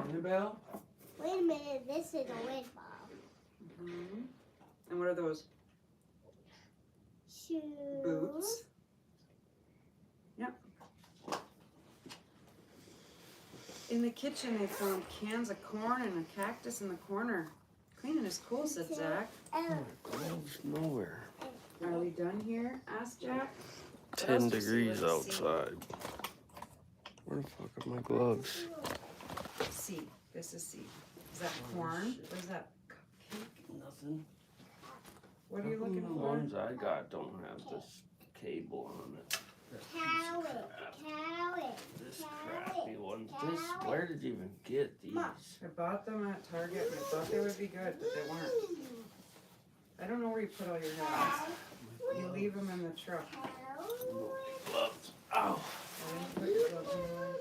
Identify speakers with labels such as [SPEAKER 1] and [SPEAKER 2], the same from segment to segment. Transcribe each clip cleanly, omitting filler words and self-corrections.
[SPEAKER 1] Annabelle?
[SPEAKER 2] Wait a minute, this is a wind ball.
[SPEAKER 1] Mm-hmm. And what are those?
[SPEAKER 2] Shoes.
[SPEAKER 1] Boots. Yep. In the kitchen, they found cans of corn and a cactus in the corner. Cleaning is cool, said Zach.
[SPEAKER 3] Gloves nowhere.
[SPEAKER 1] Are we done here? Asked Jack.
[SPEAKER 3] 10 degrees outside. Where the fuck are my gloves?
[SPEAKER 1] Seed. This is seed. Is that corn? What is that? Cupcake?
[SPEAKER 3] Nothing.
[SPEAKER 1] What are you looking
[SPEAKER 3] The
[SPEAKER 1] for?
[SPEAKER 3] ones I got don't have this cable on it. This crappy one. This, where did you even get these?
[SPEAKER 1] I bought them at Target and I thought they would be good, but they weren't. I don't know where you put all your hats. You leave them in the truck.
[SPEAKER 3] Gloves. Ow.
[SPEAKER 1] I didn't put your gloves anywhere.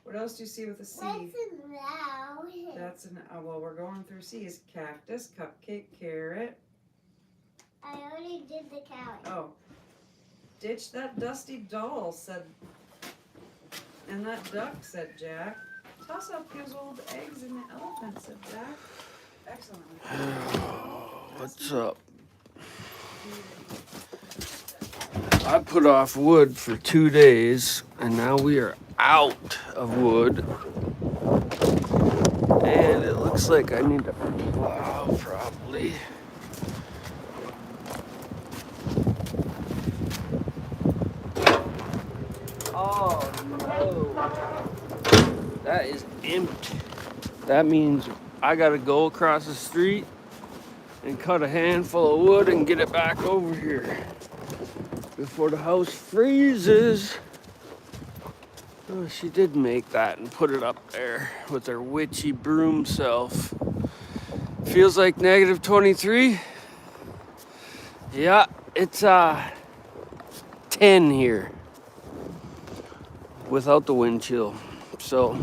[SPEAKER 1] What else do you see with the seed? That's an, well, we're going through C's. Cactus, cupcake, carrot.
[SPEAKER 2] I already did the carrot.
[SPEAKER 1] Oh. Ditch that dusty doll, said, and that duck, said Jack. Toss up those old eggs in the elephant, said Jack. Excellent.
[SPEAKER 3] What's up? I put off wood for 2 days, and now we are out of wood. And it looks like I need to plow, probably. Oh no. That is empty. That means I gotta go across the street and cut a handful of wood and get it back over here before the house freezes. Oh, she did make that and put it up there with her witchy broom self. Feels like negative 23. Yeah, it's 10 here without the wind chill. So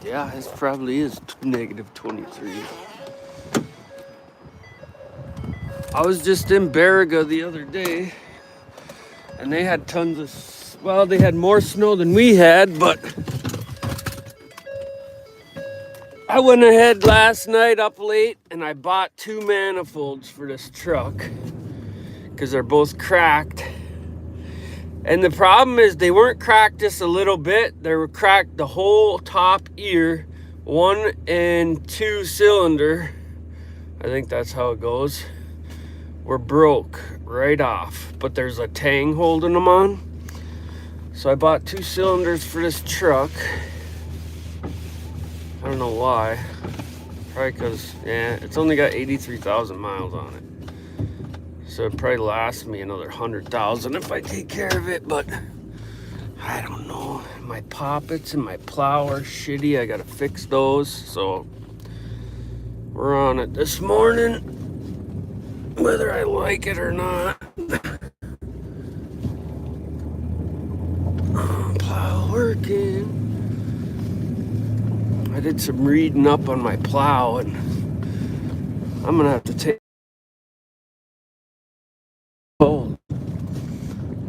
[SPEAKER 3] yeah, it probably is negative 23. I was just in Baraga the other day, and they had tons of, well, they had more snow than we had, but I went ahead last night up late and I bought 2 manifolds for this truck because they're both cracked. And the problem is they weren't cracked just a little bit, they were cracked the whole top ear, 1 and 2 cylinder. I think that's how it goes. Were broke right off, but there's a tang holding them on. So I bought 2 cylinders for this truck. I don't know why. Probably because, yeah, it's only got 83,000 miles on it. So it probably lasts me another 100,000 if I take care of it, but I don't know. My poppets and my plow are shitty. I gotta fix those. So we're on it this morning, whether I like it or not. Plow working. I did some reading up on my plow, and I'm gonna have to take.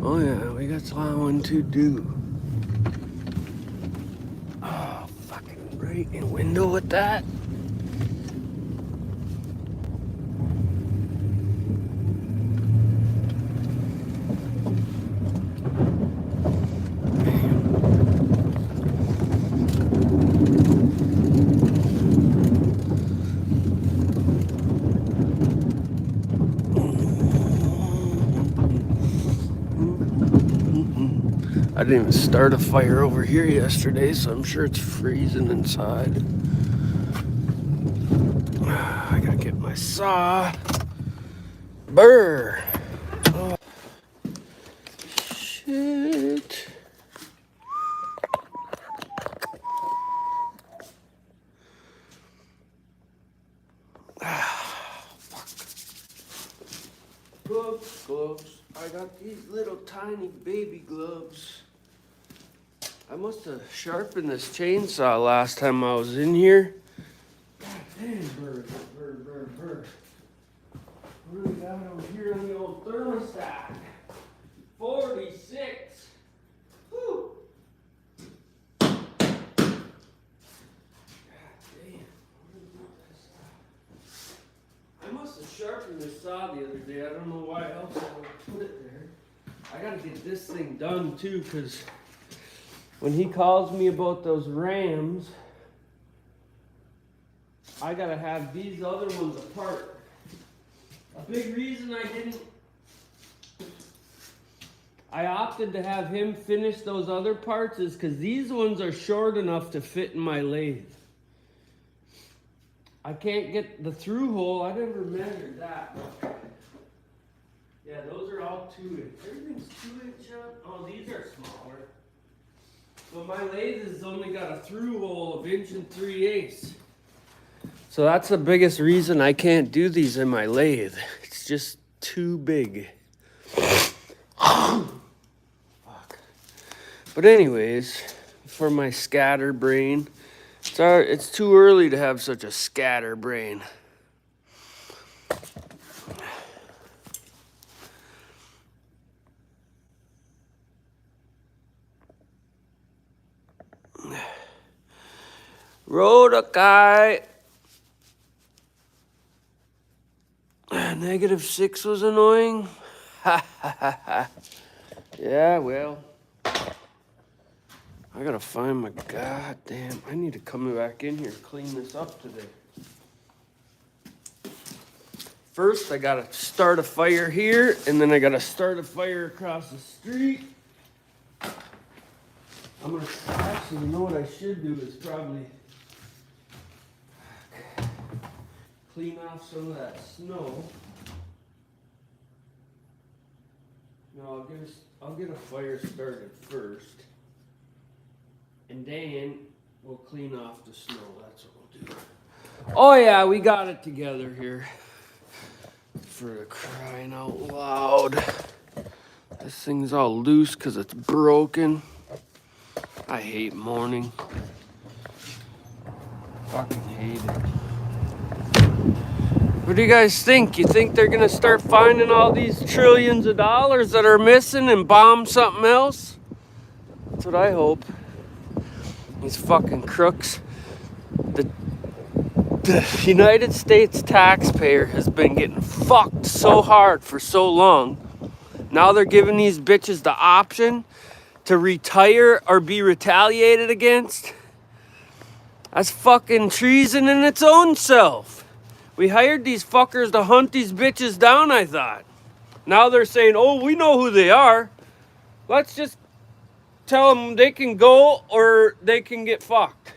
[SPEAKER 3] Oh yeah, we got plowing to do. Oh, fucking right in window with that. I didn't even start a fire over here yesterday, so I'm sure it's freezing inside. I gotta get my saw. Brr. Oh. Shit. Fuck. Gloves. I got these little tiny baby gloves. I must have sharpened this chainsaw last time I was in here. God damn, bird. What do we got over here on the old thermostat? 46. sharpen this saw the other day. I don't know why else I would put it there. I gotta get this thing done too, because when he calls me about those rams, I gotta have these other ones apart. A big reason I opted to have him finish those other parts is because these ones are short enough to fit in my lathe. I can't get the through hole. I never measured that. Yeah, those are all 2-inch. Everything's 2-inch up. Oh, these are smaller. But my lathe has only got a through hole of 1 3/8. So that's the biggest reason I can't do these in my lathe. It's just too big. Fuck. But anyways, for my scatter brain, it's too early to have such a scatter brain. Rodakai. -6 was annoying. Ha ha ha ha. Yeah, well. I gotta find my goddamn. I need to come back in here and clean this up today. First, I gotta start a fire here, and then I gotta start a fire across the street. I'm gonna actually, you know what I should do is probably clean off some of that snow. No, I'll get a fire started first. And then we'll clean off the snow. That's what we'll do. Oh yeah, we got it together here. For crying out loud. This thing's all loose because it's broken. I hate morning. Fucking hate it. What do you guys think? You think they're gonna start finding all these trillions of dollars that are missing and bomb something else? That's what I hope. These fucking crooks. The United States taxpayer has been getting fucked so hard for so long. Now they're giving these bitches the option to retire or be retaliated against. That's fucking treason in its own self. We hired these fuckers to hunt these bitches down, I thought. Now they're saying, oh, we know who they are. Let's just tell them they can go or they can get fucked.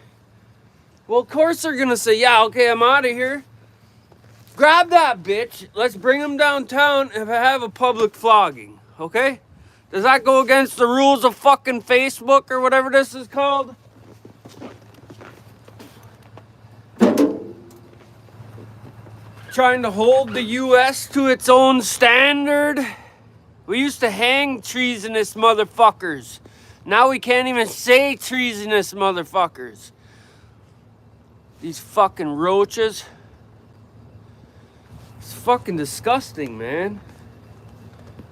[SPEAKER 3] Well, of course they're gonna say, yeah, okay, I'm out of here. Grab that bitch. Let's bring them downtown and have a public flogging, okay? Does that go against the rules of fucking Facebook or whatever this is called? Trying to hold the U.S. to its own standard? We used to hang treasonous motherfuckers. Now we can't even say treasonous motherfuckers. These fucking roaches. It's fucking disgusting, man.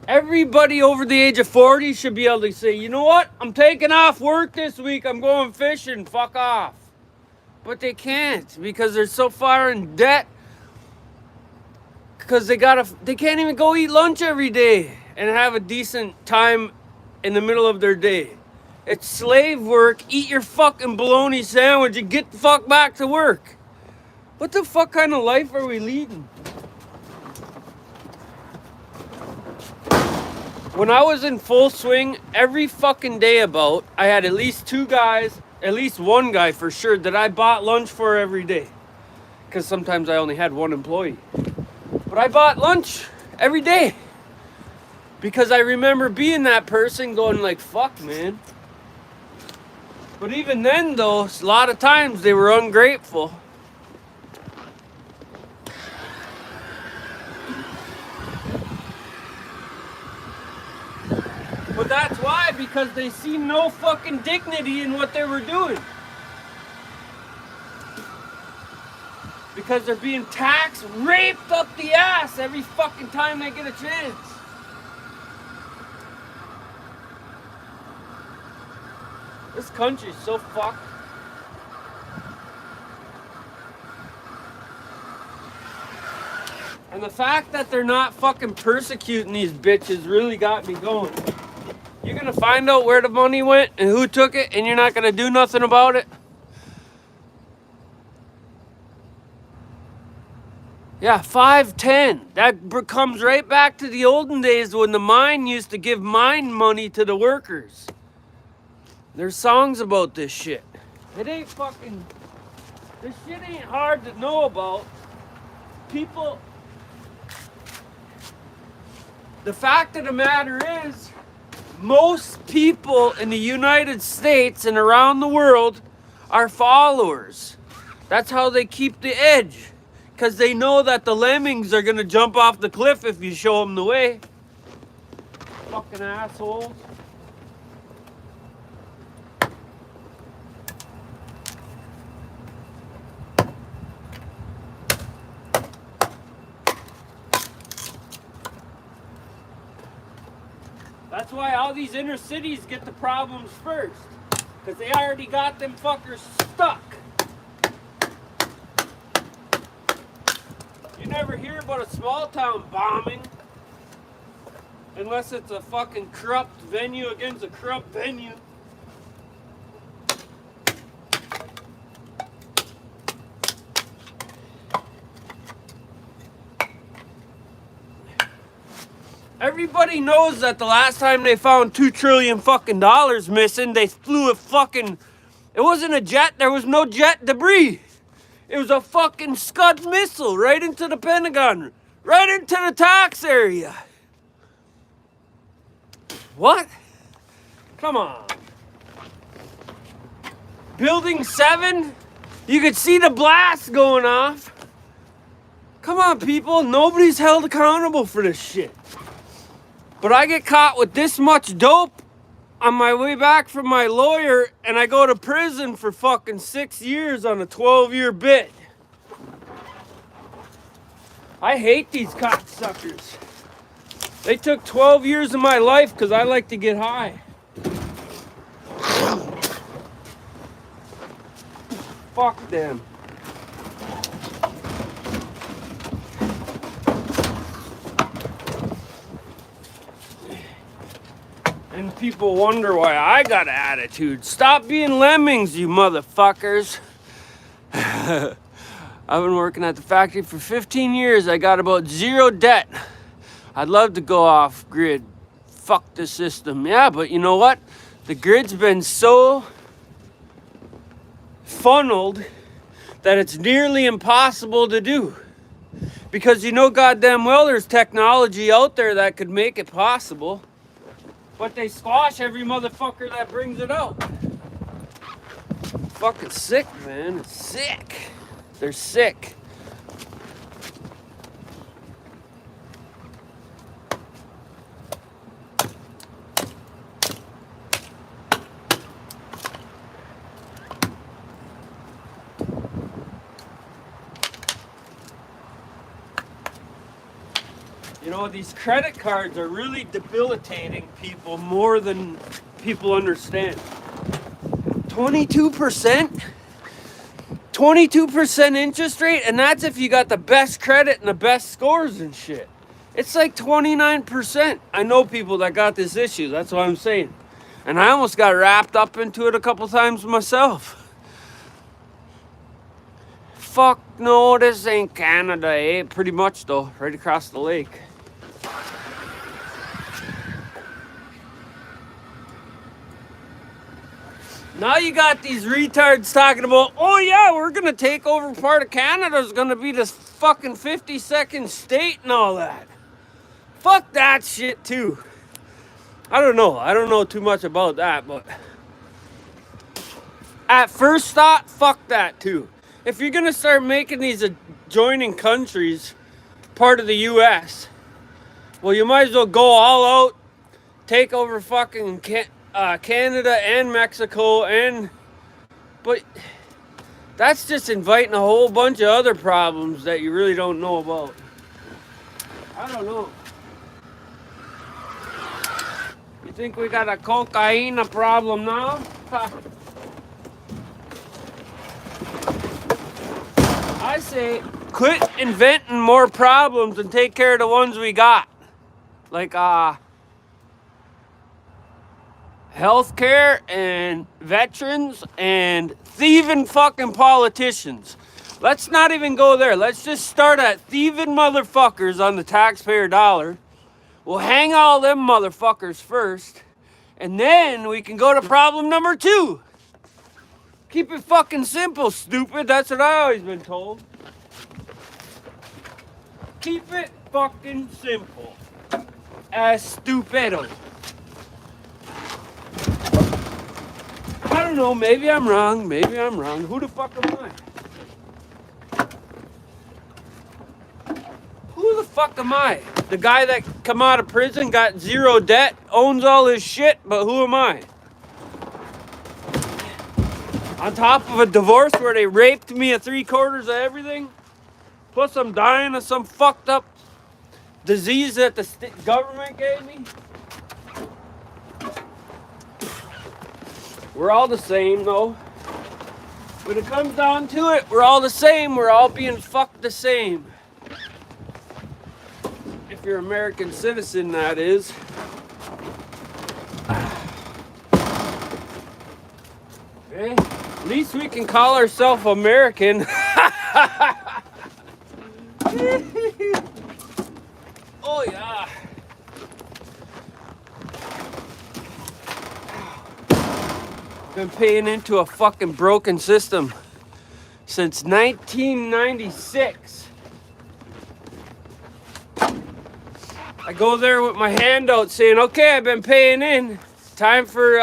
[SPEAKER 3] Everybody over the age of 40 should be able to say, you know what? I'm taking off work this week. I'm going fishing. Fuck off. But they can't because they're so far in debt. Because they can't even go eat lunch every day and have a decent time in the middle of their day. It's slave work. Eat your fucking bologna sandwich and get the fuck back to work. What the fuck kind of life are we leading? When I was in full swing, every fucking day I had at least 2 guys, at least 1 guy for sure, that I bought lunch for every day. Because sometimes I only had 1 employee. But I bought lunch every day. Because I remember being that person going like, fuck, man. But even then, though, a lot of times they were ungrateful. But that's why, because they see no fucking dignity in what they were doing. Because they're being taxed, raped up the ass every fucking time they get a chance. This country's so fucked. And the fact that they're not fucking persecuting these bitches really got me going. You're gonna find out where the money went and who took it, and you're not gonna do nothing about it? Yeah, 5-10. That comes right back to the olden days when the mine used to give mine money to the workers. There's songs about this shit. It ain't fucking... This shit ain't hard to know about. People... The fact of the matter is, most people in the United States and around the world are followers. That's how they keep the edge. Because they know that the lemmings are going to jump off the cliff if you show them the way. Fucking assholes. That's why all these inner cities get the problems first. Because they already got them fuckers stuck. You never hear about a small town bombing. Unless it's a fucking corrupt venue against a corrupt venue. Everybody knows that the last time they found $2 trillion fucking dollars missing, they flew a fucking... It wasn't a jet, there was no jet debris. It was a fucking Scud missile right into the Pentagon. Right into the tax area. What? Come on. Building 7? You could see the blast going off. Come on, people. Nobody's held accountable for this shit. But I get caught with this much dope on my way back from my lawyer, and I go to prison for fucking 6 years on a 12-year bid. I hate these cocksuckers. They took 12 years of my life because I like to get high. Fuck them. And people wonder why I got an attitude. Stop being lemmings, you motherfuckers. I've been working at the factory for 15 years. I got about 0 debt. I'd love to go off grid. Fuck the system. Yeah, but you know what? The grid's been so funneled that it's nearly impossible to do. Because you know goddamn well there's technology out there that could make it possible. But they squash every motherfucker that brings it out. Fucking sick, man. It's sick. They're sick. You know, these credit cards are really debilitating people more than people understand. 22%? 22% interest rate, and that's if you got the best credit and the best scores and shit. It's like 29%. I know people that got this issue, that's what I'm saying. And I almost got wrapped up into it a couple times myself. Fuck no, this ain't Canada, eh? Pretty much though, right across the lake. Now you got these retards talking about, oh yeah, we're gonna take over part of Canada. It's gonna be this fucking 52nd state and all that. Fuck that shit too. I don't know too much about that, but at first thought, fuck that too. If you're gonna start making these adjoining countries part of the US, well, you might as well go all out, take over fucking Canada and Mexico, but that's just inviting a whole bunch of other problems that you really don't know about. I don't know. You think we got a cocaine problem now? I say quit inventing more problems and take care of the ones we got. Like, healthcare and veterans and thieving fucking politicians. Let's not even go there. Let's just start at thieving motherfuckers on the taxpayer dollar. We'll hang all them motherfuckers first, and then we can go to problem number 2. Keep it fucking simple, stupid. That's what I always been told. Keep it fucking simple. As stupido. I don't know, maybe I'm wrong, maybe I'm wrong. Who the fuck am I? Who the fuck am I? The guy that come out of prison, got zero debt, owns all his shit, but who am I? On top of a divorce where they raped me of 3/4 of everything? Plus I'm dying of some fucked up disease that the government gave me? We're all the same though. When it comes down to it, we're all the same. We're all being fucked the same. If you're an American citizen, that is. Okay? At least we can call ourselves American. Oh yeah. Been paying into a fucking broken system since 1996. I go there with my hand out saying, okay, I've been paying in. Time for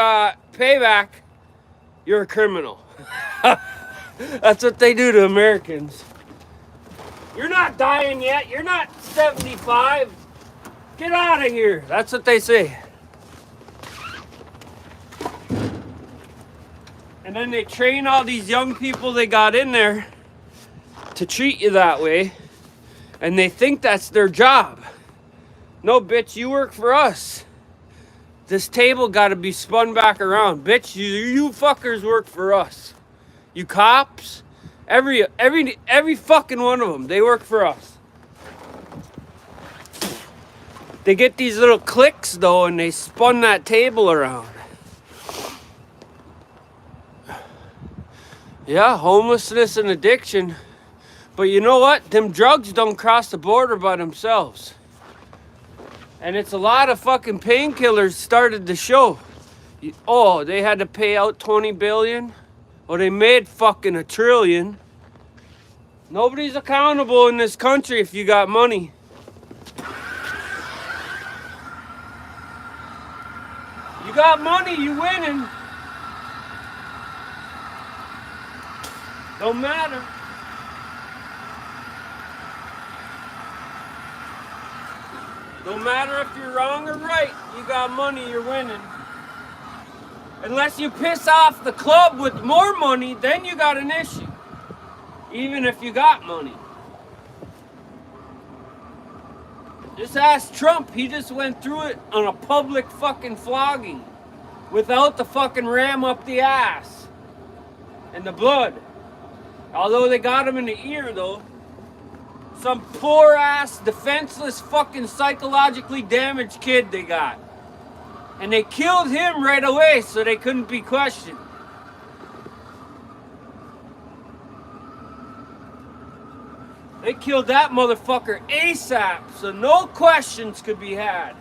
[SPEAKER 3] payback. You're a criminal. That's what they do to Americans. You're not dying yet. You're not 75. Get out of here. That's what they say. And then they train all these young people they got in there to treat you that way. And they think that's their job. No, bitch, you work for us. This table got to be spun back around. Bitch, you fuckers work for us. You cops, every fucking one of them, they work for us. They get these little clicks, though, and they spun that table around. Yeah, homelessness and addiction. But you know what? Them drugs don't cross the border by themselves. And it's a lot of fucking painkillers started to show. Oh, they had to pay out 20 billion? Or they made fucking $1 trillion. Nobody's accountable in this country if you got money. You got money, you winning. Don't matter. Don't matter if you're wrong or right. You got money, you're winning. Unless you piss off the club with more money, then you got an issue. Even if you got money. Just ask Trump. He just went through it on a public fucking flogging. Without the fucking ram up the ass. And the blood. Although they got him in the ear, though. Some poor ass, defenseless, fucking psychologically damaged kid they got. And they killed him right away so they couldn't be questioned. They killed that motherfucker ASAP so no questions could be had.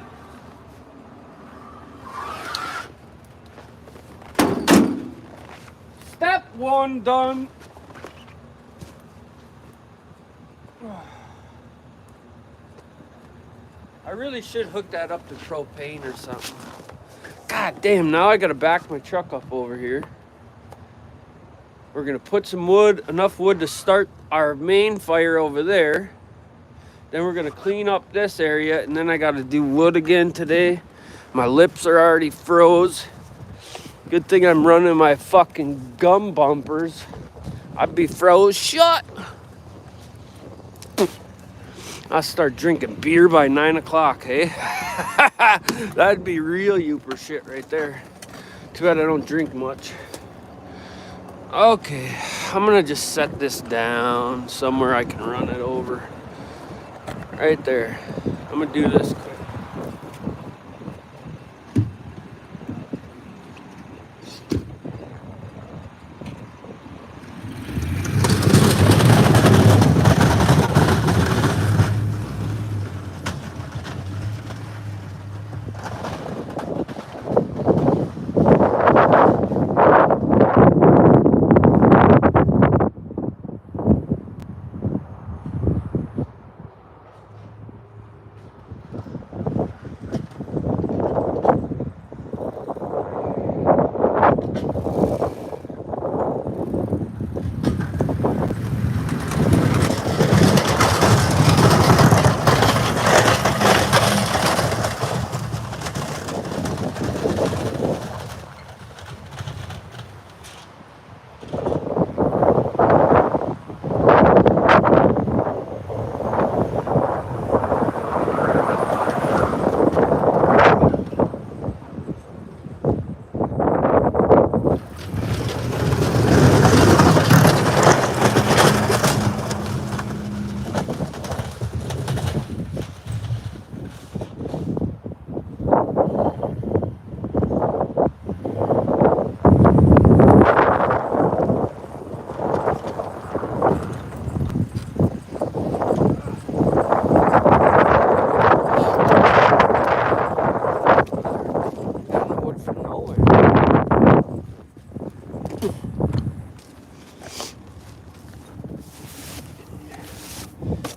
[SPEAKER 3] Step 1 done. I really should hook that up to propane or something. God damn, now I gotta back my truck up over here. We're gonna put some wood, enough wood to start our main fire over there. Then we're gonna clean up this area, and then I gotta do wood again today. My lips are already froze. Good thing I'm running my fucking gum bumpers. I'd be froze shut. I'll start drinking beer by 9 o'clock, hey? That'd be real Youper shit right there. Too bad I don't drink much. Okay. I'm gonna just set this down somewhere I can run it over. Right there. I'm gonna do this quick.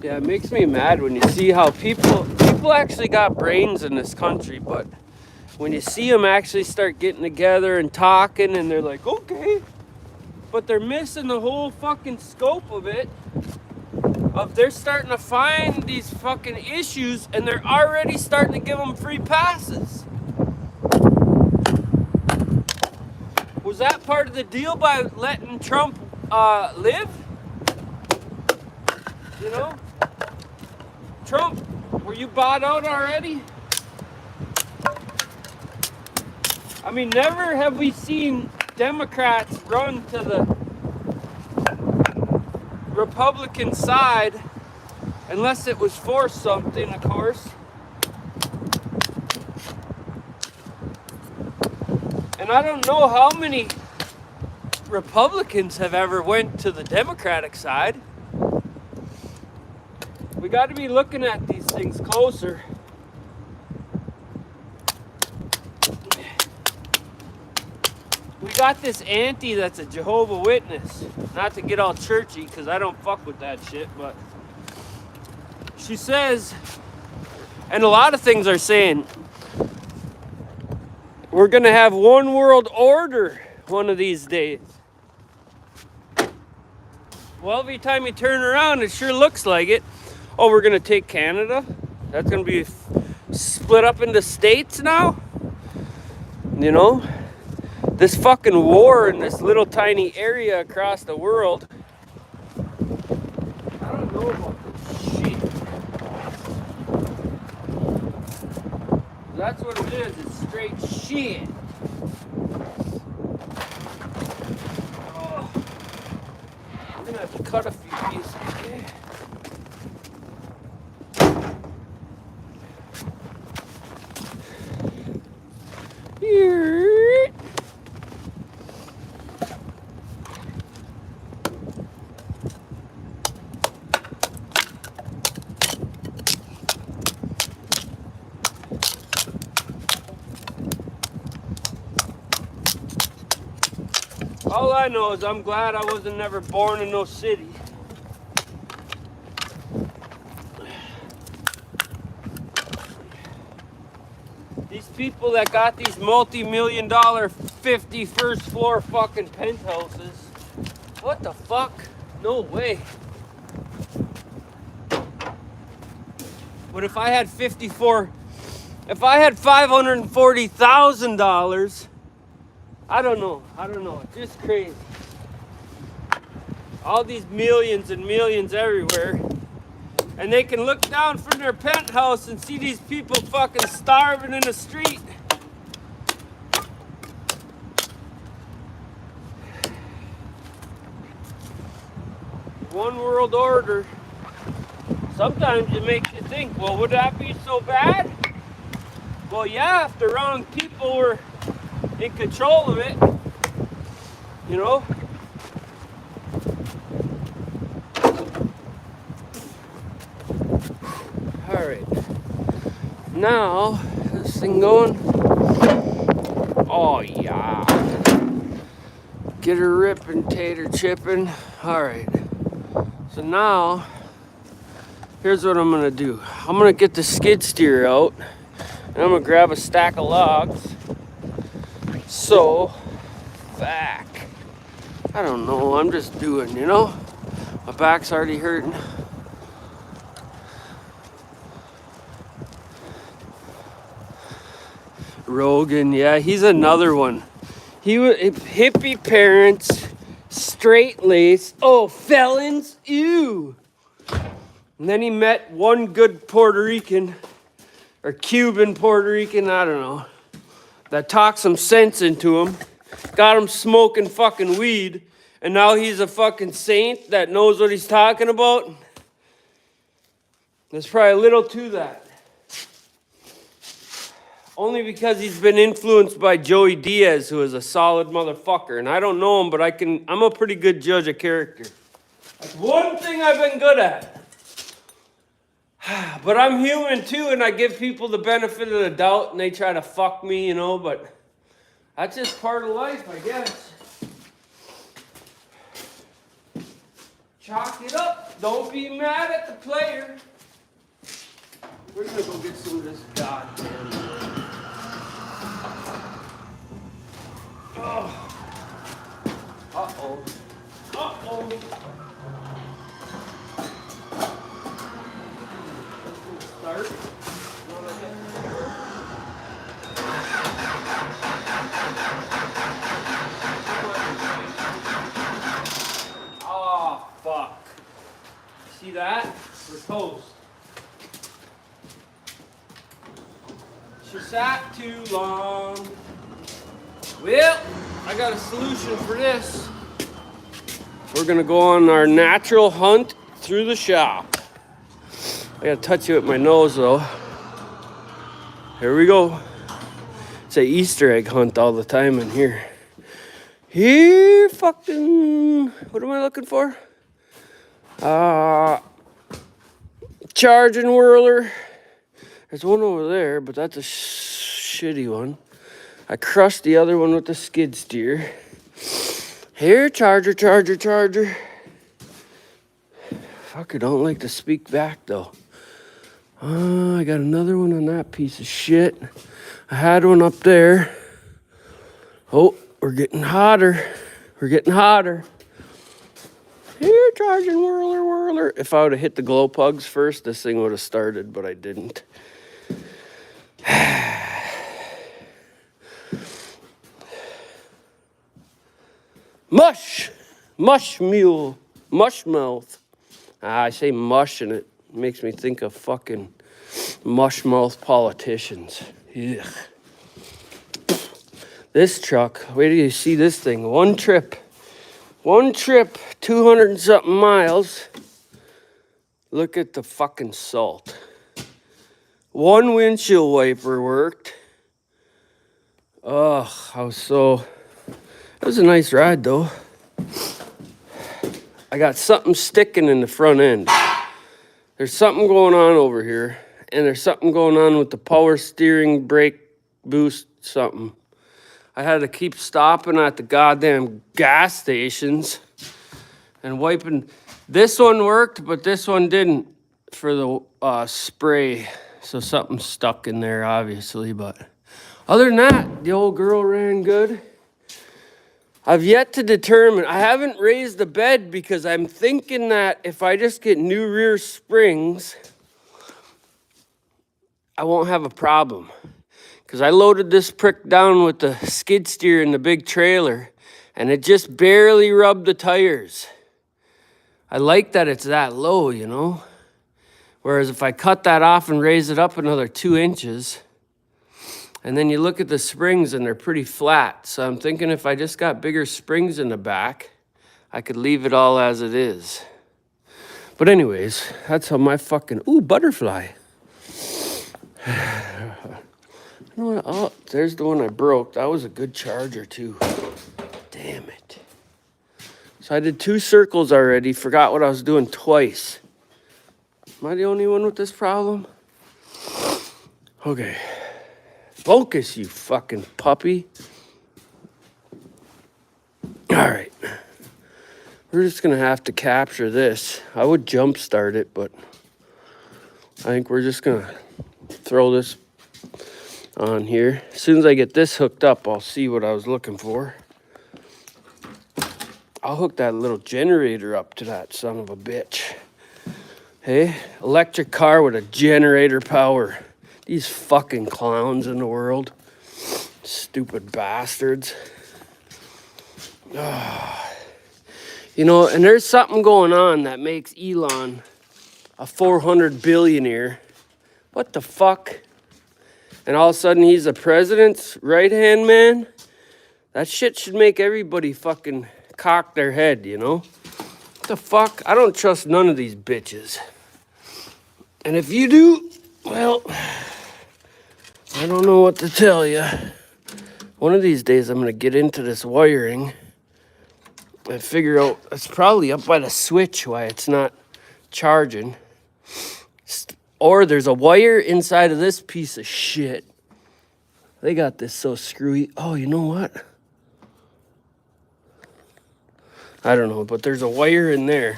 [SPEAKER 3] Yeah, it makes me mad when you see how people actually got brains in this country, but when you see them actually start getting together and talking and they're like, okay, but they're missing the whole fucking scope of it, of they're starting to find these fucking issues and they're already starting to give them free passes. Was that part of the deal by letting Trump live? You know? Trump, were you bought out already? I mean, never have we seen Democrats run to the Republican side, unless it was for something, of course. And I don't know how many Republicans have ever went to the Democratic side. We got to be looking at these things closer. We got this auntie that's a Jehovah's Witness. Not to get all churchy, because I don't fuck with that shit, but she says, and a lot of things are saying, we're going to have one world order one of these days. Well, every time you turn around, it sure looks like it. Oh, we're going to take Canada? That's going to be split up into states now? You know? This fucking war in this little tiny area across the world. I don't know about this shit. That's what it is. It's straight shit. Oh. I'm gonna have to cut a few pieces. Okay? Here. All I know is I'm glad I wasn't never born in no city. These people that got these multi-million-dollar 51st floor fucking penthouses. What the fuck? No way. But if I had $540,000, I don't know. It's just crazy. All these millions and millions everywhere. And they can look down from their penthouse and see these people fucking starving in the street. one world order. Sometimes it makes you think, well, would that be so bad? Well, yeah, if the wrong people were in control of it, you know? All right. Now, this thing going. Oh, yeah. Get her ripping, tater chipping. All right. So now, here's what I'm gonna do. I'm gonna get the skid steer out, and I'm gonna grab a stack of logs. So, back. I don't know, I'm just doing, you know? My back's already hurting. Rogan, yeah, he's another one. He was hippie parents, straight lace. Oh, felons, ew. And then he met one good Puerto Rican, or Cuban Puerto Rican, I don't know, that talked some sense into him, got him smoking fucking weed, and now he's a fucking saint that knows what he's talking about. There's probably a little to that. Only because he's been influenced by Joey Diaz, who is a solid motherfucker. And I don't know him, but I'm a pretty good judge of character. That's one thing I've been good at. But I'm human too, and I give people the benefit of the doubt, and they try to fuck me, you know, but that's just part of life, I guess. Chalk it up. Don't be mad at the player. We're gonna go get some of this goddamn. Oh. Uh-oh. Uh-oh. Start. Oh, fuck. See that? We're toast. She sat too long. Well, I got a solution for this. We're gonna go on our natural hunt through the shop. I gotta touch it with my nose though. Here we go. It's an Easter egg hunt all the time in here. Here fucking, what am I looking for? Charging whirler. There's one over there, but that's a shitty one. I crushed the other one with the skid steer. Here, charger. Fucker don't like to speak back though. I got another one on that piece of shit. I had one up there. Oh, we're getting hotter. Here, charging whirler. If I would have hit the glow plugs first, this thing would have started, but I didn't. Mush mouth. I say mush and it makes me think of fucking mush mouth politicians. Ugh. This truck, wait till you see this thing. One trip, 200 and something miles. Look at the fucking salt. One windshield wiper worked. Ugh, it was a nice ride though. I got something sticking in the front end. There's something going on over here. And there's something going on with the power steering, brake, boost, something. I had to keep stopping at the goddamn gas stations and wiping. This one worked, but this one didn't for the spray. So something stuck in there, obviously. But other than that, the old girl ran good. I've yet to determine. I haven't raised the bed because I'm thinking that if I just get new rear springs, I won't have a problem. Because I loaded this prick down with the skid steer in the big trailer, and it just barely rubbed the tires. I like that it's that low, you know? Whereas if I cut that off and raise it up another 2 inches, and then you look at the springs and they're pretty flat. So I'm thinking if I just got bigger springs in the back, I could leave it all as it is. But anyways, that's how my fucking... Ooh, butterfly. You know what? Oh, there's the one I broke. That was a good charger, too. Damn it. So I did 2 circles already. Forgot what I was doing twice. Am I the only one with this problem? Okay. Focus, you fucking puppy. All right. We're just going to have to capture this. I would jump start it, but I think we're just going to throw this on here. As soon as I get this hooked up, I'll see what I was looking for. I'll hook that little generator up to that son of a bitch. Hey, electric car with a generator power. These fucking clowns in the world. Stupid bastards. You know, and there's something going on that makes Elon a 400 billionaire. What the fuck? And all of a sudden he's the president's right-hand man? That shit should make everybody fucking cock their head, you know? What the fuck? I don't trust none of these bitches. And if you do, well, I don't know what to tell you. One of these days I'm going to get into this wiring and figure out, it's probably up by the switch why it's not charging. Or there's a wire inside of this piece of shit. They got this so screwy. Oh, you know what? I don't know, but there's a wire in there.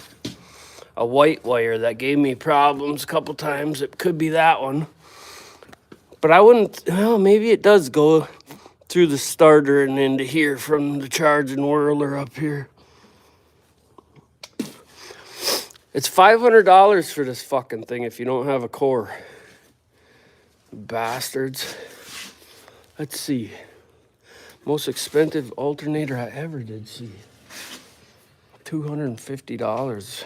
[SPEAKER 3] A white wire that gave me problems a couple times. It could be that one. But I wouldn't, well, maybe it does go through the starter and into here from the charging whirler up here. It's $500 for this fucking thing if you don't have a core. Bastards. Let's see. Most expensive alternator I ever did see. $250.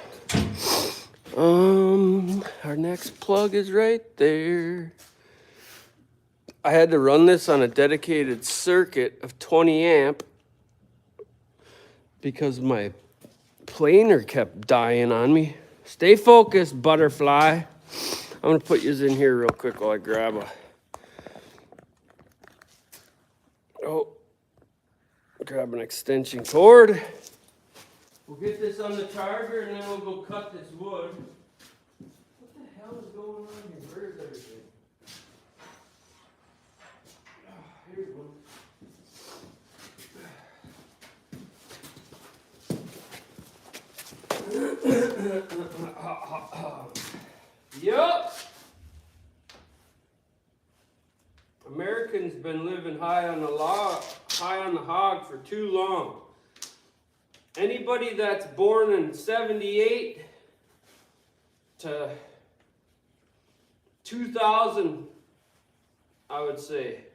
[SPEAKER 3] Our next plug is right there. I had to run this on a dedicated circuit of 20 amp because my planer kept dying on me. Stay focused, butterfly. I'm gonna put yous in here real quick while I grab an extension cord. We'll get this on the charger and then we'll go cut this wood. What the hell is going on here? Where is everything? Here's one. Yup. Americans been living high on the hog for too long. Anybody that's born in 78 to 2000, I would say,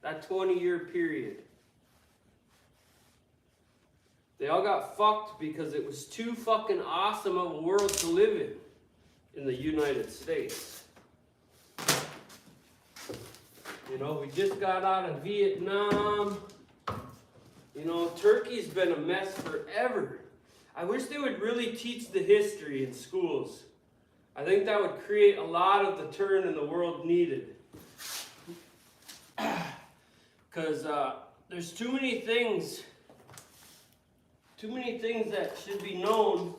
[SPEAKER 3] that 20-year period, they all got fucked because it was too fucking awesome of a world to live in the United States. You know, we just got out of Vietnam. You know, Turkey's been a mess forever. I wish they would really teach the history in schools. I think that would create a lot of the turn in the world needed. Because there's too many things that should be known.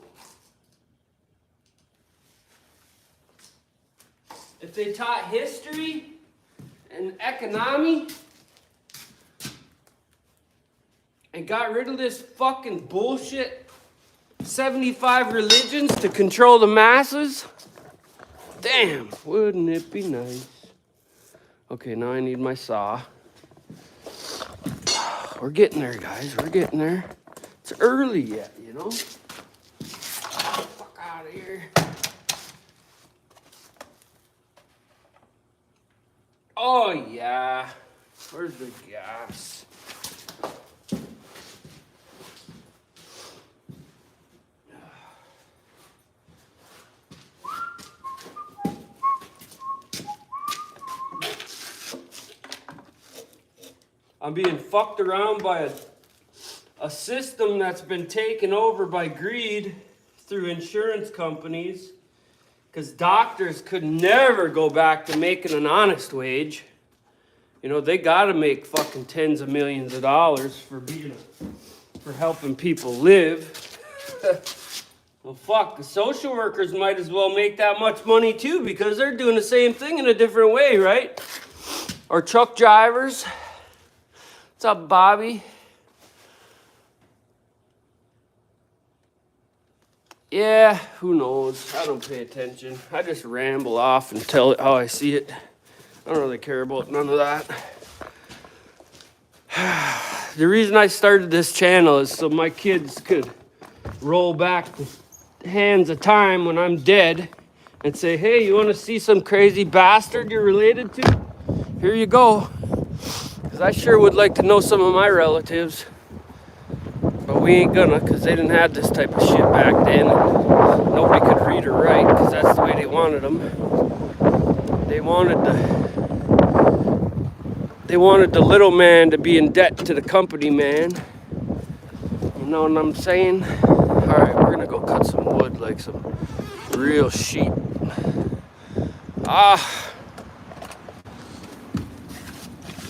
[SPEAKER 3] If they taught history and economy and got rid of this fucking bullshit 75 religions to control the masses, damn, wouldn't it be nice? Okay, now I need my saw. We're getting there, guys. We're getting there. It's early yet, you know? Fuck out of here. Oh, yeah. Where's the gas? I'm being fucked around by a system that's been taken over by greed through insurance companies, because doctors could never go back to making an honest wage. You know, they gotta make fucking tens of millions of dollars for helping people live. Well, fuck, the social workers might as well make that much money too, because they're doing the same thing in a different way, right? Or truck drivers. What's up, Bobby? Yeah, who knows? I don't pay attention. I just ramble off and tell it how I see it. I don't really care about none of that. The reason I started this channel is so my kids could roll back the hands of time when I'm dead and say, hey, you want to see some crazy bastard you're related to? Here you go. Because I sure would like to know some of my relatives. But we ain't gonna, because they didn't have this type of shit back then. And nobody could read or write, because that's the way they wanted them. They wanted the little man to be in debt to the company man. You know what I'm saying? Alright, we're gonna go cut some wood, like some real sheep.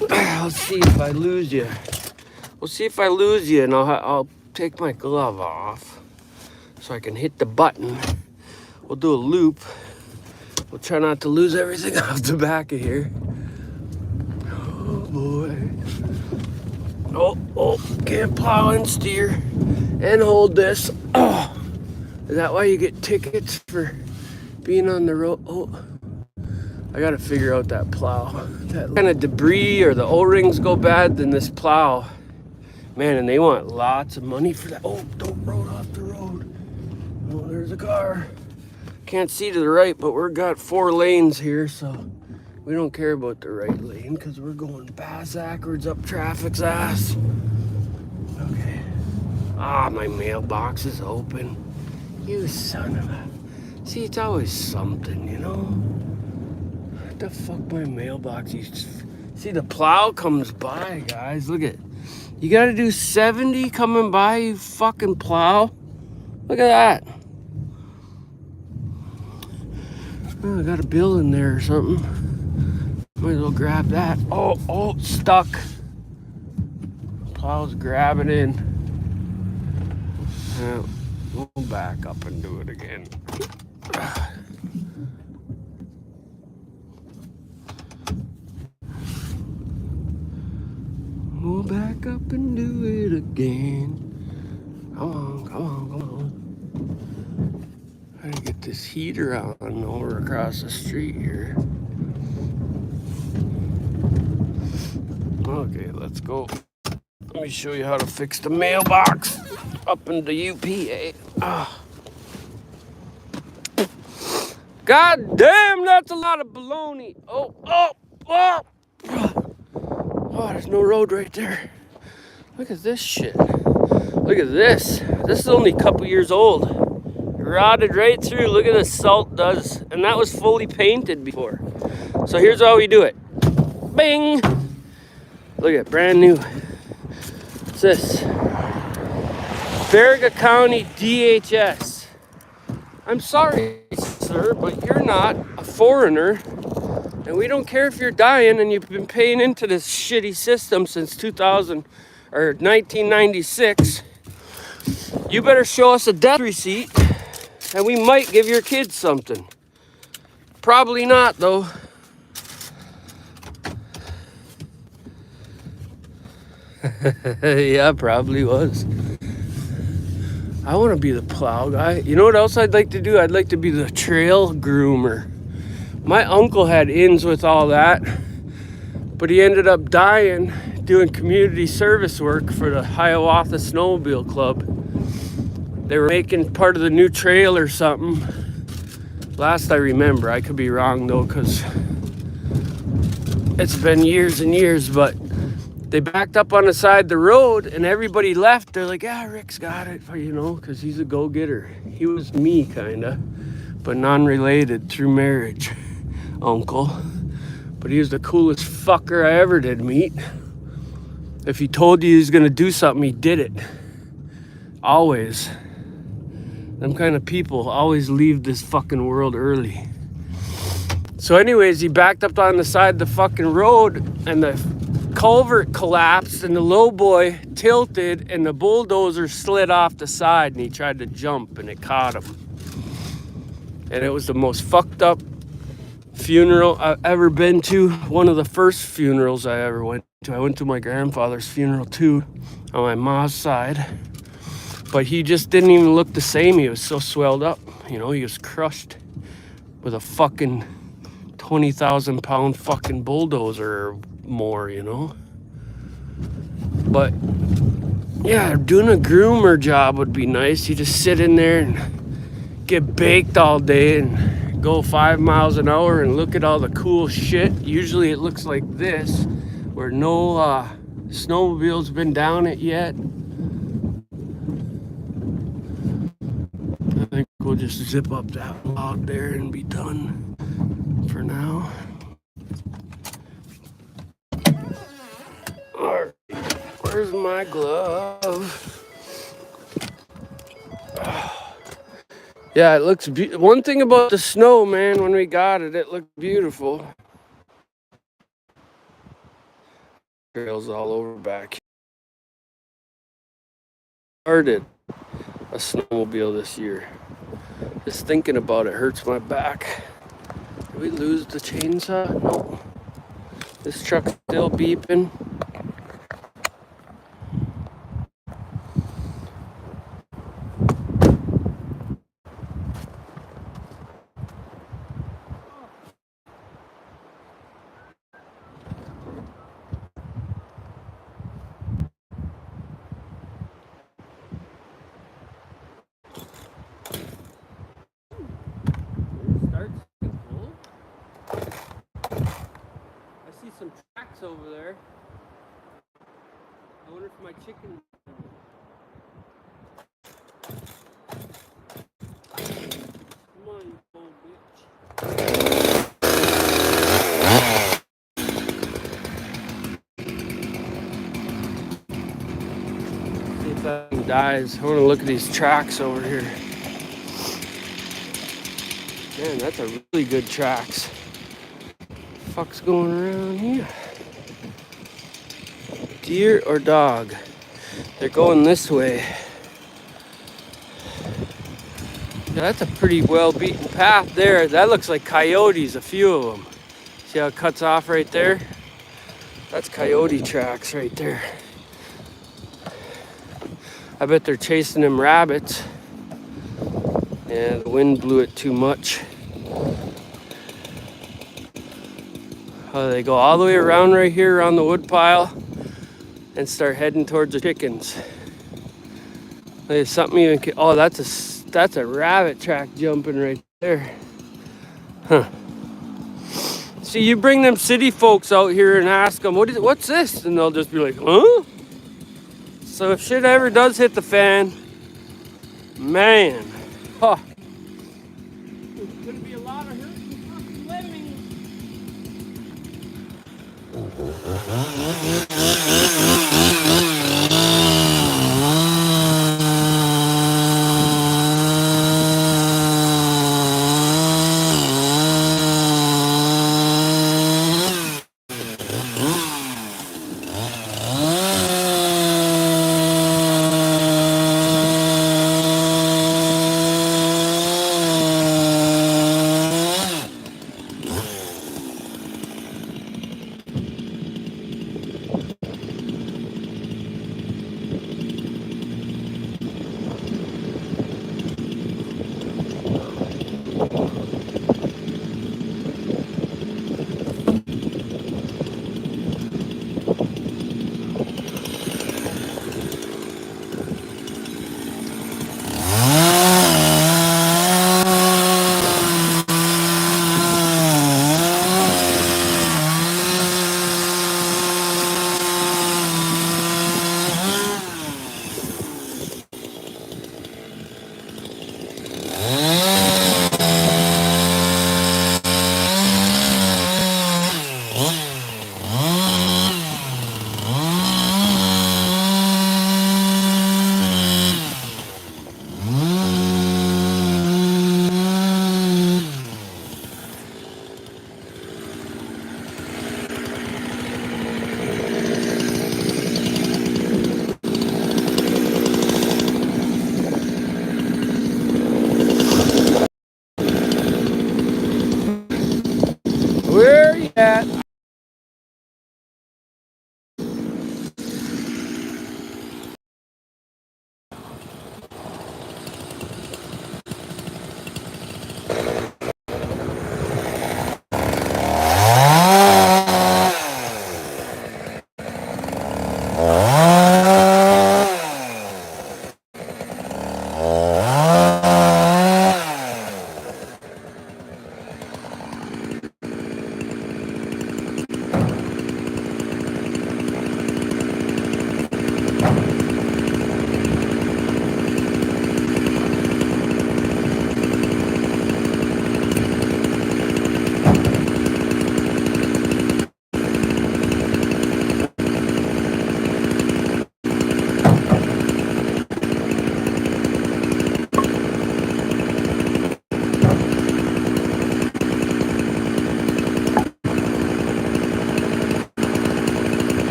[SPEAKER 3] Let's see if I lose you. We'll see if I lose you, and I'll take my glove off so I can hit the button. We'll do a loop. We'll try not to lose everything off the back of here. Oh boy. Oh, can't plow and steer and hold this. Oh, is that why you get tickets for being on the road? Oh, I gotta figure out that plow. That kind of debris or the O-rings go bad, then this plow. Man, and they want lots of money for that. Oh, don't roll off the road. Oh, there's a car. Can't see to the right, but we've got 4 lanes here, so we don't care about the right lane because we're going backwards up traffic's ass. Okay. My mailbox is open. You son of a... See, it's always something, you know? What the fuck, my mailbox? See, the plow comes by, guys. Look at... You gotta do 70 coming by, you fucking plow. Look at that. Oh, I got a bill in there or something. Might as well grab that. Oh, stuck. Plow's grabbing in. We'll back up and do it again. We'll back up and do it again. Come on. I gotta get this heater on over across the street here. Okay, let's go. Let me show you how to fix the mailbox up in the UPA. God damn, that's a lot of baloney. Oh, there's no road right there. Look at this shit. Look at this. This is only a couple years old. It rotted right through. Look at the salt does. And that was fully painted before. So here's how we do it. Bing! Look at brand new. What's this? Berga County DHS. I'm sorry, sir, but you're not a foreigner. And we don't care if you're dying and you've been paying into this shitty system since 1996. You better show us a death receipt and we might give your kids something. Probably not, though. Yeah, probably was. I want to be the plow guy. You know what else I'd like to do? I'd like to be the trail groomer. My uncle had ins with all that, but he ended up dying doing community service work for the Hiawatha Snowmobile Club. They were making part of the new trail or something. Last I remember, I could be wrong though, because it's been years and years, but they backed up on the side of the road and everybody left. They're like, yeah, Rick's got it, you know, because he's a go-getter. He was me, kind of, but non-related through marriage. Uncle, but he was the coolest fucker I ever did meet. If he told you he was gonna do something, he did it. Always. Them kind of people always leave this fucking world early. So anyways, he backed up on the side of the fucking road and the culvert collapsed and the low boy tilted and the bulldozer slid off the side and he tried to jump and it caught him. And it was the most fucked up funeral I've ever been to. One of the first funerals I ever went to. I went to my grandfather's funeral too on my mom's side. But he just didn't even look the same. He was so swelled up. You know, he was crushed with a fucking 20,000 pound fucking bulldozer or more, you know. But yeah, doing a groomer job would be nice. You just sit in there and get baked all day and go 5 miles an hour and look at all the cool shit. Usually it looks like this, where no snowmobile's been down it yet. I think we'll just zip up that log there and be done for now. Alright, where's my glove? Yeah, it looks one thing about the snow, man, when we got it, it looked beautiful. Trails all over back. Started a snowmobile this year. Just thinking about it hurts my back. Did we lose the chainsaw? No. This truck's still beeping. Some tracks over there. I wonder if my chicken. Come on, you old bitch. See if that thing dies. I want to look at these tracks over here. Man, that's a really good tracks. Fuck's going around here? Deer or dog? They're going this way. Yeah, that's a pretty well beaten path there. That looks like coyotes, a few of them. See how it cuts off right there? That's coyote tracks right there. I bet they're chasing them rabbits. Yeah, the wind blew it too much. Oh, they go all the way around right here around the wood pile and start heading towards the chickens. There's something even. Oh, that's a rabbit track jumping right there. Huh. See, you bring them city folks out here and ask them, what's this? And they'll just be like, huh? So if shit ever does hit the fan, man, huh. There's gonna be a lot of hurt and fucking lemmings.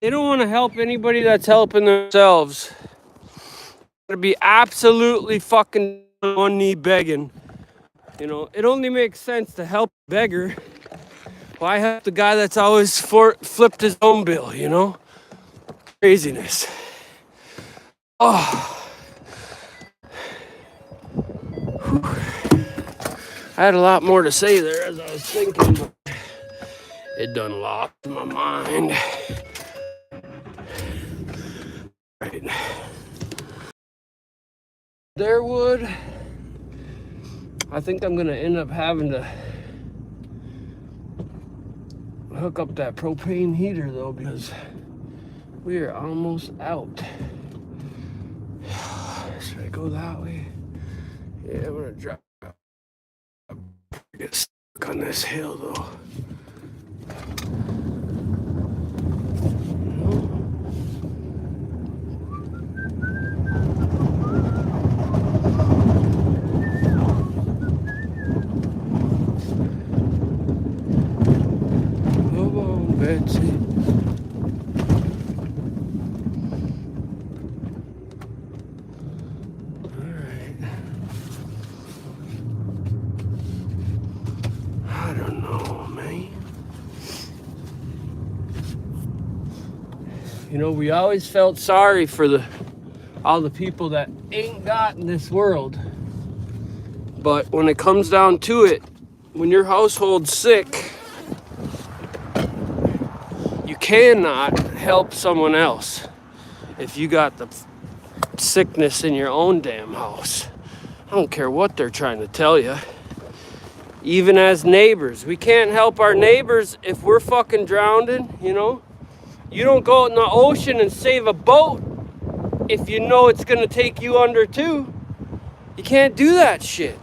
[SPEAKER 3] They don't want to help anybody that's helping themselves. Gotta be absolutely fucking on one knee begging. You know, it only makes sense to help a beggar. Why help the guy that's always flipped his own bill, you know? Craziness. Oh. Whew. I had a lot more to say there as I was thinking, but it done lost my mind. Right. There would. I think I'm gonna end up having to hook up that propane heater though, because we are almost out. Should I go that way? Yeah, I'm gonna drop. Get stuck on this hill though. Come on, Betsy. You know, we always felt sorry for all the people that ain't got in this world. But when it comes down to it, when your household's sick, you cannot help someone else if you got the sickness in your own damn house. I don't care what they're trying to tell you. Even as neighbors, we can't help our neighbors if we're fucking drowning, you know? You don't go out in the ocean and save a boat if you know it's gonna take you under too. You can't do that shit.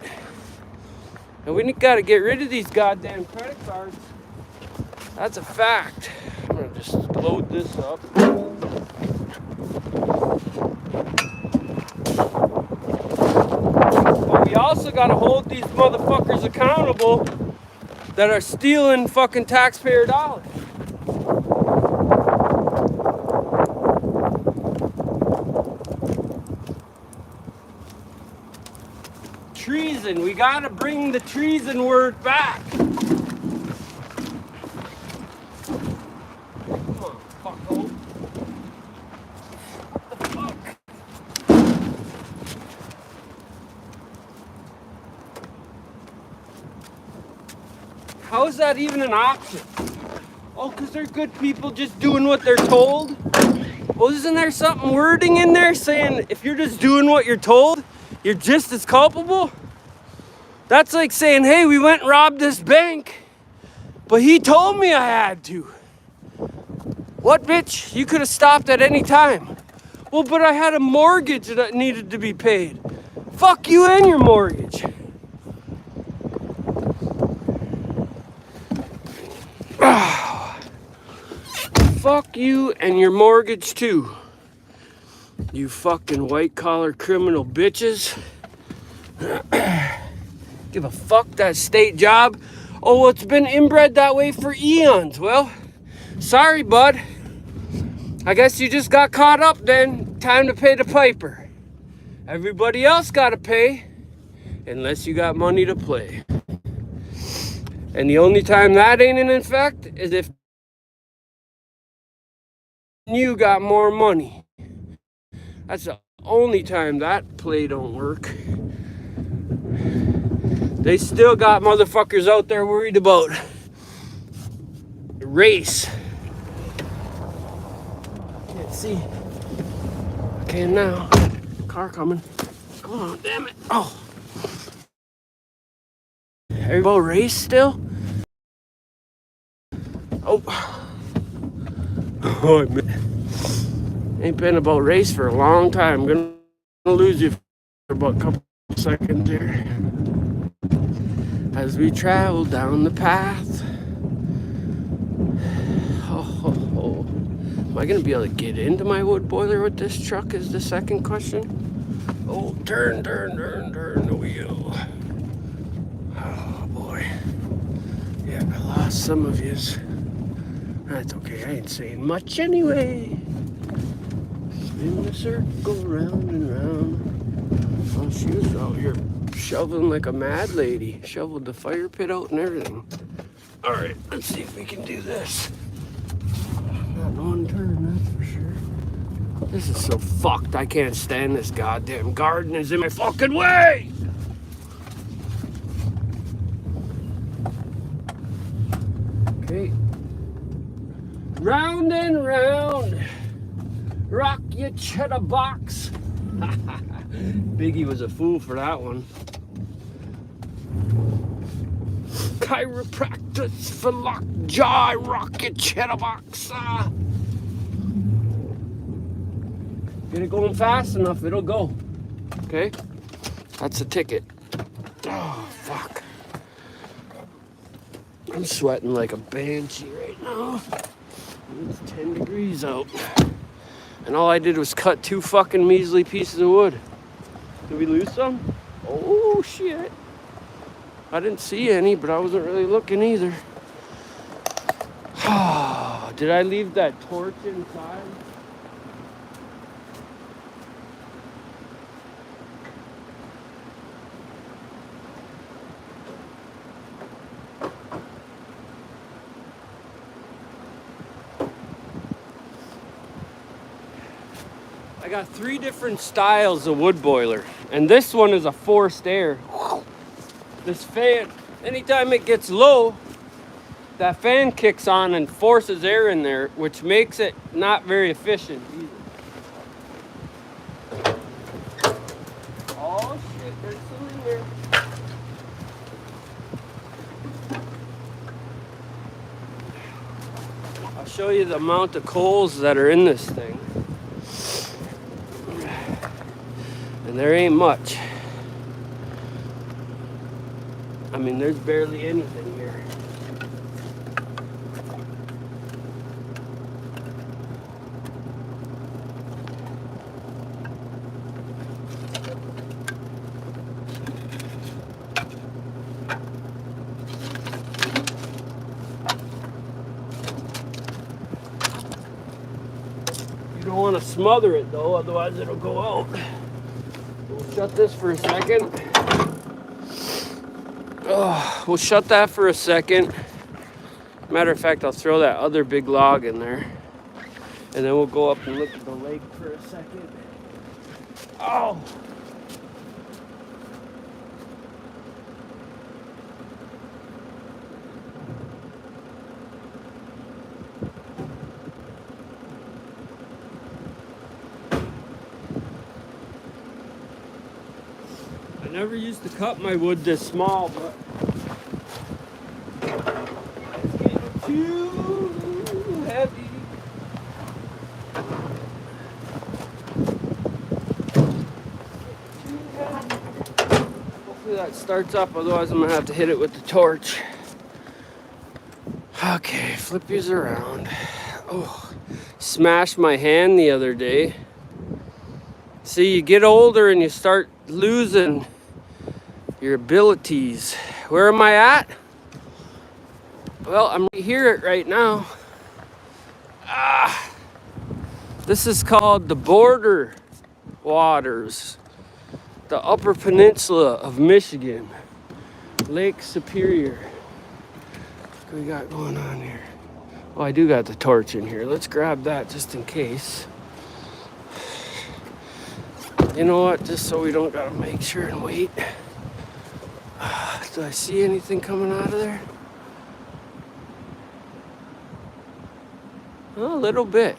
[SPEAKER 3] And we gotta get rid of these goddamn credit cards. That's a fact. I'm gonna just load this up. But we also gotta hold these motherfuckers accountable that are stealing fucking taxpayer dollars. Treason. We gotta bring the treason word back. Come on, fucko. What the fuck? How is that even an option? Oh, because they're good people just doing what they're told? Well, isn't there something wording in there saying if you're just doing what you're told, you're just as culpable? That's like saying, hey, we went and robbed this bank, but he told me I had to. What, bitch? You could have stopped at any time. Well, but I had a mortgage that needed to be paid. Fuck you and your mortgage. Fuck you and your mortgage too. You fucking white collar criminal bitches. Give a fuck that state job. Oh, it's been inbred that way for eons. Well, sorry, bud. I guess you just got caught up then. Time to pay the piper. Everybody else gotta pay, unless you got money to play. And the only time that ain't in effect is if you got more money. That's the only time that play don't work. They still got motherfuckers out there worried about race. Can't see. I can now. Car coming. Come on, damn it. Oh. Are you about race still? Oh. Oh, man. Ain't been about race for a long time. I'm gonna lose you for about a couple seconds here. As we travel down the path. Oh. Am I gonna be able to get into my wood boiler with this truck is the second question. Oh, turn the wheel. Oh boy. Yeah, I lost some of yous. That's okay, I ain't saying much anyway. Spin the circle round and round. Oh, she was out here shoveling like a mad lady. Shoveled the fire pit out and everything. All right, let's see if we can do this. Not one turn, that's for sure. This is so fucked. I can't stand this goddamn garden is in my fucking way. Okay. Round and round. Rock your cheddar box. Biggie was a fool for that one. Chiropractors for lockjaw, rock your cheddar box. Get it going fast enough, it'll go. Okay? That's a ticket. Oh, fuck. I'm sweating like a banshee right now. It's 10 degrees out. And all I did was cut 2 fucking measly pieces of wood. Did we lose some? Oh, shit. I didn't see any, but I wasn't really looking either. Did I leave that torch inside? I got 3 different styles of wood boiler, and this one is a forced air. This fan, anytime it gets low, that fan kicks on and forces air in there, which makes it not very efficient either. Oh shit, there's some in there. I'll show you the amount of coals that are in this thing. And there ain't much. I mean, there's barely anything here. You don't want to smother it though, otherwise it'll go out. We'll shut this for a second. Oh, we'll shut that for a second. Matter of fact, I'll throw that other big log in there. And then we'll go up and look at the lake for a second. Oh! I never used to cut my wood this small, but it's getting too heavy. Hopefully that starts up, otherwise I'm gonna have to hit it with the torch. Okay, flip yours around. Oh, smashed my hand the other day. See, you get older and you start losing your abilities. Where am I at? Well, I'm here right now. This is called the border waters, the Upper Peninsula of Michigan, Lake Superior. What we got going on here? Oh, I do got the torch in here. Let's grab that just in case. You know what? Just so we don't gotta make sure and wait. Do I see anything coming out of there? Oh, a little bit.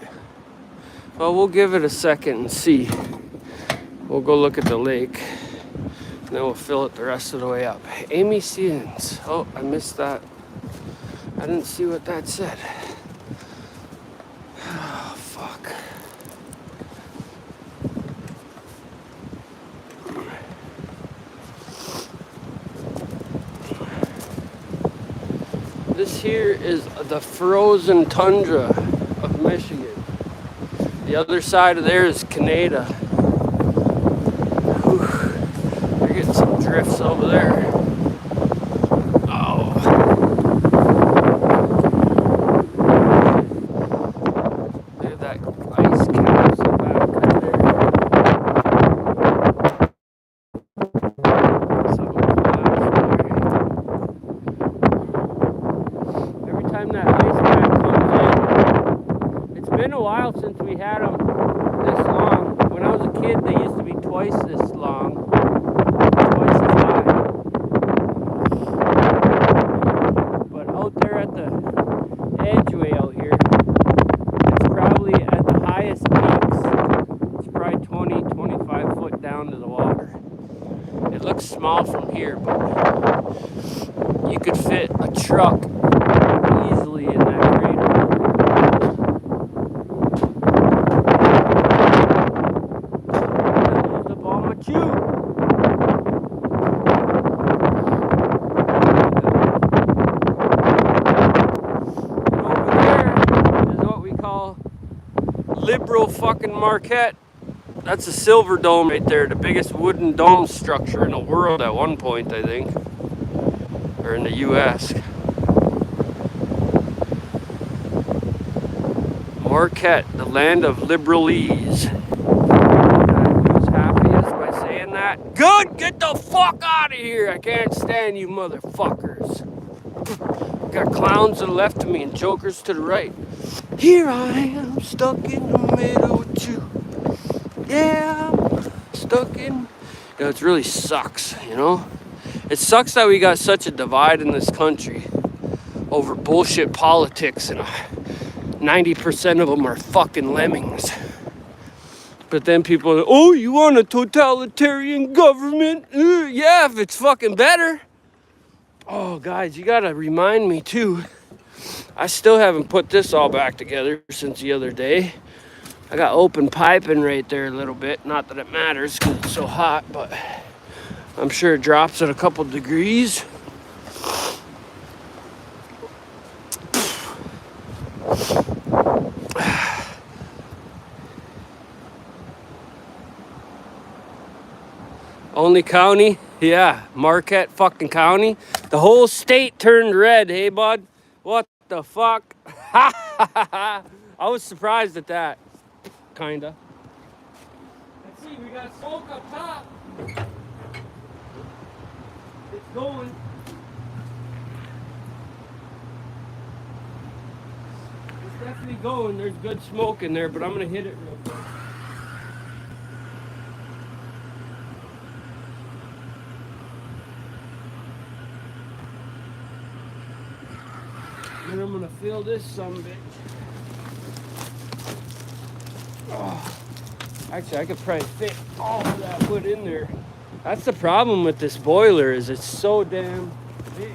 [SPEAKER 3] Well, we'll give it a second and see. We'll go look at the lake. And then we'll fill it the rest of the way up. Amy Seans. Oh, I missed that. I didn't see what that said. Oh, fuck. This here is the frozen tundra of Michigan. The other side of there is Canada. Whew. You're getting some drifts over there. Oh. into the water. It looks small from here, but you could fit a truck easily in that crater. I used up all my chew. Liberal fucking Marquette. That's a silver dome right there, the biggest wooden dome structure in the world at one point, I think, or in the US. Marquette, the land of liberalese. Who's happiest by saying that? Good, get the fuck out of here. I can't stand you motherfuckers. Got clowns to the left of me and jokers to the right. Here I am, stuck in the middle with you. Yeah, I'm stuck in. You know, it really sucks, you know? It sucks that we got such a divide in this country over bullshit politics, and 90% of them are fucking lemmings. But then people are, oh, you want a totalitarian government? Yeah, if it's fucking better. Oh, guys, you gotta remind me too. I still haven't put this all back together since the other day. I got open piping right there a little bit. Not that it matters because it's so hot, but I'm sure it drops at a couple degrees. Only county? Yeah, Marquette fucking County. The whole state turned red, hey bud? What the fuck? I was surprised at that. Kinda. Let's see, we got smoke up top. It's going. It's definitely going. There's good smoke in there, but I'm gonna hit it real quick. And I'm gonna fill this sumbitch. Oh. Actually, I could probably fit all of that wood in there. That's the problem with this boiler, is it's so damn big.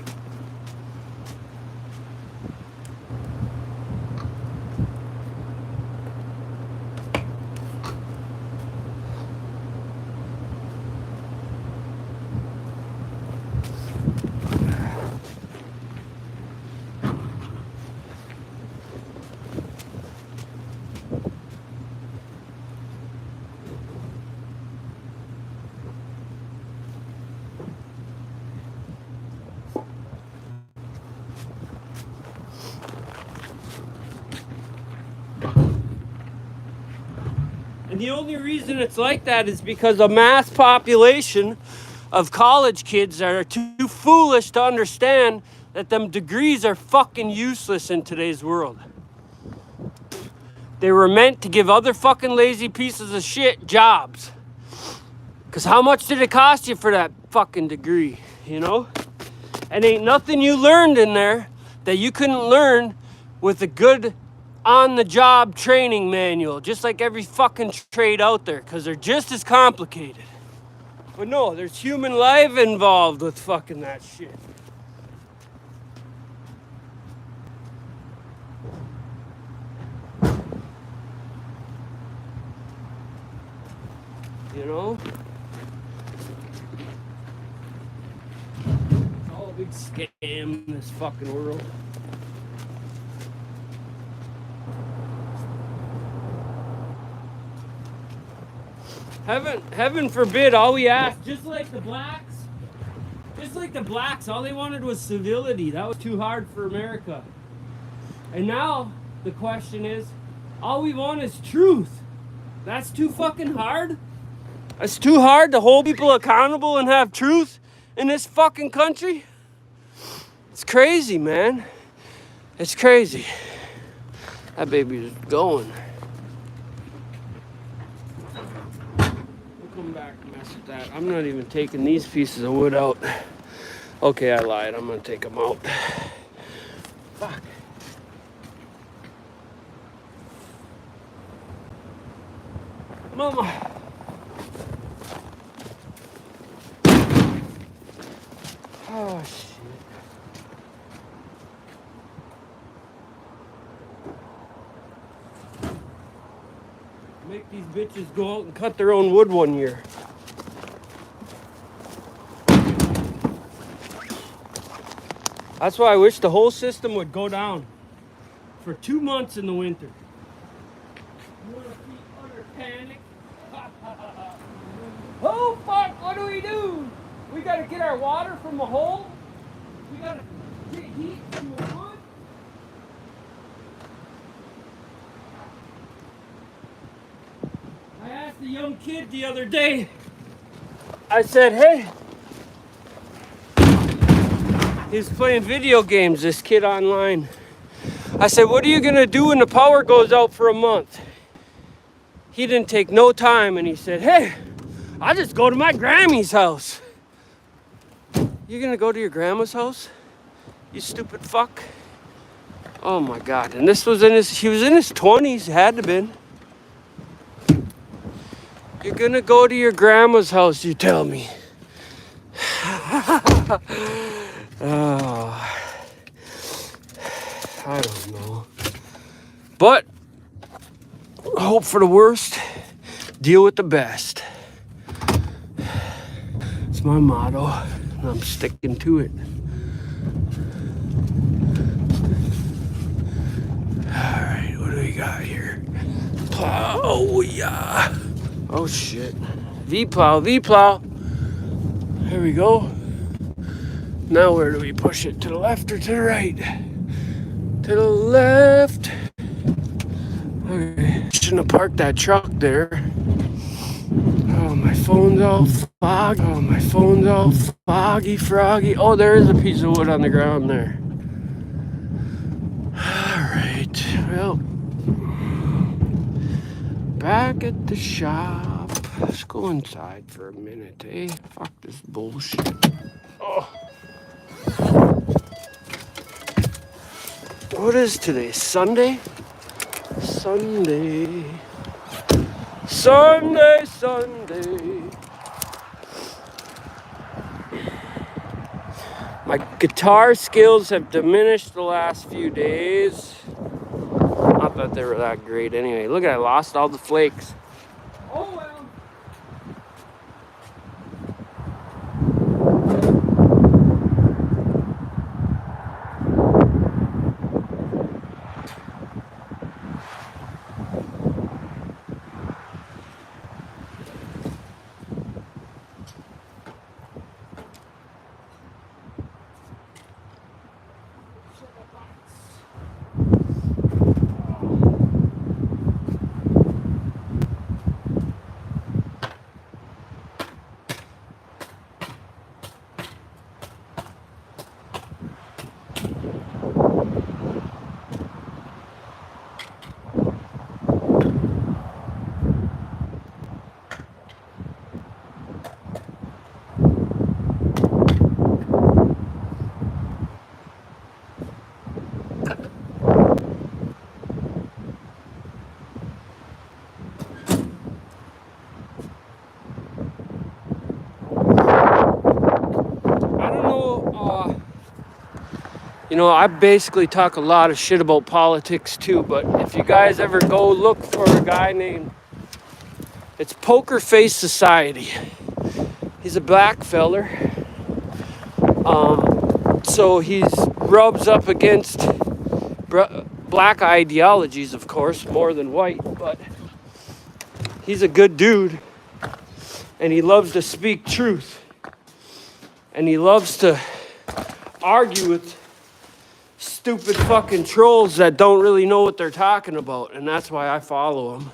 [SPEAKER 3] And the only reason it's like that is because a mass population of college kids are too foolish to understand that them degrees are fucking useless in today's world. They were meant to give other fucking lazy pieces of shit jobs. Because how much did it cost you for that fucking degree, you know? And ain't nothing you learned in there that you couldn't learn with a good on-the-job training manual, just like every fucking trade out there, because they're just as complicated. But no, there's human life involved with fucking that shit. You know? It's all a big scam in this fucking world. Heaven forbid, all we asked, just like the blacks, all they wanted was civility. That was too hard for America. And now the question is, all we want is truth. That's too fucking hard? It's too hard to hold people accountable and have truth in this fucking country? It's crazy, man. It's crazy. That baby's going. Come back and mess with that. I'm not even taking these pieces of wood out. Okay, I lied. I'm gonna take them out. Fuck. Mama. Oh, shit. Make these bitches go out and cut their own wood one year. That's why I wish the whole system would go down for 2 months in the winter. You want to see utter panic? Oh fuck, what do? We gotta get our water from the hole? We gotta get heat from the wood? I asked a young kid the other day, I said, hey, he was playing video games, this kid online. I said, what are you gonna do when the power goes out for a month? He didn't take no time and he said, hey, I'll just go to my Grammy's house. You're gonna go to your grandma's house? You stupid fuck. Oh my God, and this was he was in his 20s, had to been. You're gonna go to your grandma's house, you tell me. Oh, I don't know. But hope for the worst, deal with the best. It's my motto, and I'm sticking to it. All right, what do we got here? Plow, oh yeah. Oh shit. V-plow, V-plow. There we go. Now where do we push it? To the left or to the right? To the left. Okay. Shouldn't have parked that truck there. Oh, my phone's all foggy. Oh, my phone's all foggy, froggy. Oh, there is a piece of wood on the ground there. All right. Well, back at the shop. Let's go inside for a minute, eh? Fuck this bullshit. Oh. What is today? Sunday? Sunday. Sunday, Sunday. My guitar skills have diminished the last few days. Not that they were that great anyway. Look at I lost all the flakes. Oh well. You know, I basically talk a lot of shit about politics too, but if you guys ever go look for a guy named, it's Poker Face Society. He's a black feller. So he rubs up against black ideologies, of course, more than white, but he's a good dude. And he loves to speak truth. And he loves to argue with stupid fucking trolls that don't really know what they're talking about, and that's why I follow him.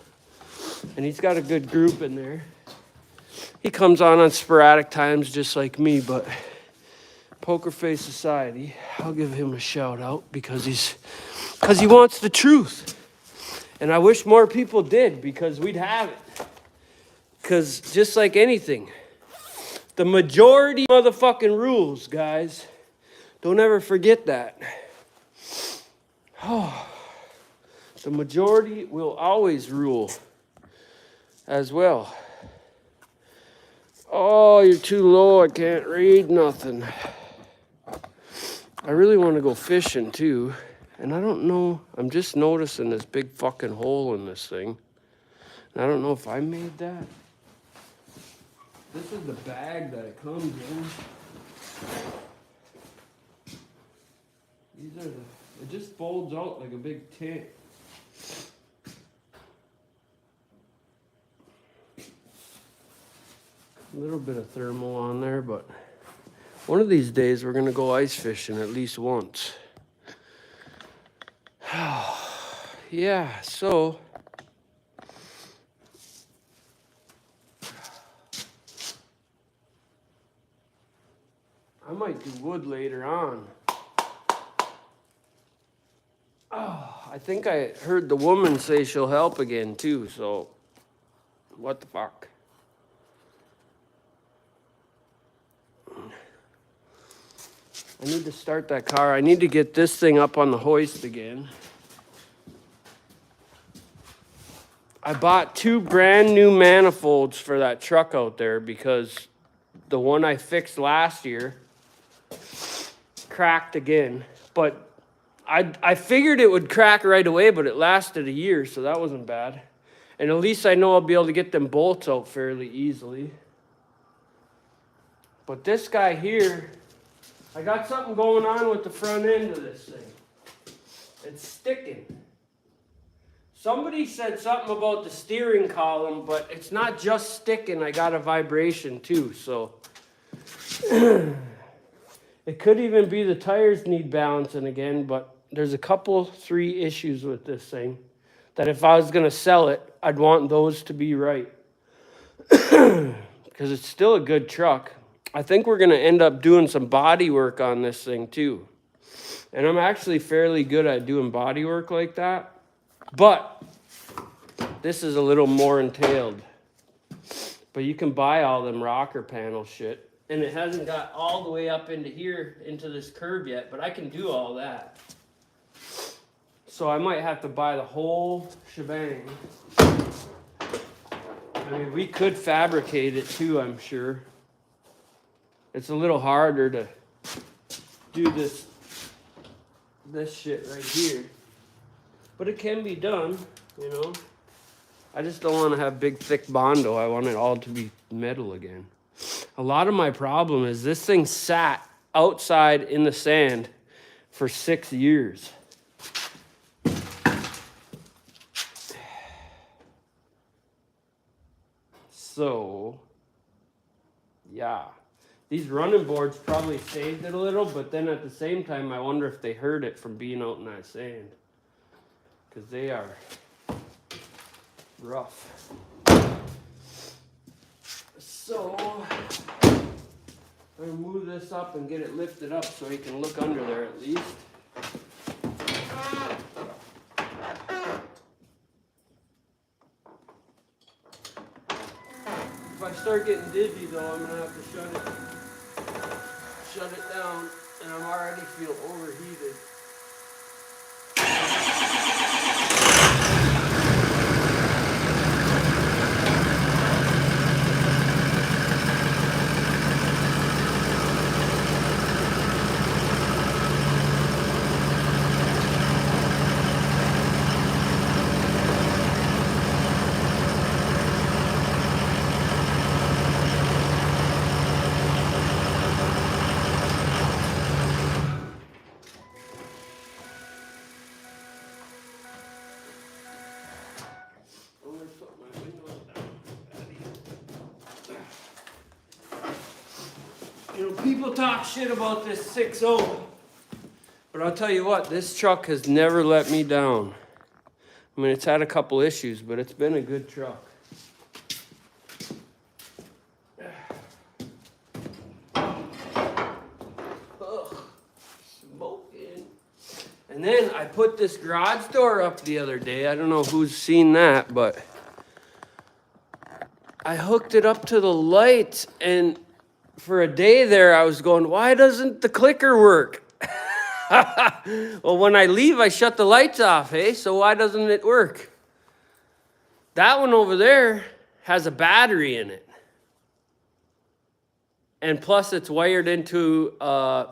[SPEAKER 3] And he's got a good group in there. He comes on sporadic times just like me, but Poker Face Society, I'll give him a shout out because he wants the truth. And I wish more people did, because we'd have it. Because just like anything, the majority motherfucking rules, guys. Don't ever forget that. Oh, the majority will always rule as well. Oh, you're too low. I can't read nothing. I really want to go fishing too. And I don't know, I'm just noticing this big fucking hole in this thing. And I don't know if I made that. This is the bag that it comes in. These are the, it just folds out like a big tent. A little bit of thermal on there, but one of these days we're gonna go ice fishing at least once. Yeah, so I might do wood later on. Oh, I think I heard the woman say she'll help again too, so what the fuck? I need to start that car. I need to get this thing up on the hoist again. I bought 2 brand new manifolds for that truck out there because the one I fixed last year cracked again. But I figured it would crack right away, but it lasted a year, so that wasn't bad. And at least I know I'll be able to get them bolts out fairly easily. But this guy here, I got something going on with the front end of this thing. It's sticking. Somebody said something about the steering column, but it's not just sticking. I got a vibration too, so it could even be the tires need balancing again, but there's a couple, 3 issues with this thing that if I was going to sell it, I'd want those to be right. Because it's still a good truck. I think we're going to end up doing some body work on this thing too. And I'm actually fairly good at doing body work like that. But this is a little more entailed. But you can buy all them rocker panel shit. And it hasn't got all the way up into here, into this curve yet. But I can do all that. So I might have to buy the whole shebang. I mean, we could fabricate it too, I'm sure. It's a little harder to do this shit right here. But it can be done, you know. I just don't want to have big, thick Bondo. I want it all to be metal again. A lot of my problem is this thing sat outside in the sand for 6 years. So, yeah. These running boards probably saved it a little, but then at the same time, I wonder if they hurt it from being out in that sand. Because they are rough. So, I'm going to move this up and get it lifted up so he can look under there at least. If I start getting dizzy though, I'm going to have to shut it down, and I already feel overheated. You know, people talk shit about this 6.0, but I'll tell you what, this truck has never let me down. I mean, it's had a couple issues, but it's been a good truck. Ugh, smoking. And then I put this garage door up the other day. I don't know who's seen that, but I hooked it up to the light, and for a day there, I was going, why doesn't the clicker work? Well, when I leave, I shut the lights off, hey? So why doesn't it work? That one over there has a battery in it. And plus, it's wired into a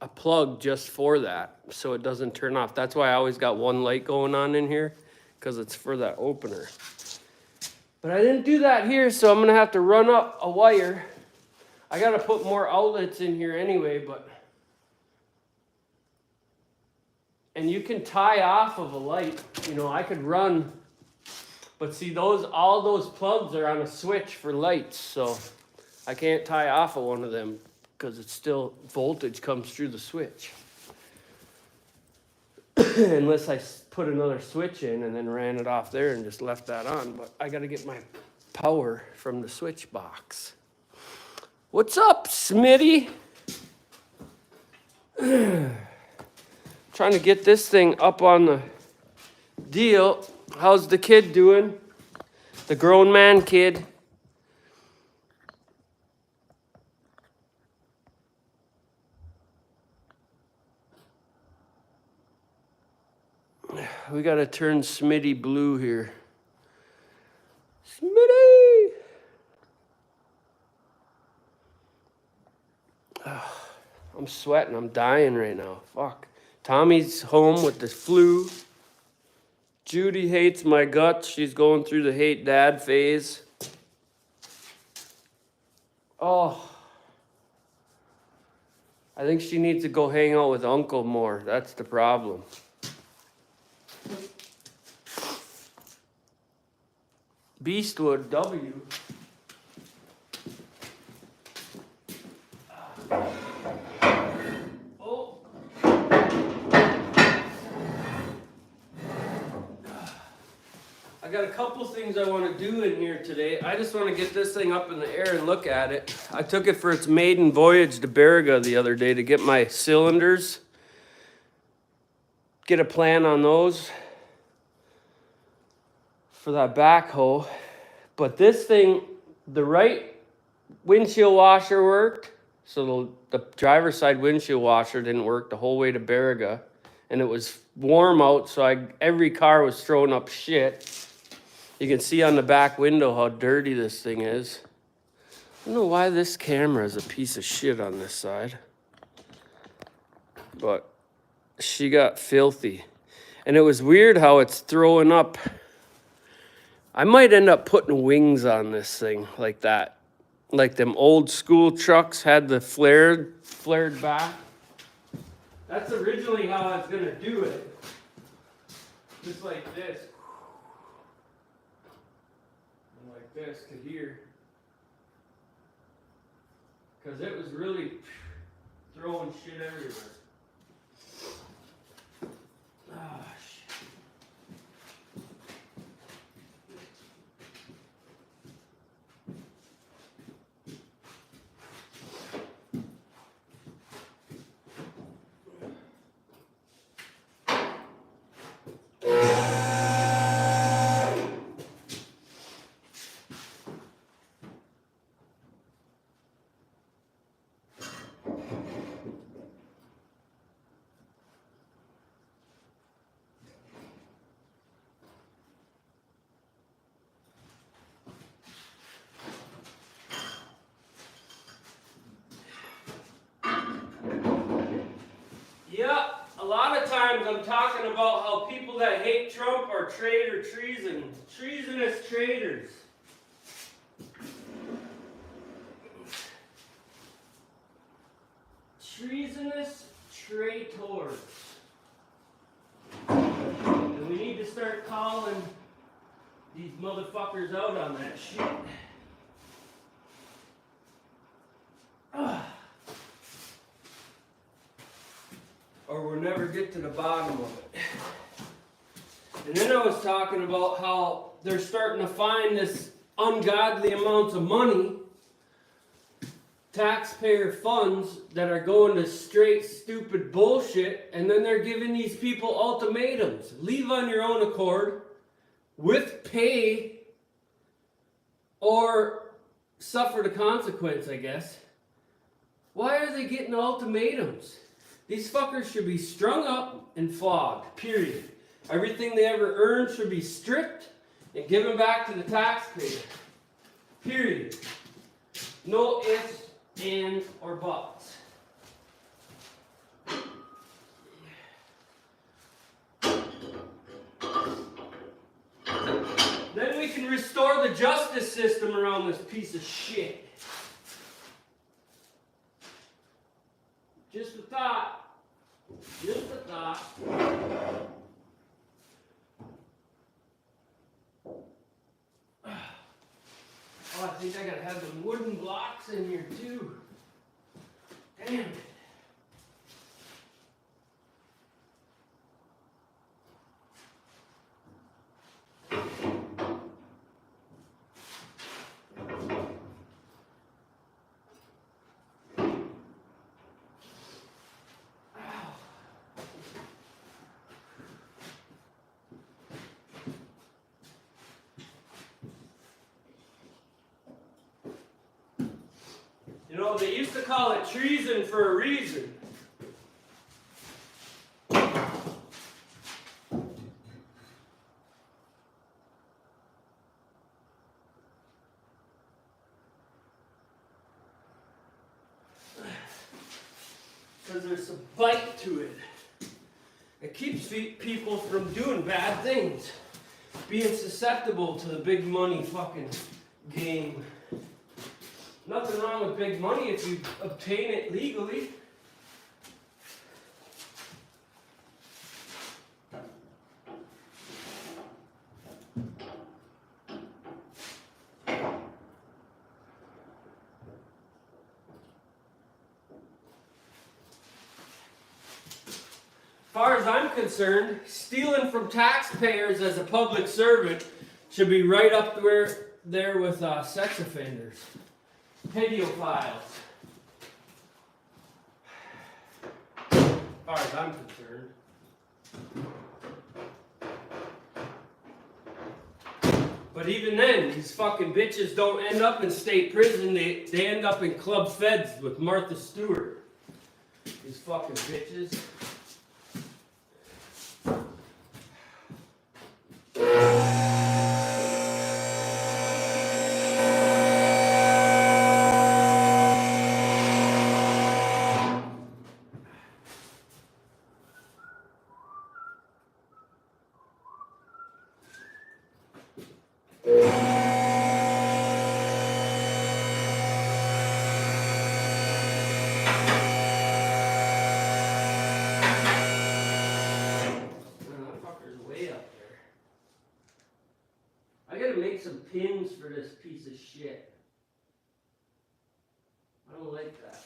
[SPEAKER 3] a plug just for that, so it doesn't turn off. That's why I always got one light going on in here, because it's for that opener. But I didn't do that here, so I'm gonna have to run up a wire. I gotta put more outlets in here anyway, but. And you can tie off of a light, you know, I could run, but see all those plugs are on a switch for lights, so I can't tie off of one of them because it's still, voltage comes through the switch. Unless I put another switch in and then ran it off there and just left that on, but I gotta get my power from the switch box. What's up, Smitty? Trying to get this thing up on the deal. How's the kid doing? The grown man kid. We gotta turn Smitty blue here. Smitty! Oh, I'm sweating, I'm dying right now. Fuck. Tommy's home with the flu. Judy hates my guts. She's going through the hate dad phase. Oh. I think she needs to go hang out with Uncle more. That's the problem. Beastwood W. Oh. I got a couple things I want to do in here today. I just want to get this thing up in the air and look at it. I took it for its maiden voyage to Beriga the other day to get my cylinders. Get a plan on those for that backhoe. But this thing, the right windshield washer worked. So the driver's side windshield washer didn't work the whole way to Beriga. And it was warm out, so every car was throwing up shit. You can see on the back window how dirty this thing is. I don't know why this camera is a piece of shit on this side. But she got filthy. And it was weird how it's throwing up. I might end up putting wings on this thing like that. Like them old school trucks had the flared back. That's originally how I was going to do it. Just like this. And like this to here. Because it was really throwing shit everywhere. Ah, shit. Yeah, a lot of times I'm talking about how people that hate Trump are treasonous traitors. Treasonous traitors. And we need to start calling these motherfuckers out on that shit. Or we'll never get to the bottom of it. And then I was talking about how they're starting to find this ungodly amounts of money, taxpayer funds, that are going to straight stupid bullshit, and then they're giving these people ultimatums. Leave on your own accord, with pay, or suffer the consequence, I guess. Why are they getting ultimatums? These fuckers should be strung up and flogged, period. Everything they ever earned should be stripped and given back to the taxpayer, period. No ifs, ands, or buts. restore the justice system around this piece of shit. Just a thought. Just a thought. Oh, I think I gotta have some wooden blocks in here too. Damn it. You know, they used to call it treason for a reason. Because there's a bite to it. It keeps people from doing bad things. Being susceptible to the big money fucking game. Nothing wrong with big money if you obtain it legally. As far as I'm concerned, stealing from taxpayers as a public servant should be right up there with sex offenders. Pedophiles. As far as I'm concerned. But even then, these fucking bitches don't end up in state prison. They end up in club feds with Martha Stewart. These fucking bitches. Some pins for this piece of shit. I don't like that.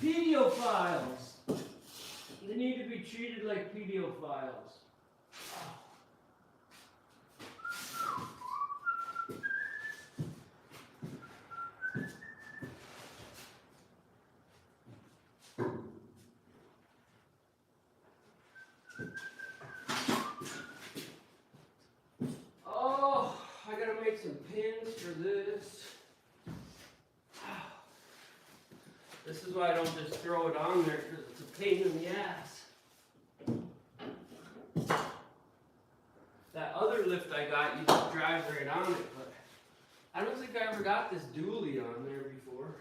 [SPEAKER 3] Pedophiles. They need to be treated like pedophiles. Oh, I gotta make some pins for this. This is why I don't just throw it on there, because it's a pain in the ass. That other lift I got, you just drive right on it, but I don't think I ever got this dually on there before.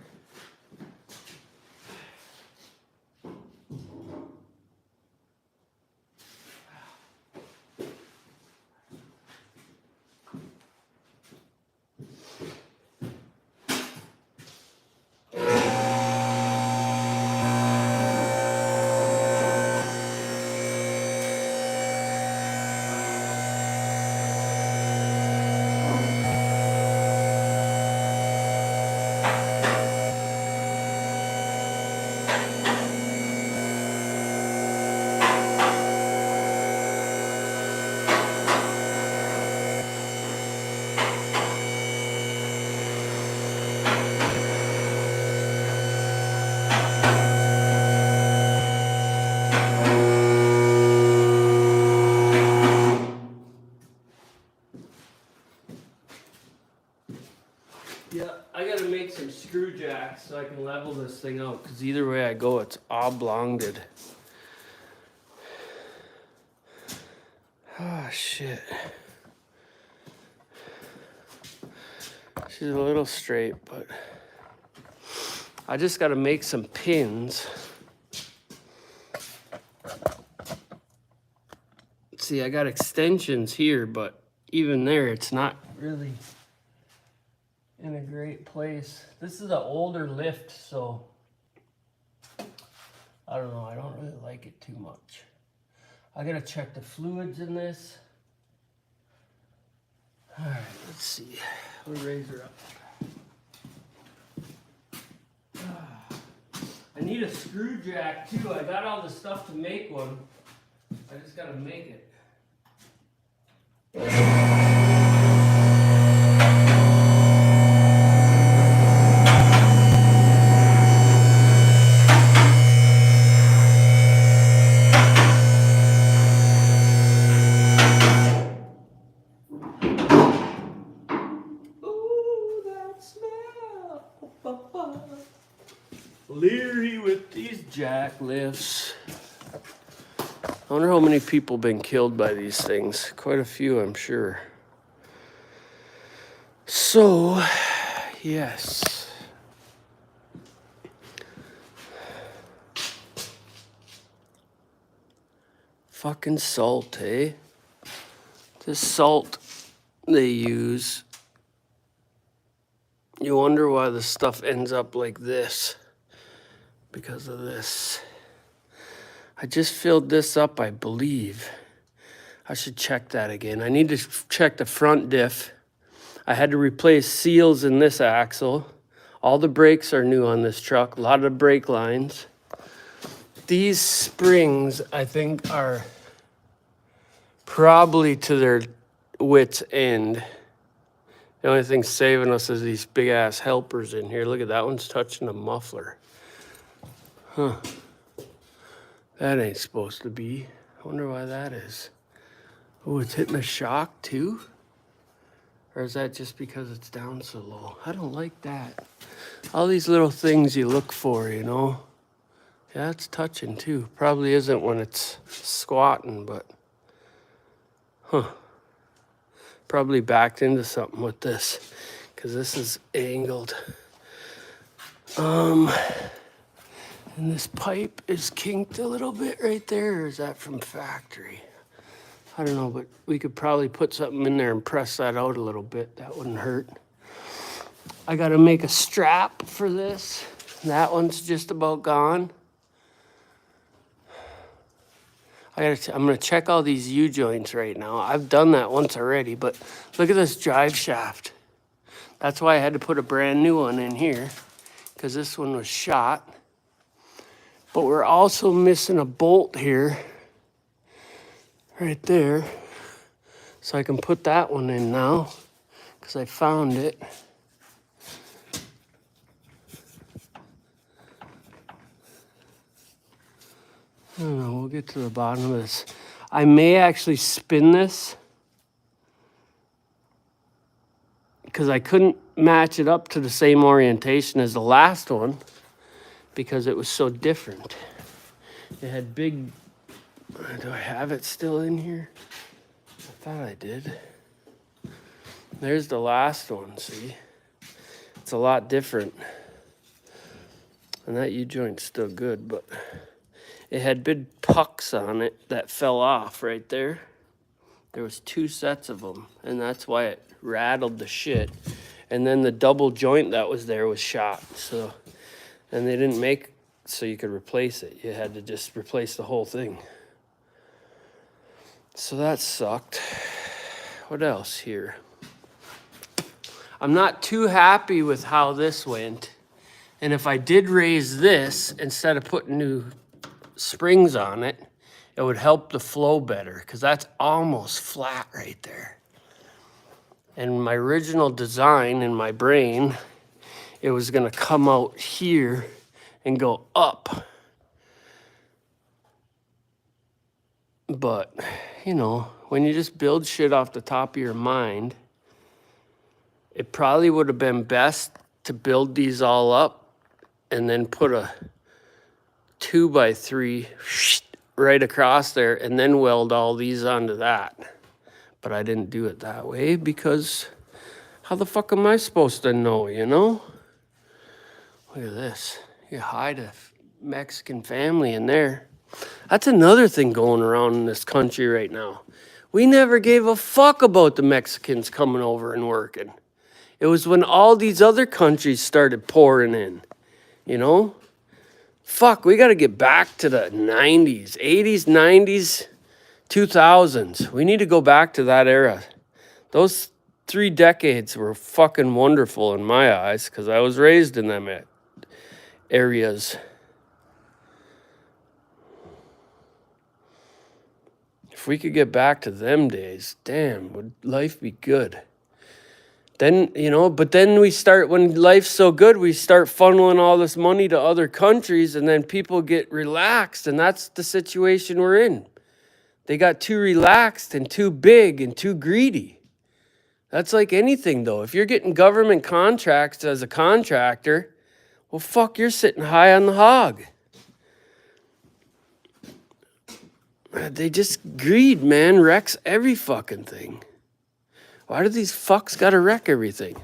[SPEAKER 3] pull this thing out because either way I go, it's oblonged. Oh, shit. She's a little straight, but I just got to make some pins. See, I got extensions here, but even there, it's not really in a great place. This is an older lift, so I don't know. I don't really like it too much. I gotta check the fluids in this. All right, let's see. We'll raise her up. I need a screw jack too. I got all the stuff to make one. I just gotta make it. Leery with these jack lifts. I wonder how many people have been killed by these things. Quite a few, I'm sure. So, yes. Fucking salt, eh? This salt they use. You wonder why the stuff ends up like this. Because of this. I just filled this up, I believe. I should check that again. I need to check the front diff. I had to replace seals in this axle. All the brakes are new on this truck. A lot of brake lines. These springs, I think, are probably to their wit's end. The only thing saving us is these big ass helpers in here. Look at that one's touching the muffler. Huh. That ain't supposed to be. I wonder why that is. Oh, it's hitting a shock too? Or is that just because it's down so low? I don't like that. All these little things you look for, you know? Yeah, it's touching too. Probably isn't when it's squatting, but... Huh. Probably backed into something with this. Because this is angled. And this pipe is kinked a little bit right there, or is that from factory? I don't know, but we could probably put something in there and press that out a little bit. That wouldn't hurt. I gotta make a strap for this. That one's just about gone. I'm gonna check all these U-joints right now. I've done that once already, but look at this drive shaft. That's why I had to put a brand new one in here, because this one was shot. But we're also missing a bolt here, right there. So I can put that one in now, because I found it. I don't know, we'll get to the bottom of this. I may actually spin this, because I couldn't match it up to the same orientation as the last one, because it was so different. It had big, do I have it still in here? I thought I did. There's the last one, see? It's a lot different. And that U-joint's still good, but it had big pucks on it that fell off right there. There was 2 sets of them, and that's why it rattled the shit. And then the double joint that was there was shot, so... And they didn't make so you could replace it. You had to just replace the whole thing. So that sucked. What else here? I'm not too happy with how this went. And if I did raise this instead of putting new springs on it, it would help the flow better, because that's almost flat right there. And my original design in my brain, it was gonna come out here and go up. But, you know, when you just build shit off the top of your mind, it probably would have been best to build these all up and then put a 2x3 right across there and then weld all these onto that. But I didn't do it that way because how the fuck am I supposed to know, you know? Look at this. You hide a Mexican family in there. That's another thing going around in this country right now. We never gave a fuck about the Mexicans coming over and working. It was when all these other countries started pouring in, you know? Fuck, we got to get back to the 90s, 80s, 90s, 2000s. We need to go back to that era. Those 3 decades were fucking wonderful in my eyes because I was raised in them areas. If we could get back to them days, damn, would life be good? Then, you know, but then we start, when life's so good, we start funneling all this money to other countries and then people get relaxed, and that's the situation we're in. They got too relaxed and too big and too greedy. That's like anything, though. If you're getting government contracts as a contractor, well, fuck, you're sitting high on the hog. They just, greed, man, wrecks every fucking thing. Why do these fucks gotta wreck everything?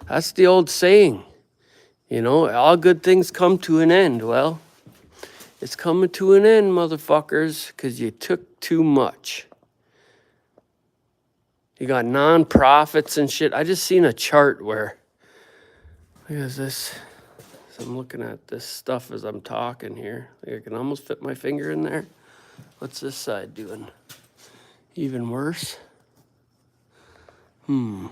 [SPEAKER 3] That's the old saying. You know, all good things come to an end. Well, it's coming to an end, motherfuckers, because you took too much. You got non-profits and shit. I just seen a chart where, look at this. So I'm looking at this stuff as I'm talking here. I can almost fit my finger in there. What's this side doing? Even worse? Well,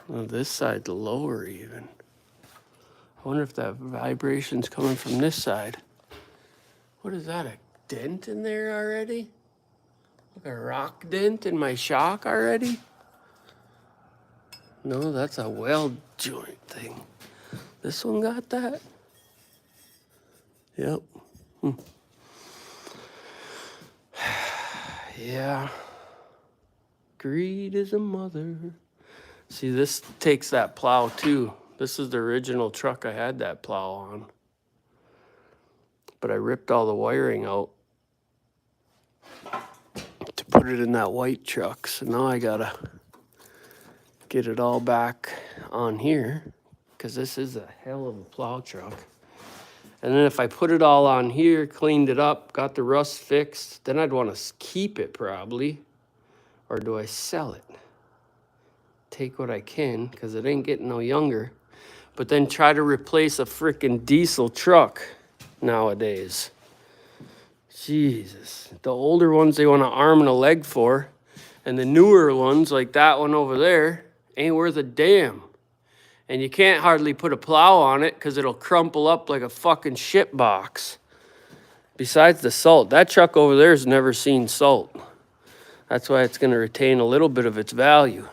[SPEAKER 3] this side's lower even. I wonder if that vibration's coming from this side. What is that, a dent in there already? Like a rock dent in my shock already? No, that's a weld joint thing. This one got that? Yep. Yeah. Greed is a mother. See, this takes that plow too. This is the original truck I had that plow on. But I ripped all the wiring out to put it in that white truck. So now I gotta get it all back on here because this is a hell of a plow truck. And then if I put it all on here, cleaned it up, got the rust fixed, then I'd want to keep it probably. Or do I sell it? Take what I can, because it ain't getting no younger. But then try to replace a freaking diesel truck nowadays. Jesus. The older ones, they want an arm and a leg for. And the newer ones, like that one over there, ain't worth a damn. And you can't hardly put a plow on it because it'll crumple up like a fucking shit box. Besides the salt, that truck over there has never seen salt. That's why it's going to retain a little bit of its value.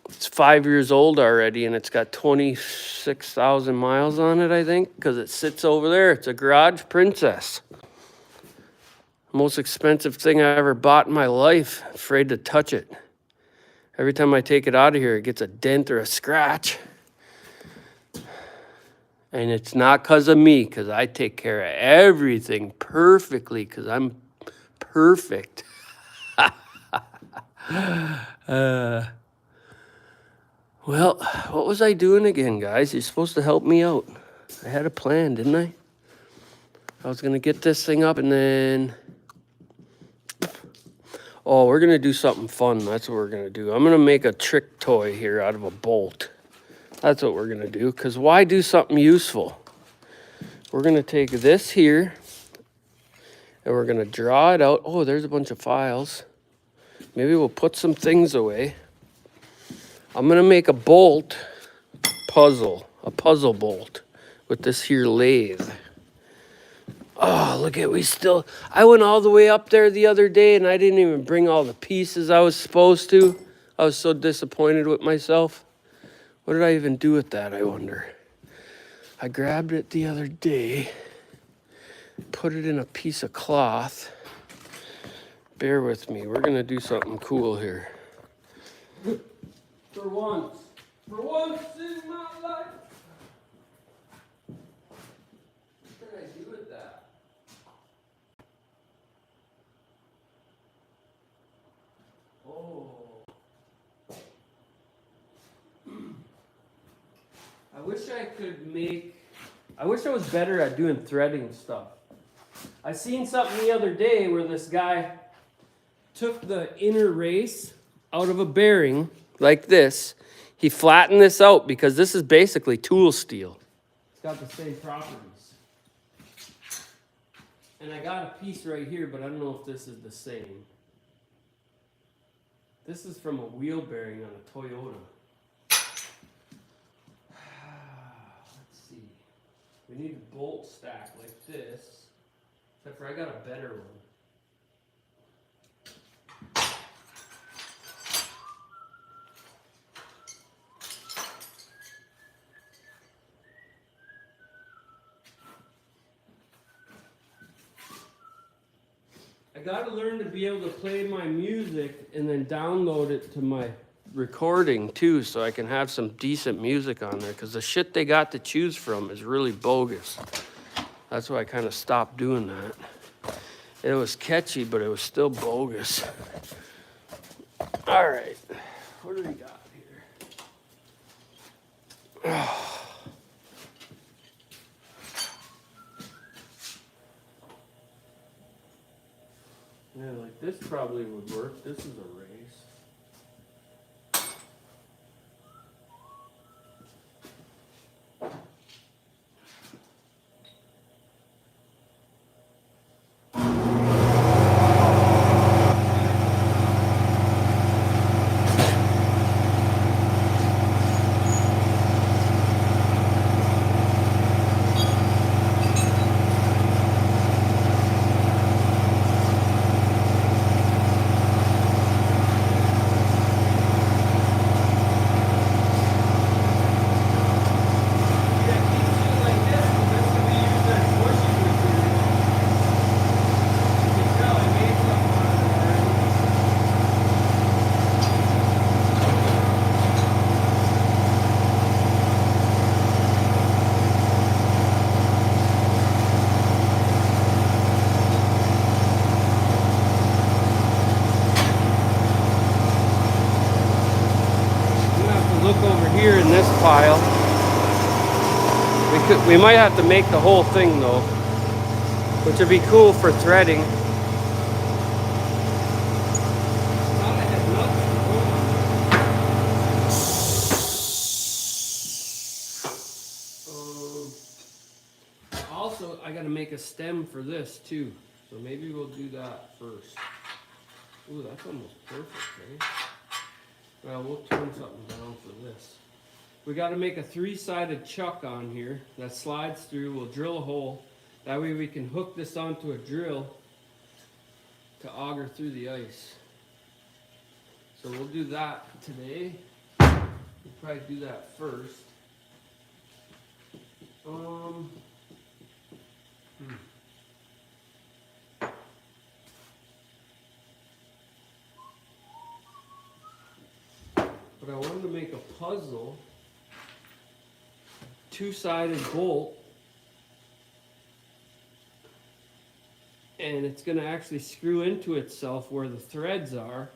[SPEAKER 3] It's 5 years old already, and it's got 26,000 miles on it, I think, because it sits over there. It's a garage princess. Most expensive thing I ever bought in my life. Afraid to touch it. Every time I take it out of here, it gets a dent or a scratch. And it's not because of me, because I take care of everything perfectly, because I'm perfect. Well, what was I doing again, guys? You're supposed to help me out. I had a plan, didn't I? I was going to get this thing up and then... Oh, we're going to do something fun. That's what we're going to do. I'm going to make a trick toy here out of a bolt. That's what we're going to do, because why do something useful? We're going to take this here, and we're going to draw it out. Oh, there's a bunch of files. Maybe we'll put some things away. I'm going to make a bolt puzzle, a puzzle bolt with this here lathe. Oh, look at, I went all the way up there the other day and I didn't even bring all the pieces I was supposed to. I was so disappointed with myself. What did I even do with that, I wonder? I grabbed it the other day, put it in a piece of cloth. Bear with me, we're gonna do something cool here. For once in my wish I could make, I wish I was better at doing threading stuff. I seen something the other day where this guy took the inner race out of a bearing like this. He flattened this out because this is basically tool steel. It's got the same properties. And I got a piece right here, but I don't know if this is the same. This is from a wheel bearing on a Toyota. Let's see. We need a bolt stack like this. Except for I got a better one. I gotta learn to be able to play my music and then download it to my recording too, so I can have some decent music on there, because the shit they got to choose from is really bogus. That's why I kind of stopped doing that. It was catchy, but it was still bogus. All right, what do we got here? Yeah, like this probably would work. This is a race. Here in this pile. We might have to make the whole thing though, which would be cool for threading. Also, I gotta make a stem for this too, so maybe we'll do that first. Ooh, that's almost perfect, eh? Well, we'll turn something down for this. We got to make a 3-sided chuck on here that slides through. We'll drill a hole. That way we can hook this onto a drill to auger through the ice. So we'll do that today. We'll probably do that first. But I wanted to make a puzzle, 2-sided bolt, and it's going to actually screw into itself where the threads are.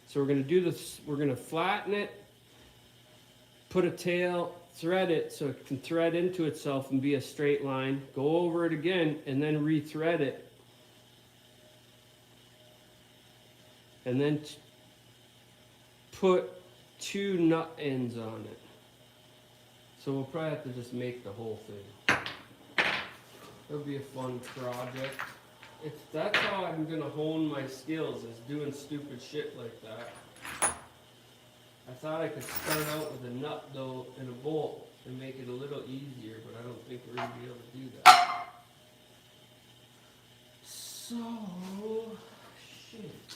[SPEAKER 3] So we're going to do this, we're going to flatten it, put a tail, thread it so it can thread into itself and be a straight line, go over it again, and then re-thread it. And then put 2 nut ends on it. So we'll probably have to just make the whole thing. It'll be a fun project. That's how I'm gonna hone my skills, is doing stupid shit like that. I thought I could start out with a nut though and a bolt and make it a little easier, but I don't think we're gonna be able to do that. So, shit.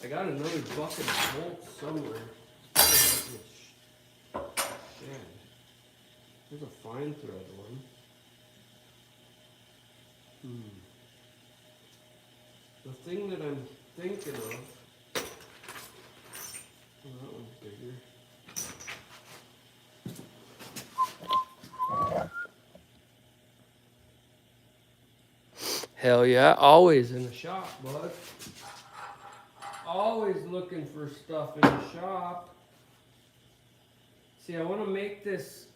[SPEAKER 3] I got another bucket of bolts somewhere. There's a fine thread one. The thing that I'm thinking of, oh, that one's bigger. Hell yeah, always in the shop, bud. Always looking for stuff in the shop. See, I want to make this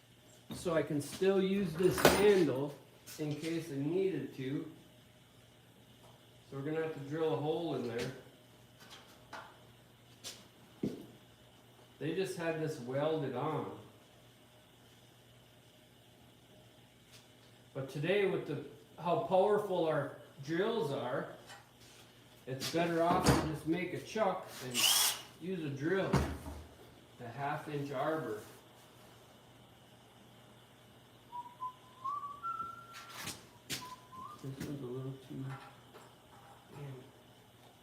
[SPEAKER 3] so I can still use this handle in case I needed to. So we're going to have to drill a hole in there. They just had this welded on. But today with how powerful our drills are, it's better off to just make a chuck and use a drill, a 1/2-inch arbor. This one's a little too, damn,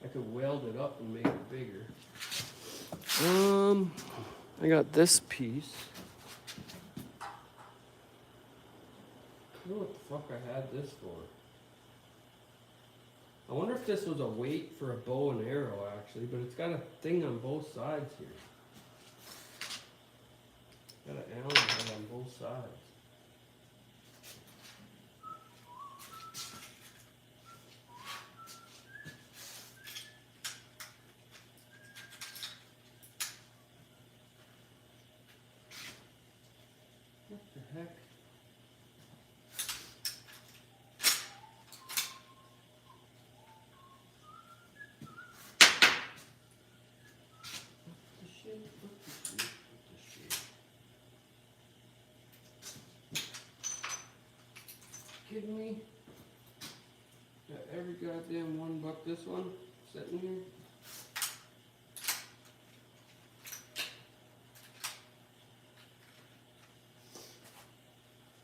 [SPEAKER 3] I could weld it up and make it bigger. I got this piece. I don't know what the fuck I had this for. I wonder if this was a weight for a bow and arrow actually, but it's got a thing on both sides here. Got an Allen head on both sides. What the heck? Kidding me? Got every goddamn $1 this one sitting here.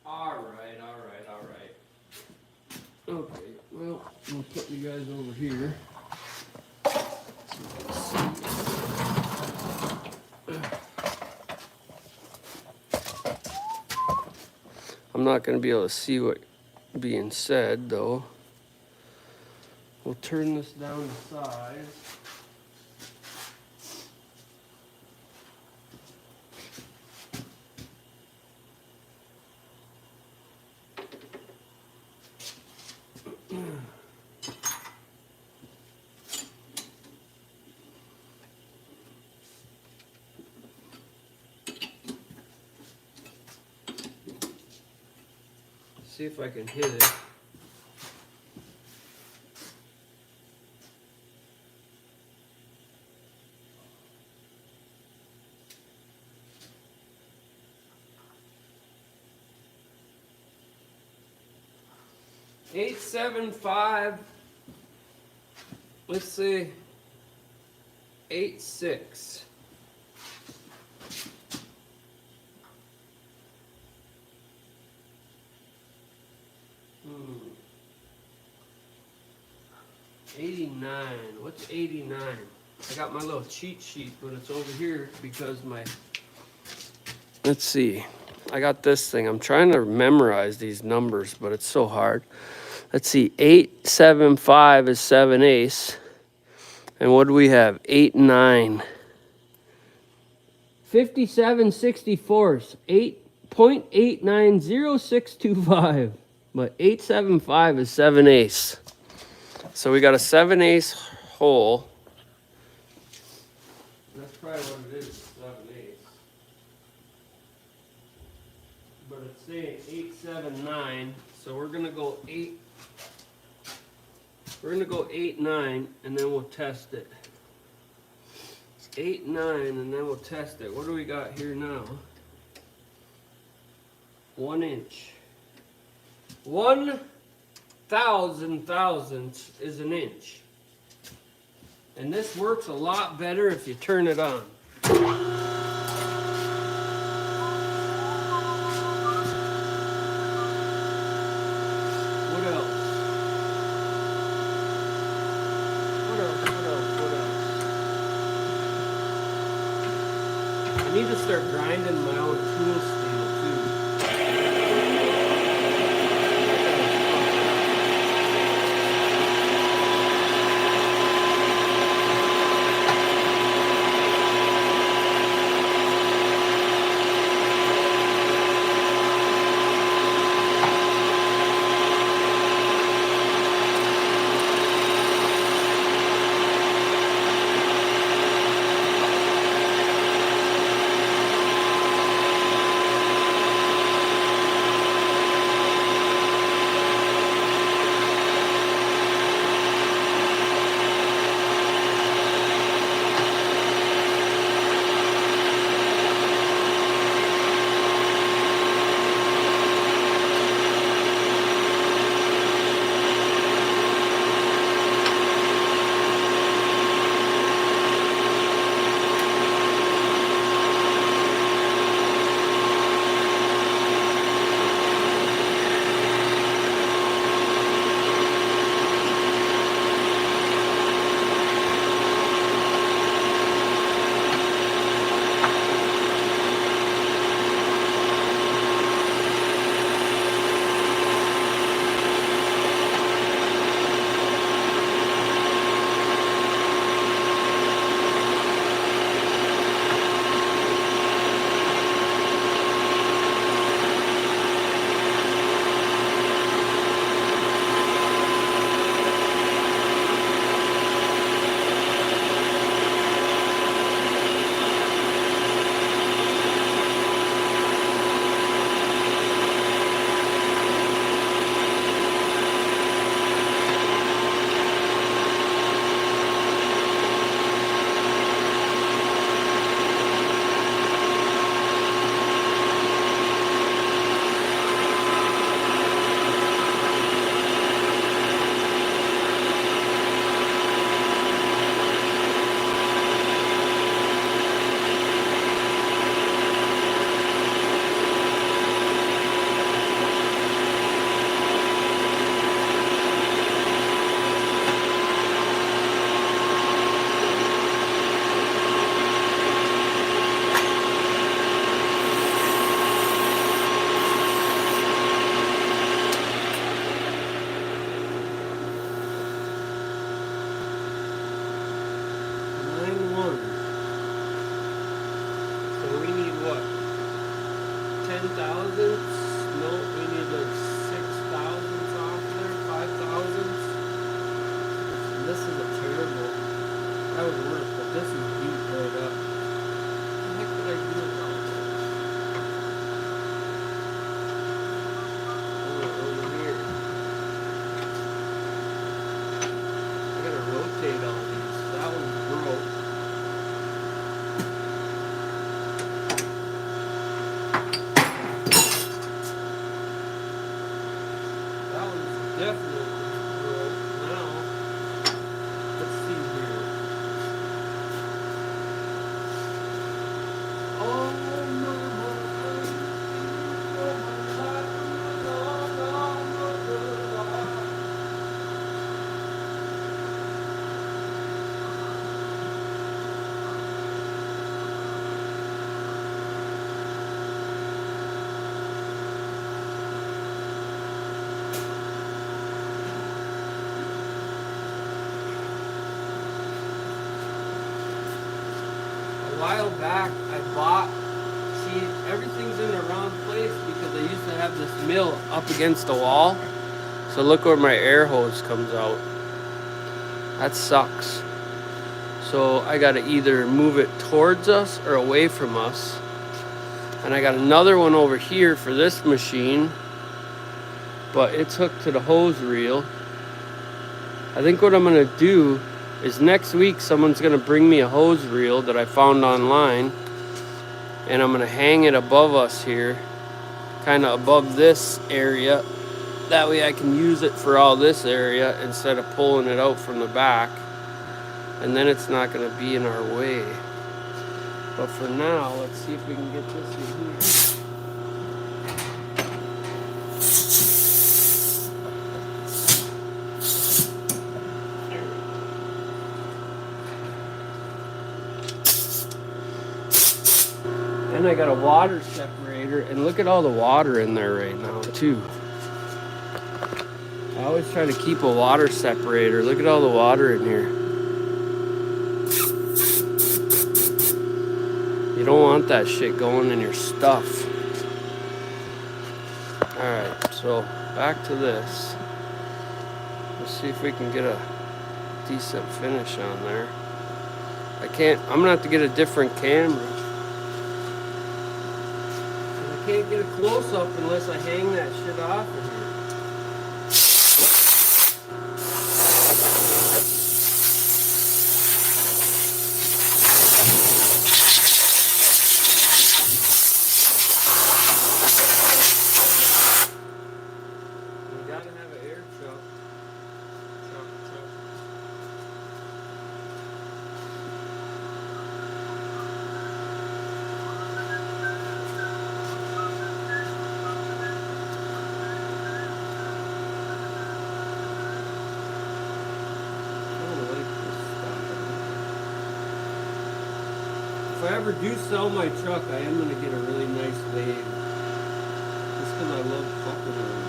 [SPEAKER 3] Alright. Okay, well, we'll put you guys over here. I'm not going to be able to see what being said though. We'll turn this down to size. See if I can hit it. .875. Let's say 8.6. Hmm. 89. What's 89? I got my little cheat sheet, but it's over here because my... Let's see. I got this thing. I'm trying to memorize these numbers, but it's so hard. Let's see. 875 is 7/8. And what do we have? 8/9. 57/64. 8.890625. But 875 is 7/8. So we got a 7/8 hole. That's probably what it is, 7/8. But it's saying 879, so we're gonna go 8. We're gonna go 8/9, and then we'll test it. 8/9, and then we'll test it. What do we got here now? 1 inch. 1,000 thousandths is an inch. And this works a lot better if you turn it on. What else? I need to start grinding my own tool steel too. 10,000. Nope, we need like 6,000 off there, 5,000. This is a terrible. That would work, but this is beat right up. What the heck did I do with all this? Oh, over here. I gotta rotate all these. That one's broke. That one's definitely broke. Now, let's see here. Oh, a while back, I bought, see, everything's in the wrong place because I used to have this mill up against the wall. So look where my air hose comes out. That sucks. So I gotta either move it towards us or away from us. And I got another one over here for this machine, but it's hooked to the hose reel. I think what I'm gonna do is next week someone's gonna bring me a hose reel that I found online, and I'm gonna hang it above us here, kind of above this area. That way I can use it for all this area instead of pulling it out from the back, and then it's not gonna be in our way. But for now, let's see if we can get this in here. And I got a water separator, and look at all the water in there right now too. I always try to keep a water separator. Look at all the water in here. You don't want that shit going in your stuff. Alright, so back to this. Let's see if we can get a decent finish on there. I'm gonna have to get a different camera. I can't get a close-up unless I hang that shit off of here. You gotta have an air chuck. If I ever do sell my truck, I am going to get a really nice lathe. Just because I love fucking with them.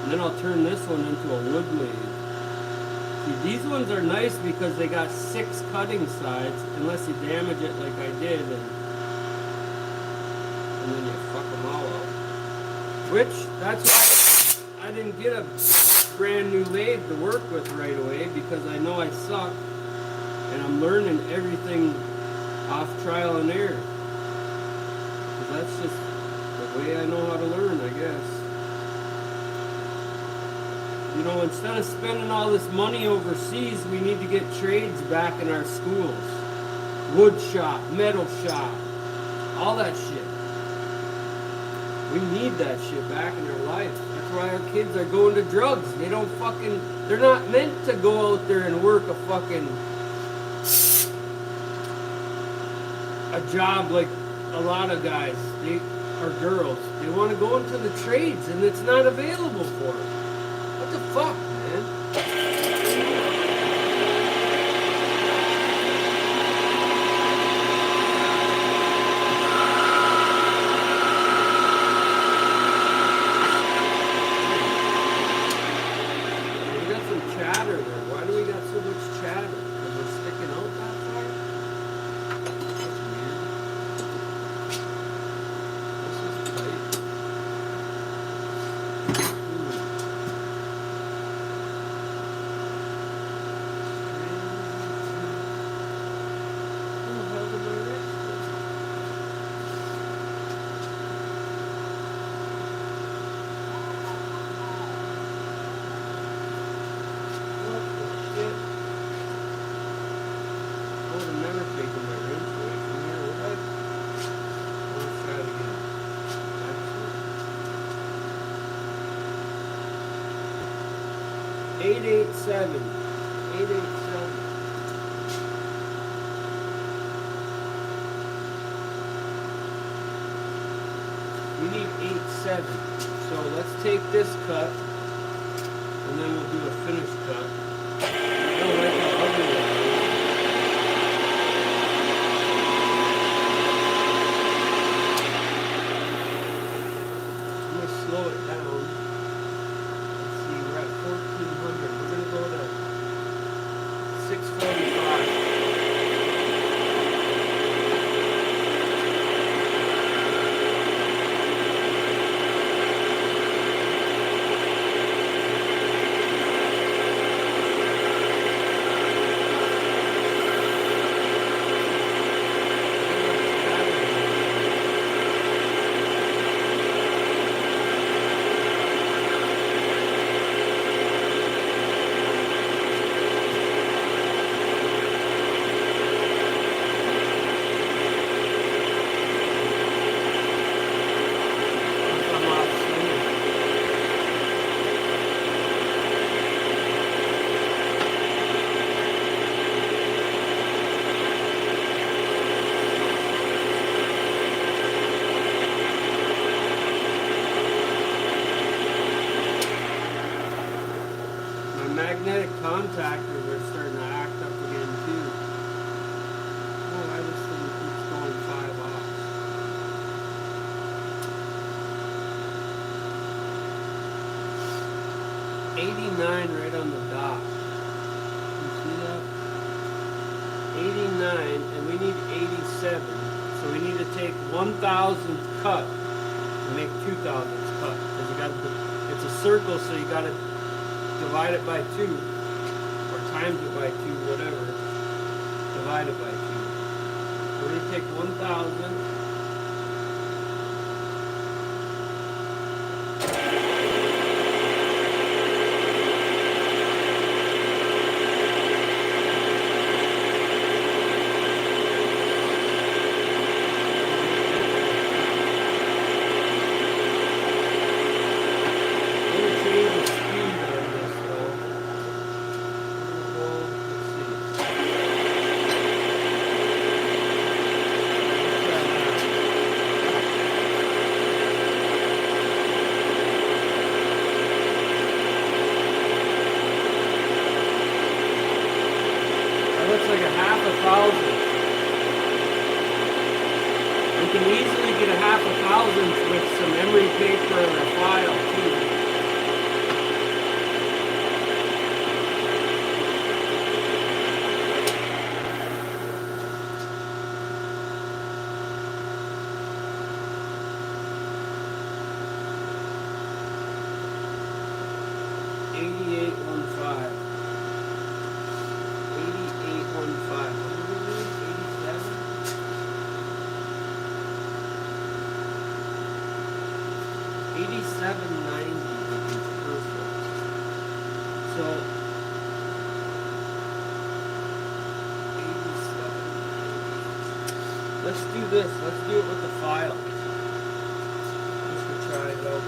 [SPEAKER 3] And then I'll turn this one into a wood lathe. See, these ones are nice because they got 6 cutting sides, unless you damage it like I did, and then you fuck them all up. Which, that's why I didn't get a brand new lathe to work with right away, because I know I suck, and I'm learning everything off trial and error. Because that's just the way I know how to learn, I guess. You know, instead of spending all this money overseas, we need to get trades back in our schools. Wood shop, metal shop, all that shit. We need that shit back in our life. That's why our kids are going to drugs. They don't fucking, they're not meant to go out there and work a job like a lot of guys or girls. They want to go into the trades, and it's not available for them. What the fuck, man? We got some chatter there. Why do we got so much chatter? Because we're sticking out that far? That's weird. Let's just tighten 887. 887. We need 8.7. So let's take this cut, and then we'll do a finish cut. I don't like how ugly that is. I'm gonna slow it down. Let's see, we're at 1400. We're gonna go to 645. Magnetic contactors are starting to act up again too. Oh, why this thing keeps going 5 off? $89 right on the dot. You see that? 89, and we need 87. So we need to take 1,000th cut to make 2,000th cut. Because you got it's a circle, so you got to divide it by 2, or times it by 2, whatever. Divide it by 2. We're going to take 1,000. Looks like a half a thousand. We can easily get a half a thousand with some memory paper and a file too. $88.15. 87.90 would be perfect. So 87. Let's do this. Let's do it with the file. Just to try it out.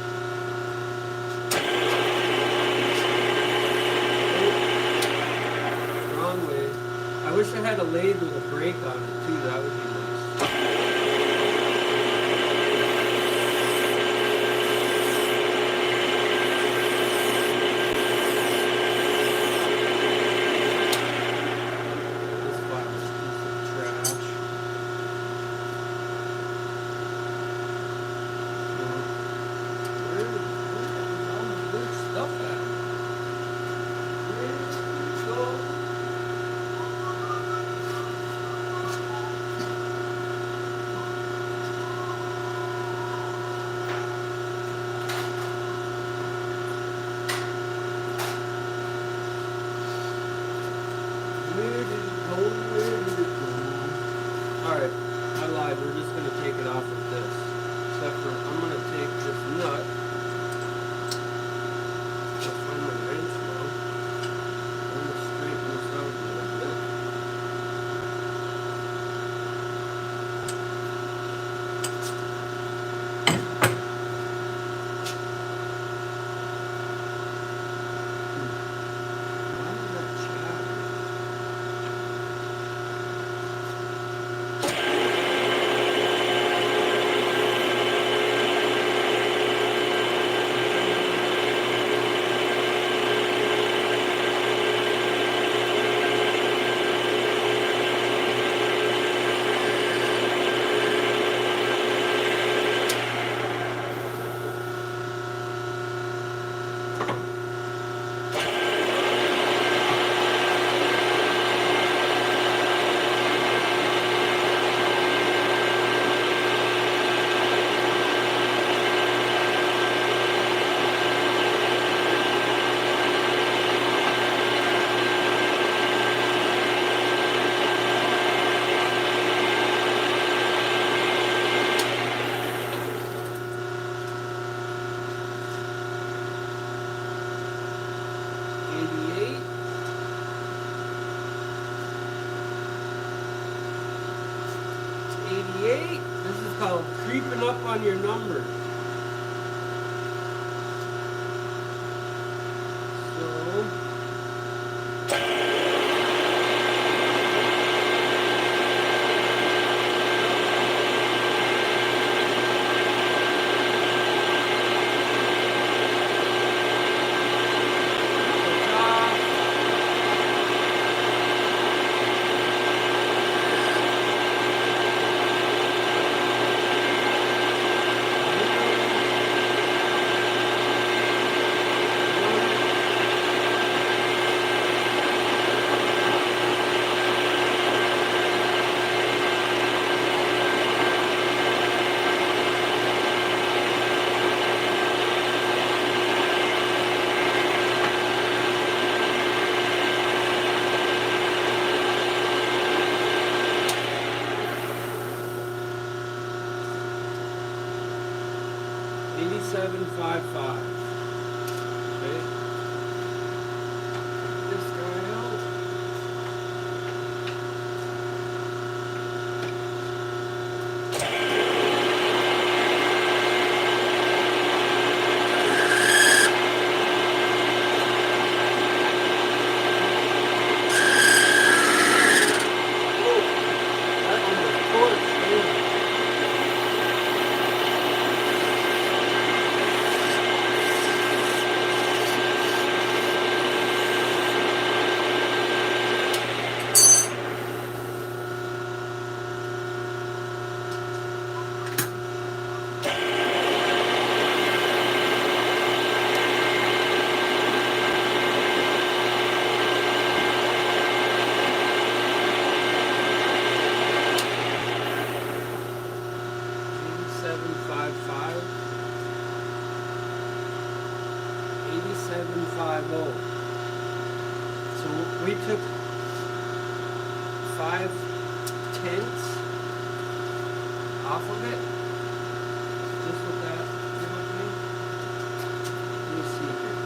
[SPEAKER 3] Wrong way. I wish I had a lathe with a brake on it too. That would be nice. Alright, I lied. We're just going to take it off with this. Except for, I'm going to take this nut. I'll find my wrench now. I'm going to straighten this out a little bit. on your number. So. $87.55. Okay. This guy out. That one was torched, dude. $87.50. So we took 5/10 off of it. Just what that came up to. Let me see here.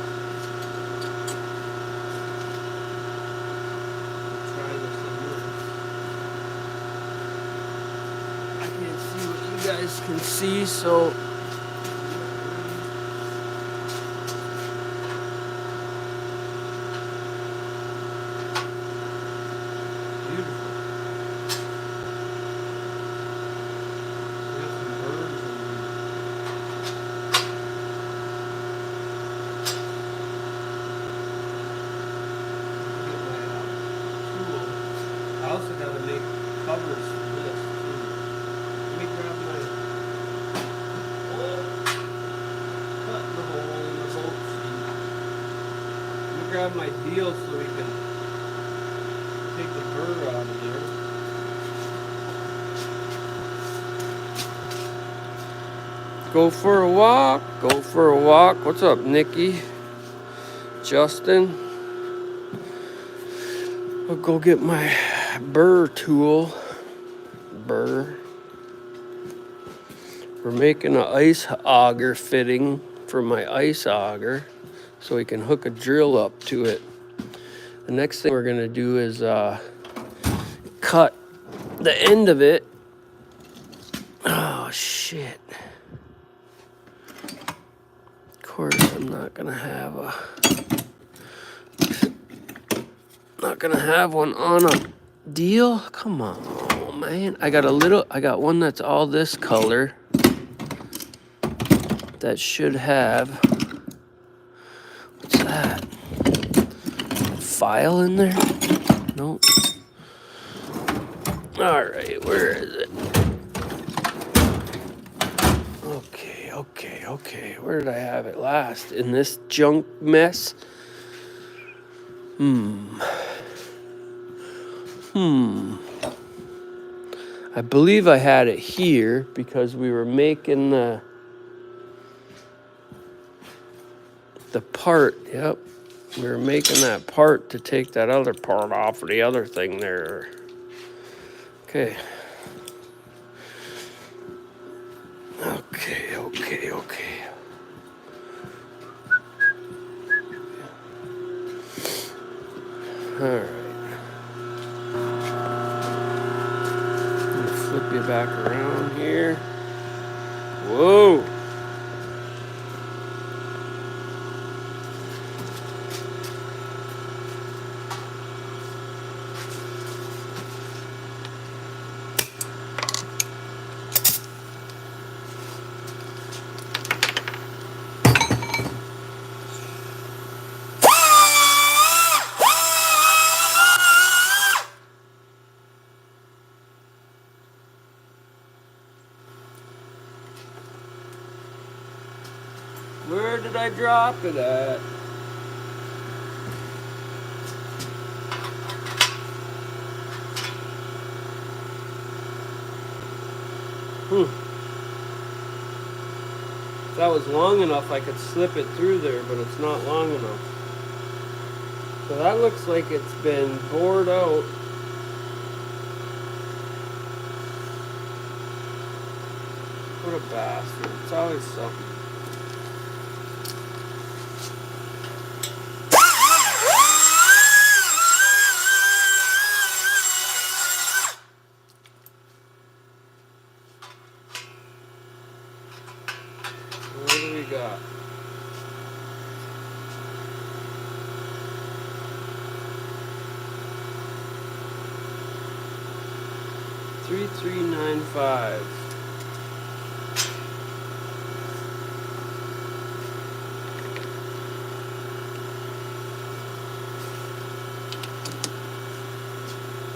[SPEAKER 3] I'll try this in reverse. I can't see what you guys can see, so I also got to make covers for this too. Let me grab my cut the hole in the bolt seat. Let me grab my deal so we can take the burr out of here. Go for a walk. Go for a walk. What's up, Nikki? Justin? I'll go get my burr tool. Burr. We're making an ice auger fitting for my ice auger so we can hook a drill up to it. The next thing we're gonna do is cut the end of it. Oh shit. Of course I'm not gonna have one on a deal. Come on, man. I got one that's all this color that should have, what's that? File in there? Nope. All right, where is it? Okay. Where did I have it last? In this junk mess? I believe I had it here because we were making the part. Yep. We were making that part to take that other part off of the other thing there. Okay. All right. I'm gonna flip you back around here. Whoa. Where did I drop it at? If that was long enough, I could slip it through there, but it's not long enough. So that looks like it's been bored out. What a bastard. It's always something. What do we got? $3,395.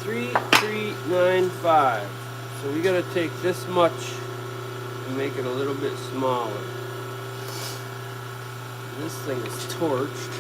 [SPEAKER 3] $3,395. So we gotta take this much and make it a little bit smaller. This thing is torched.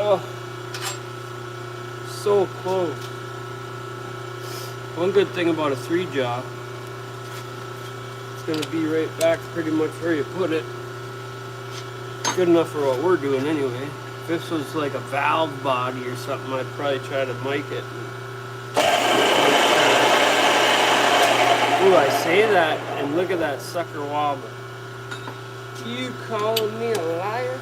[SPEAKER 3] Oh, so close. One good thing about a 3-jaw, it's going to be right back pretty much where you put it. Good enough for what we're doing anyway. If this was like a valve body or something, I'd probably try to mic it. Ooh, I say that and look at that sucker wobble. You calling me a liar?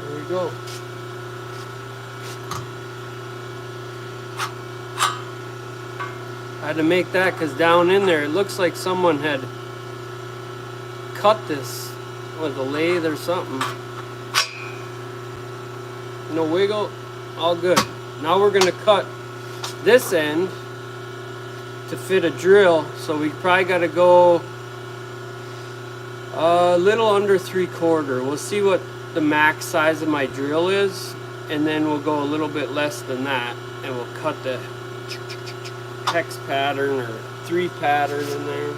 [SPEAKER 3] There we go. I had to make that because down in there it looks like someone had cut this with a lathe or something. No wiggle, all good. Now we're gonna cut this end to fit a drill, so we probably gotta go a little under 3/4. We'll see what the max size of my drill is, and then we'll go a little bit less than that, and we'll cut the hex pattern or 3 pattern in there.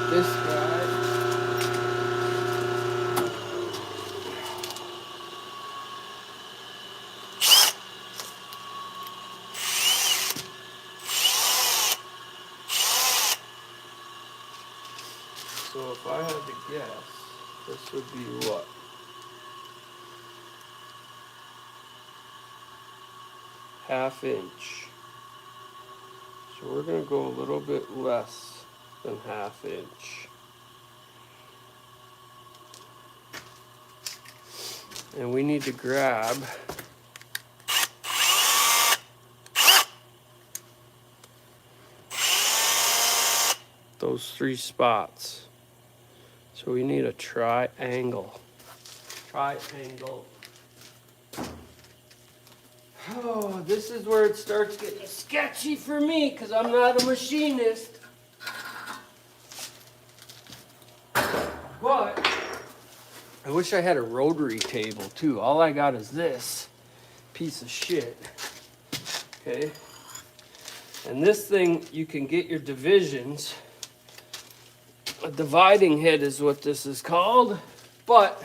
[SPEAKER 3] This guy. So if I had to guess, this would be what? ½ inch. So we're going to go a little bit less than ½ inch. And we need to grab those 3 spots. So we need a triangle. Triangle. Oh, this is where it starts getting sketchy for me because I'm not a machinist. But I wish I had a rotary table too. All I got is this piece of shit. Okay. And this thing, you can get your divisions. A dividing head is what this is called. But,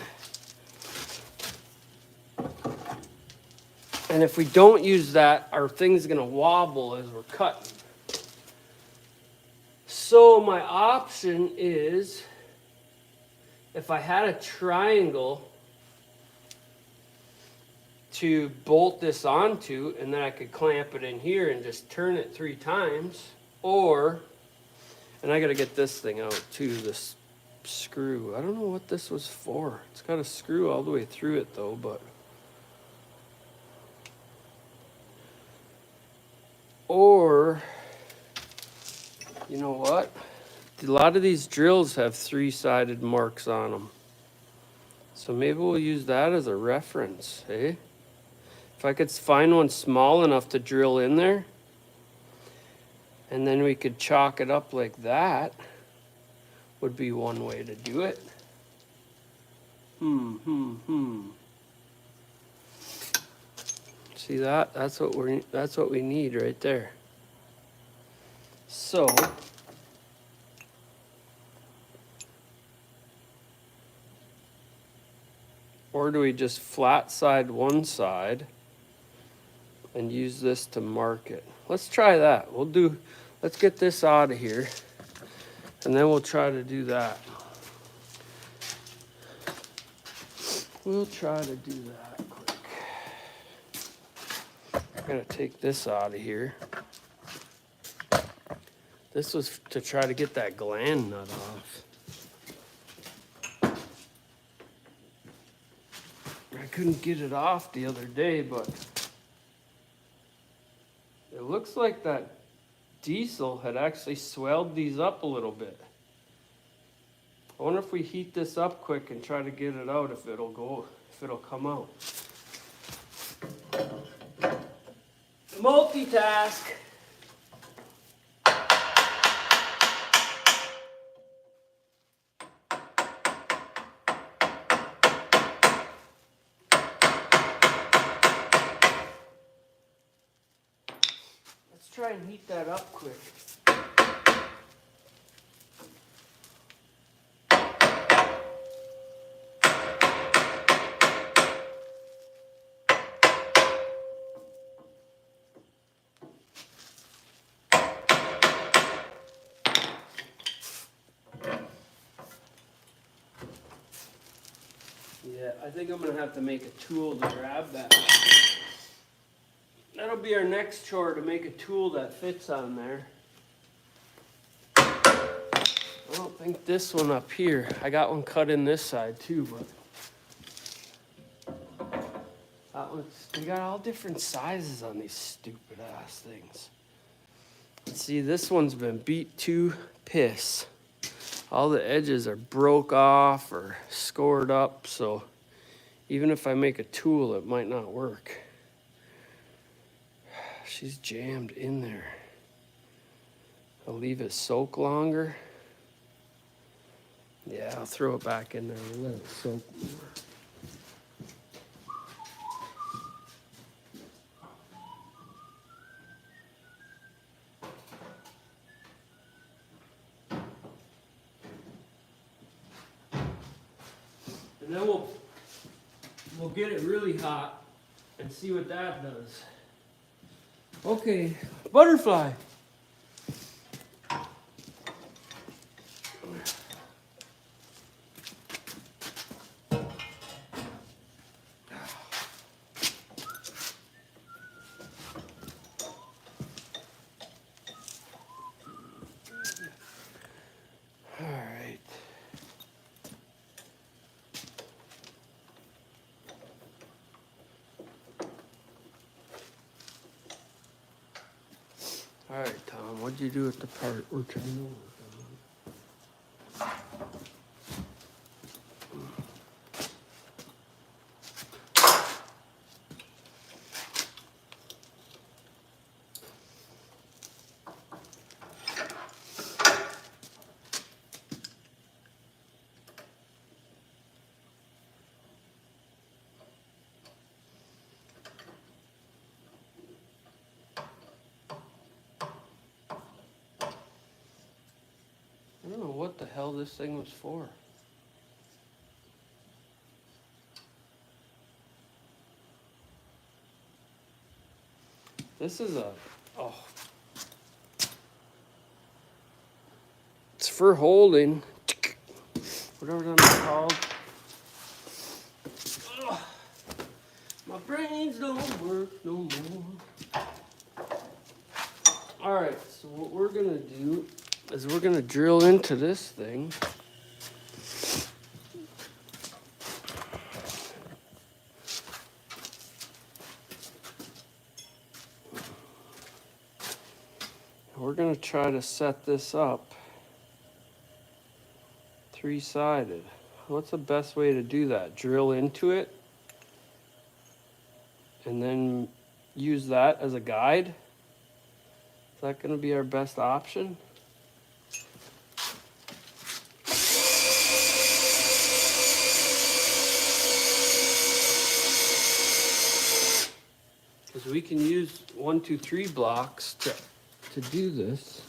[SPEAKER 3] and if we don't use that, our thing's gonna wobble as we're cutting. So my option is, if I had a triangle to bolt this onto, and then I could clamp it in here and just turn it 3 times, or, and I gotta get this thing out too, this screw. I don't know what this was for. It's got a screw all the way through it though, but. Or, you know what? A lot of these drills have 3-sided marks on them. So maybe we'll use that as a reference, eh? If I could find one small enough to drill in there, and then we could chalk it up like that, would be one way to do it. See that? That's what we need right there. So or do we just flat side one side and use this to mark it? Let's try that. Let's get this out of here, and then we'll try to do that. We'll try to do that quick. I'm gonna take this out of here. This was to try to get that gland nut off. I couldn't get it off the other day, but it looks like that diesel had actually swelled these up a little bit. I wonder if we heat this up quick and try to get it out, if it'll come out. Multitask. Let's try and heat that up quick. Yeah, I think I'm gonna have to make a tool to grab that. That'll be our next chore, to make a tool that fits on there. I don't think this one up here. I got one cut in this side too, but that one's, they got all different sizes on these stupid ass things. See, this one's been beat to piss. All the edges are broke off or scored up, so even if I make a tool, it might not work. She's jammed in there. I'll leave it soak longer. Yeah, I'll throw it back in there and let it soak more. And then we'll get it really hot and see what that does. Okay, butterfly. All right. All right, Tom, what'd you do with the part we're trying to work on? I don't know what the hell this thing was for. This is oh. It's for holding. Whatever that's called. Ugh. My brains don't work no more. All right, so what we're gonna do is we're gonna drill into this thing. We're gonna try to set this up three-sided. What's the best way to do that? Drill into it and then use that as a guide? Is that gonna be our best option? Because we can use 1, 2, 3 blocks to do this.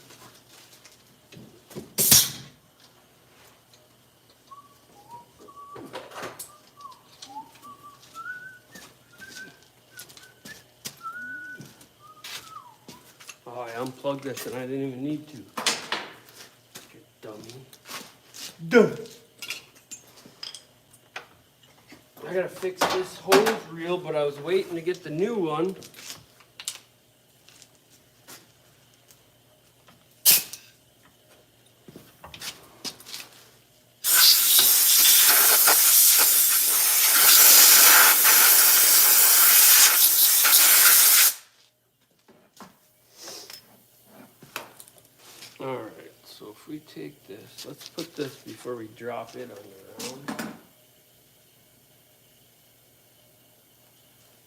[SPEAKER 3] Oh, I unplugged this and I didn't even need to. You dummy. Duh. I gotta fix this hose reel, but I was waiting to get the new one. Alright, so if we take this, let's put this before we drop it on the ground.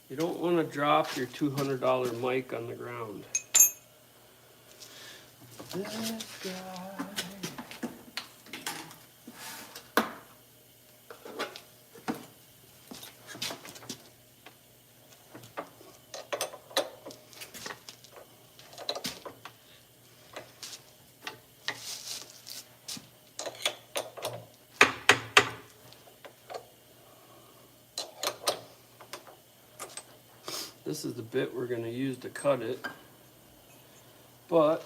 [SPEAKER 3] You don't want to drop your $200 mic on the ground. This guy. This is the bit we're going to use to cut it, but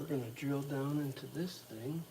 [SPEAKER 3] We're gonna drill down into this thing.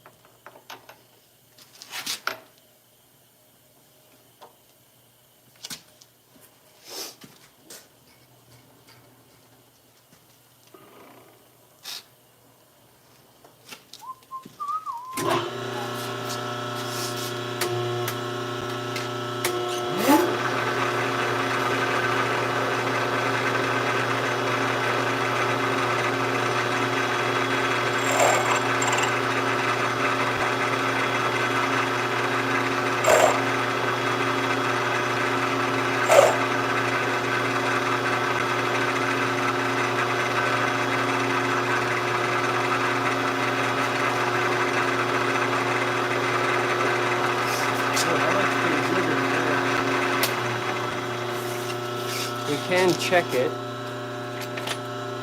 [SPEAKER 3] We can check it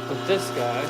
[SPEAKER 3] with this guy.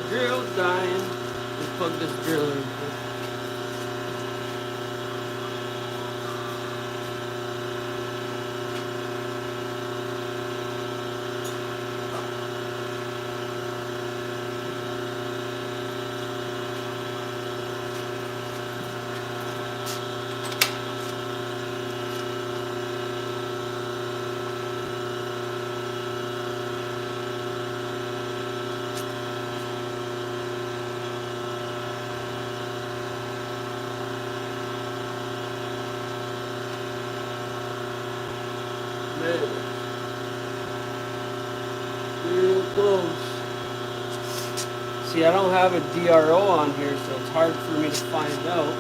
[SPEAKER 3] Drill's dying. Let's plug this driller in. Real close. See, I don't have a DRO on here, so it's hard for me to find out.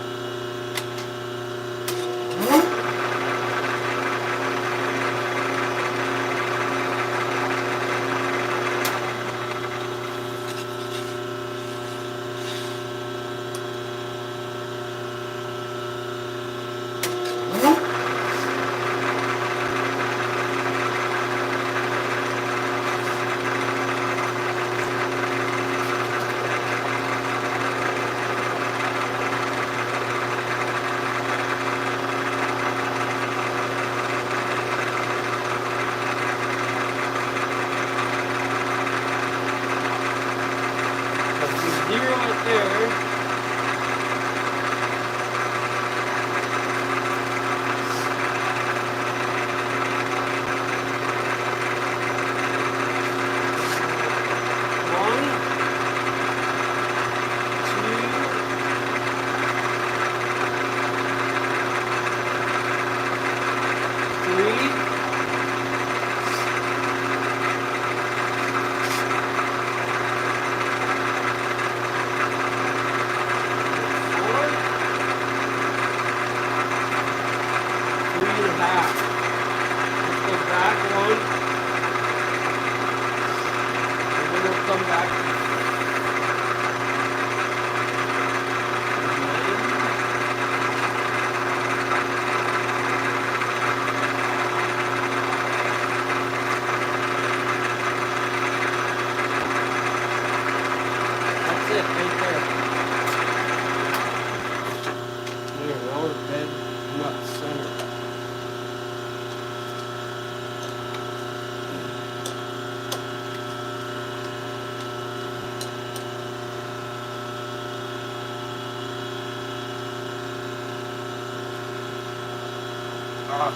[SPEAKER 3] None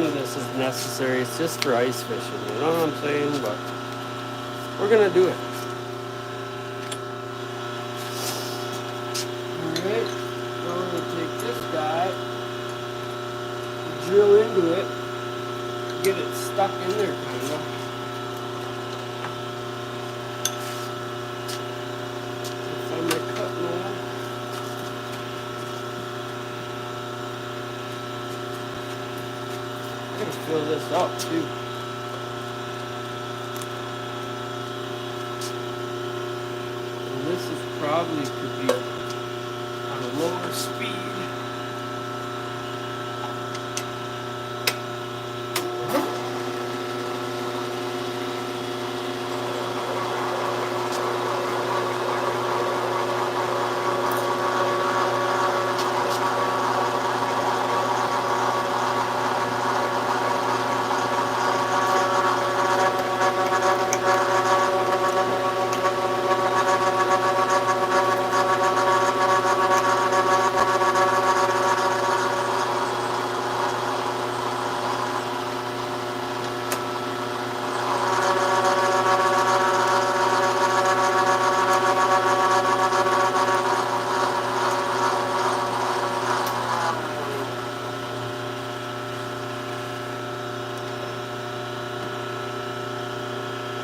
[SPEAKER 3] of this is necessary. It's just for ice fishing. You know what I'm saying? But we're gonna do it. Alright. Now we're gonna take this guy, drill into it, get it stuck in there kinda. Find my cut now. I'm gonna fill this up too. And this is probably could be on a lower speed.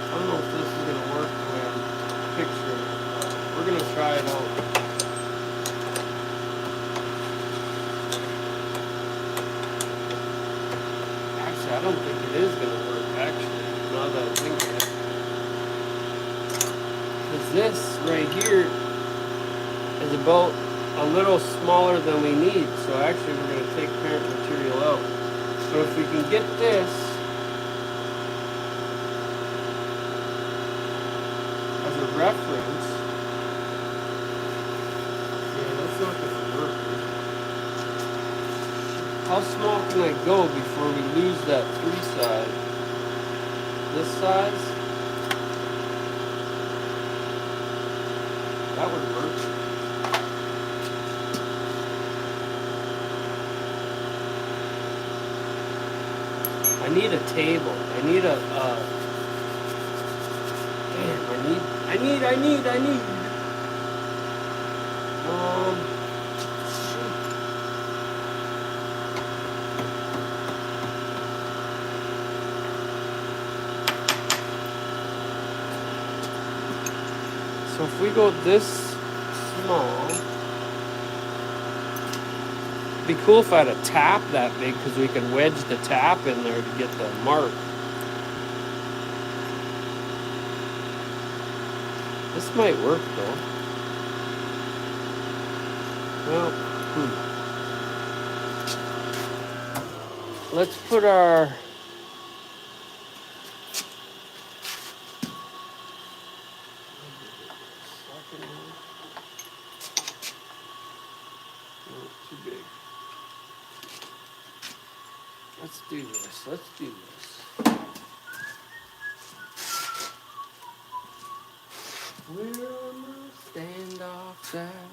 [SPEAKER 3] I don't know if this is going to work the way I'm picturing it. We're going to try it out. Actually, I don't think it is going to work, actually, now that I think of it. Because this right here is about a little smaller than we need. So actually, we're going to take parent material out. So if we can get this as a reference, yeah, that's not going to work. How small can I go before we lose that 3 side? This size? That would work. I need a table. I need a, damn, I need. Shoot. So if we go this small, it'd be cool if I had a tap that big because we could wedge the tap in there to get the mark. This might work though. Well, let's put our too big. Let's do this. Let's do this. Where are my standoffs at?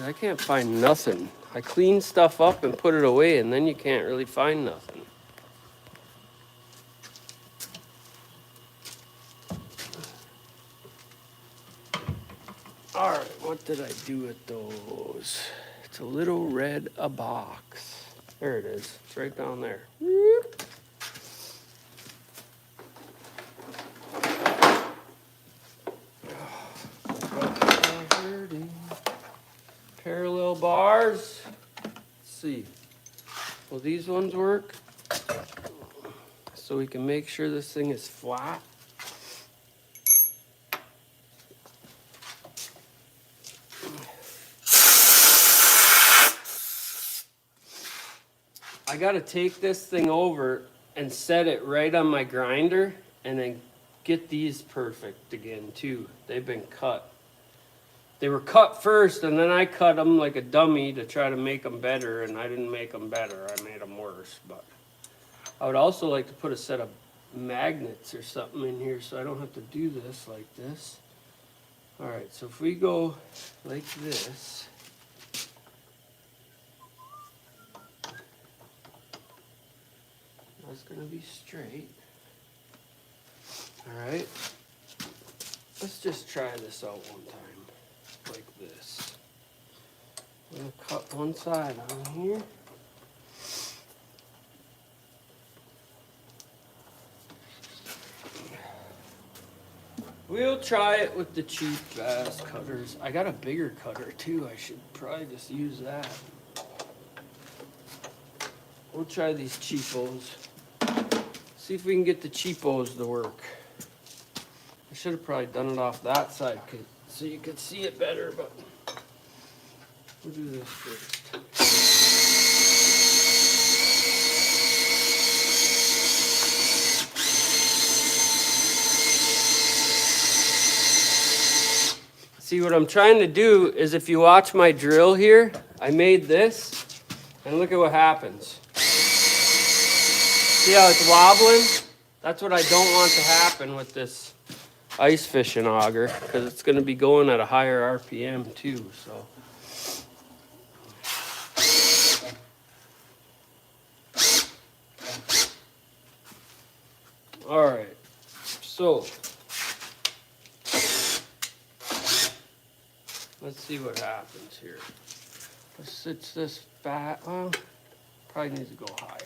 [SPEAKER 3] I can't find nothing. I clean stuff up and put it away, and then you can't really find nothing. All right, what did I do with those? It's a little red a box. There it is. It's right down there. Whoop. Parallel bars. Let's see. Will these ones work? So we can make sure this thing is flat. I gotta take this thing over and set it right on my grinder and then get these perfect again too. They've been cut. They were cut first and then I cut them like a dummy to try to make them better, and I didn't make them better, I made them worse. But I would also like to put a set of magnets or something in here so I don't have to do this like this. Alright, so if we go like this, that's going to be straight. Alright, let's just try this out one time, like this. I'm going to cut one side on here. We'll try it with the cheap ass cutters. I got a bigger cutter too. I should probably just use that. We'll try these cheapos. See if we can get the cheapos to work. I should have probably done it off that side so you could see it better, but we'll do this first. See, what I'm trying to do is, if you watch my drill here, I made this, and look at what happens. See how it's wobbling? That's what I don't want to happen with this ice fishing auger, because it's going to be going at a higher RPM too, so. Alright, so let's see what happens here. Let's stitch this fat, well, probably needs to go higher.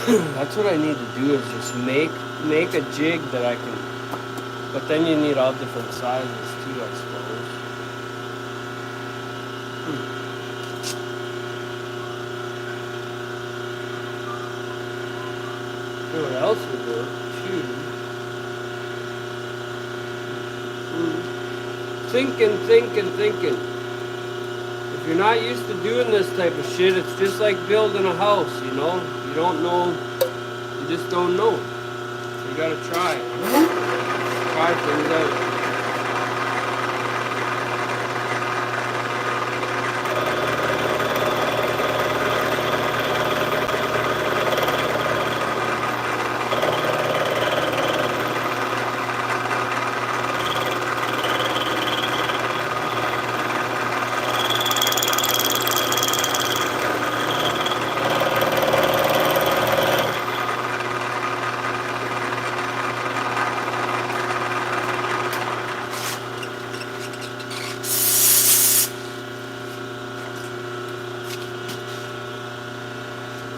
[SPEAKER 3] That's what I need to do, is just make a jig that I can, but then you need all different sizes too, I suppose. You know what else would work too? Thinking. If you're not used to doing this type of shit, it's just like building a house, you know? You don't know, you just don't know. So you gotta try. Try things out.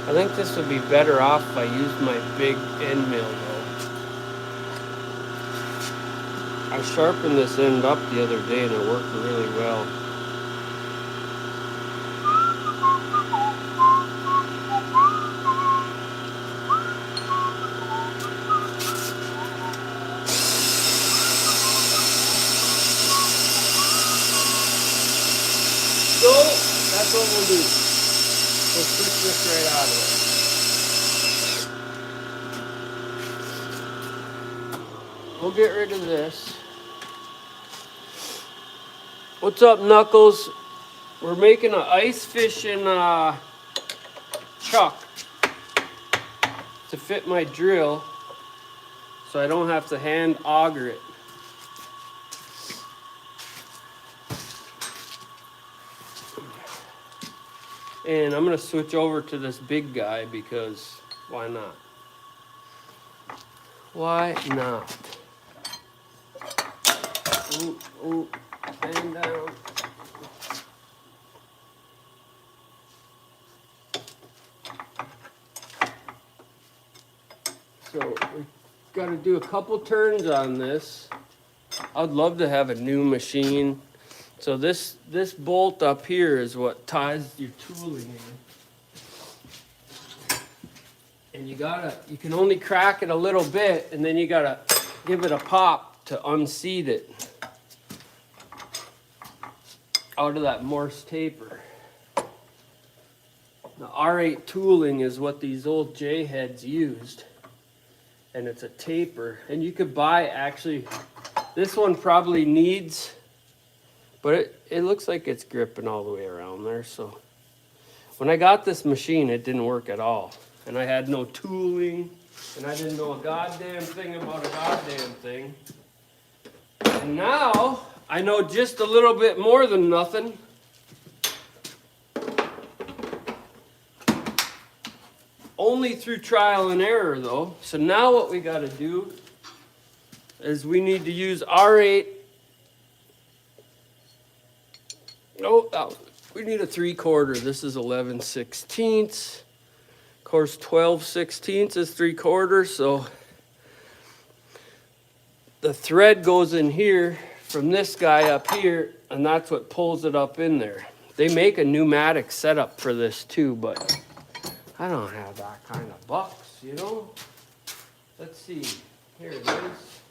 [SPEAKER 3] I think this would be better off if I used my big end mill though. I sharpened this end up the other day and it worked really well. So that's what we'll do. We'll switch this right out of it. We'll get rid of this. What's up, Knuckles? We're making an ice fishing chuck to fit my drill so I don't have to hand auger it. And I'm gonna switch over to this big guy because why not? Why not? Ooh, ooh, and down. So we got to do a couple turns on this. I'd love to have a new machine. So this bolt up here is what ties your tooling in. And you can only crack it a little bit, and then you gotta give it a pop to unseat it out of that Morse taper. The R8 tooling is what these old J heads used. And it's a taper. And you could buy, actually, this one probably needs, but it looks like it's gripping all the way around there. So when I got this machine, it didn't work at all. And I had no tooling, and I didn't know a goddamn thing about a goddamn thing. And now I know just a little bit more than nothing. Only through trial and error though. So now what we got to do is we need to use R8. Oh, we need a 3/4. This is 11/16. Of course, 12/16 is 3/4. So the thread goes in here from this guy up here, and that's what pulls it up in there. They make a pneumatic setup for this too, but I don't have that kind of bucks, you know? Let's see. Here it is.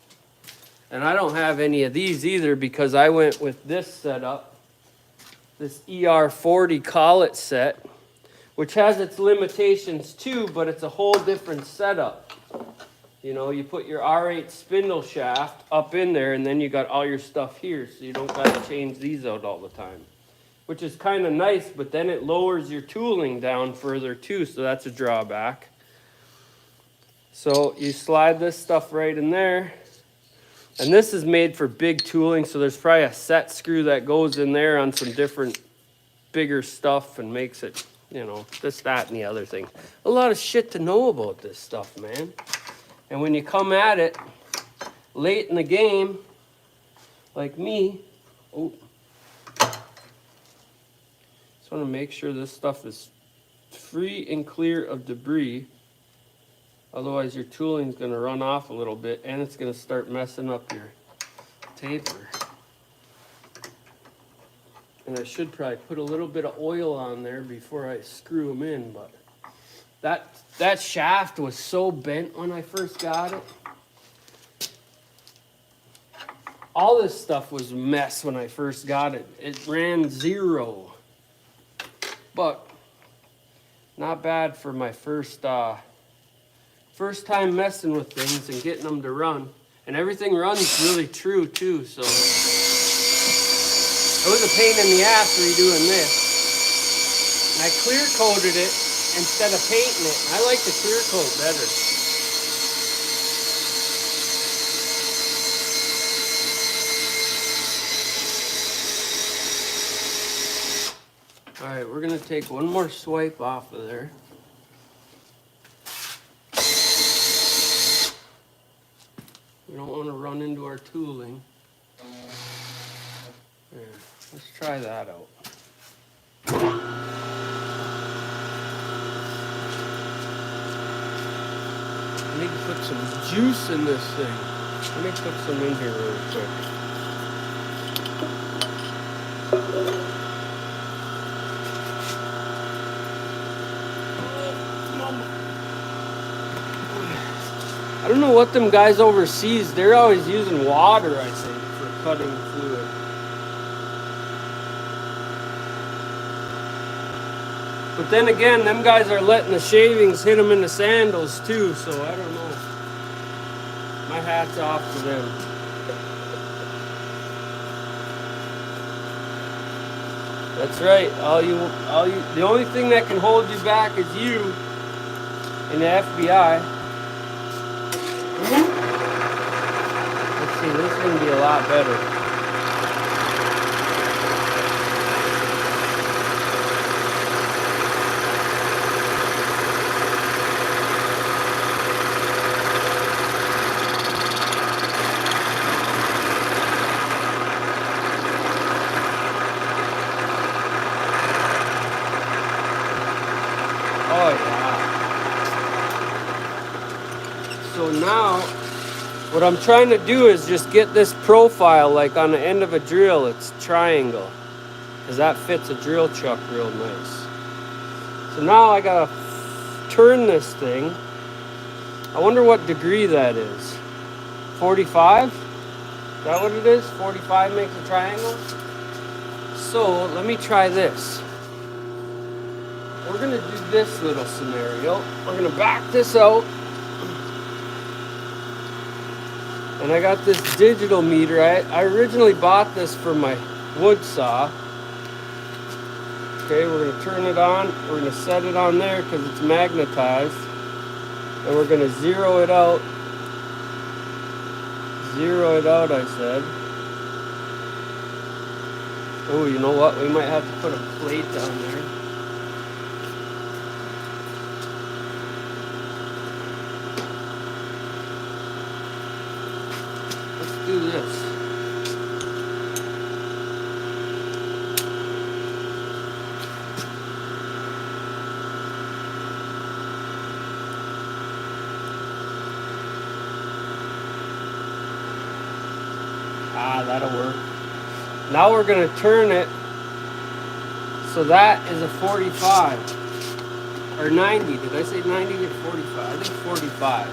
[SPEAKER 3] And I don't have any of these either because I went with this setup, this ER40 collet set, which has its limitations too, but it's a whole different setup. You know, you put your R8 spindle shaft up in there, and then you got all your stuff here, so you don't got to change these out all the time. Which is kind of nice, but then it lowers your tooling down further too, so that's a drawback. So you slide this stuff right in there. And this is made for big tooling, so there's probably a set screw that goes in there on some different bigger stuff and makes it, you know, this, that, and the other thing. A lot of shit to know about this stuff, man. And when you come at it late in the game, like me, oh, just want to make sure this stuff is free and clear of debris. Otherwise your tooling is going to run off a little bit and it's going to start messing up your taper. And I should probably put a little bit of oil on there before I screw them in, but that shaft was so bent when I first got it. All this stuff was a mess when I first got it. It ran 0. But not bad for my first time messing with things and getting them to run. And everything runs really true too, so it was a pain in the ass redoing this. And I clear coated it instead of painting it. I like the clear coat better. All right, we're gonna take one more swipe off of there. We don't want to run into our tooling. Yeah, let's try that out. I need to put some juice in this thing. Let me put some in here really quick. I don't know what them guys overseas, they're always using water, I think, for cutting fluid. But then again, them guys are letting the shavings hit them in the sandals too, so I don't know. My hat's off to them. That's right. The only thing that can hold you back is you and the FBI. Let's see, this is going to be a lot better. Oh yeah. So now, what I'm trying to do is just get this profile, like on the end of a drill, it's triangle. Because that fits a drill chuck real nice. So now I gotta turn this thing. I wonder what degree that is. 45? Is that what it is? 45 makes a triangle? So let me try this. We're gonna do this little scenario. We're gonna back this out. And I got this digital meter. I originally bought this for my wood saw. Okay, we're gonna turn it on. We're gonna set it on there because it's magnetized. And we're gonna zero it out. Zero it out, I said. Oh, you know what? We might have to put a plate down there. Do this. That'll work. Now we're going to turn it so that is a 45 or 90. Did I say 90 or 45? I think 45.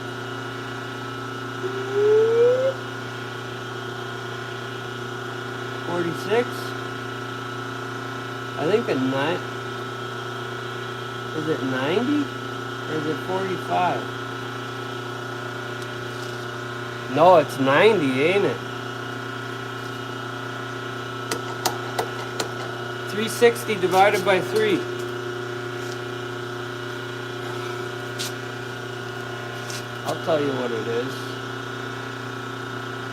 [SPEAKER 3] 46. I think a 9. Is it 90 or is it 45? No, it's 90, ain't it? 360 divided by 3. I'll tell you what it is.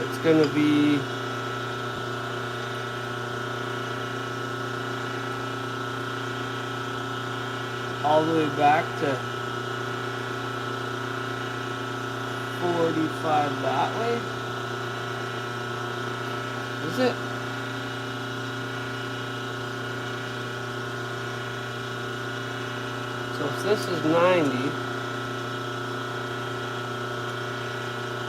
[SPEAKER 3] It's gonna be all the way back to 45 that way. Is it? So if this is 90,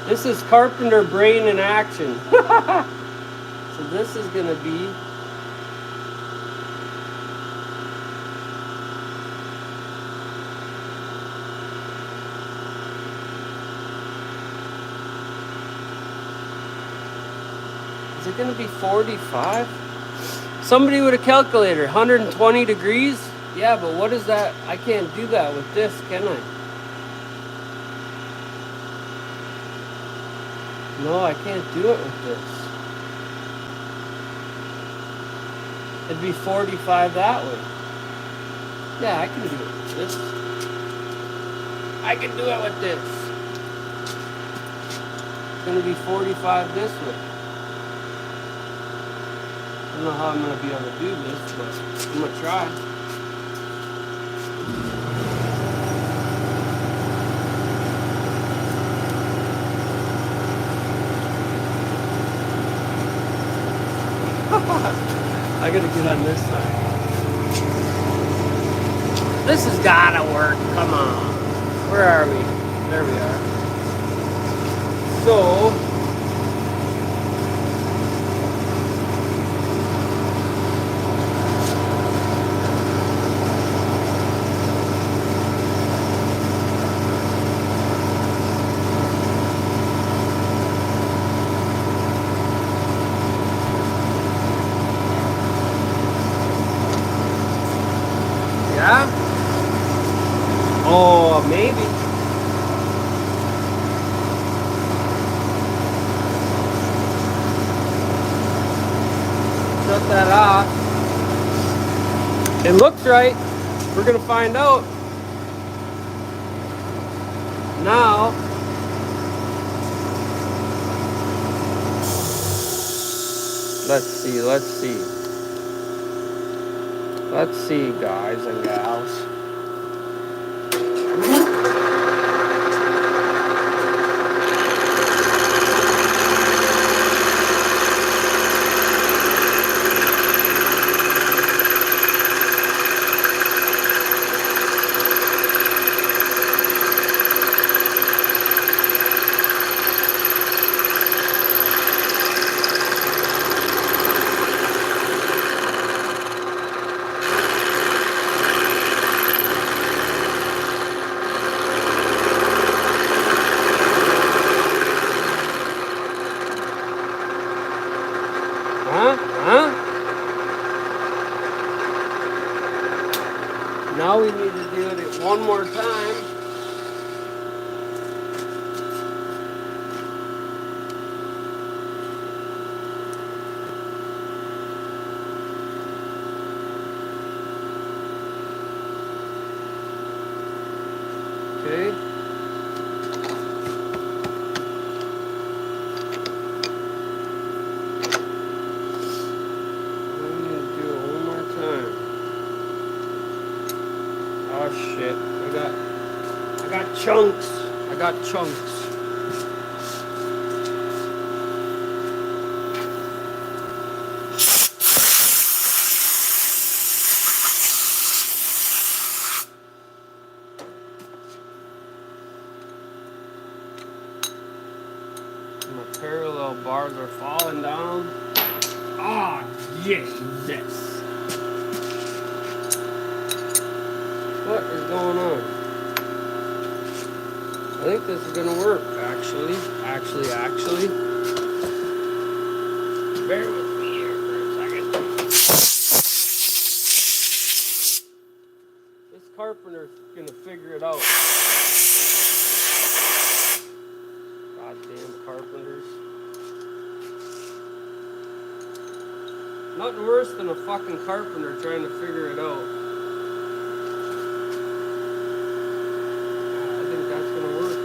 [SPEAKER 3] this is carpenter brain in action. So this is gonna be Is it gonna be 45? Somebody with a calculator, 120 degrees? Yeah, but what is that? I can't do that with this, can I? No, I can't do it with this. It'd be 45 that way. Yeah, I can do it with this. I can do it with this. It's gonna be 45 this way. I don't know how I'm gonna be able to do this, but I'm gonna try. I gotta get on this side. This has gotta work. Come on. Where are we? There we are. So yeah. Oh, maybe. Shut that off. It looks right. We're gonna find out. Now. Let's see. Let's see, guys and gals. Now we need to do it one more time. Okay. We need to do it one more time. Oh shit, I got chunks. I got chunks. My parallel bars are falling down. Ah, Jesus. What is going on? I think this is gonna work, actually. Actually. Bear with me here for a second. This carpenter's gonna figure it out. Goddamn carpenters. Nothing worse than a fucking carpenter trying to figure it out. I think that's gonna work.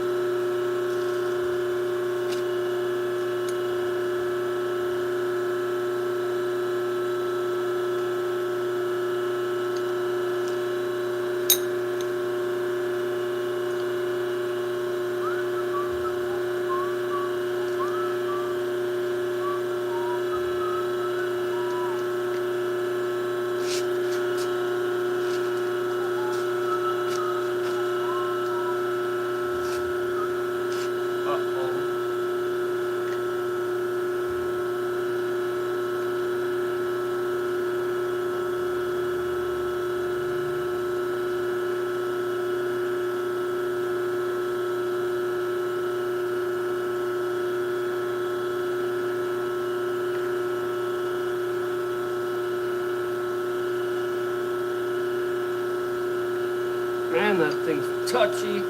[SPEAKER 3] Man, that thing's touchy.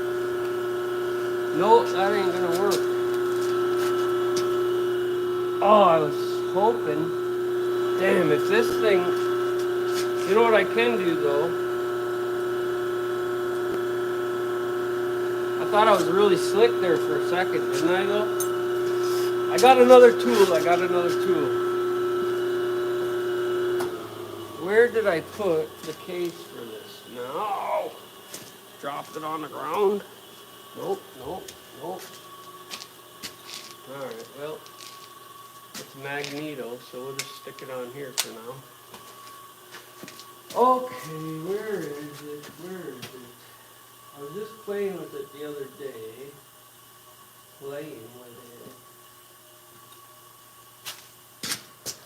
[SPEAKER 3] No, that ain't gonna work. Oh, I was hoping. Damn, if this thing... You know what I can do, though? I thought I was really slick there for a second, didn't I, though? I got another tool. Where did I put the case for this? No! Dropped it on the ground. Nope. Alright, well, it's magneto, so we'll just stick it on here for now. Okay, where is it? I was just playing with it the other day.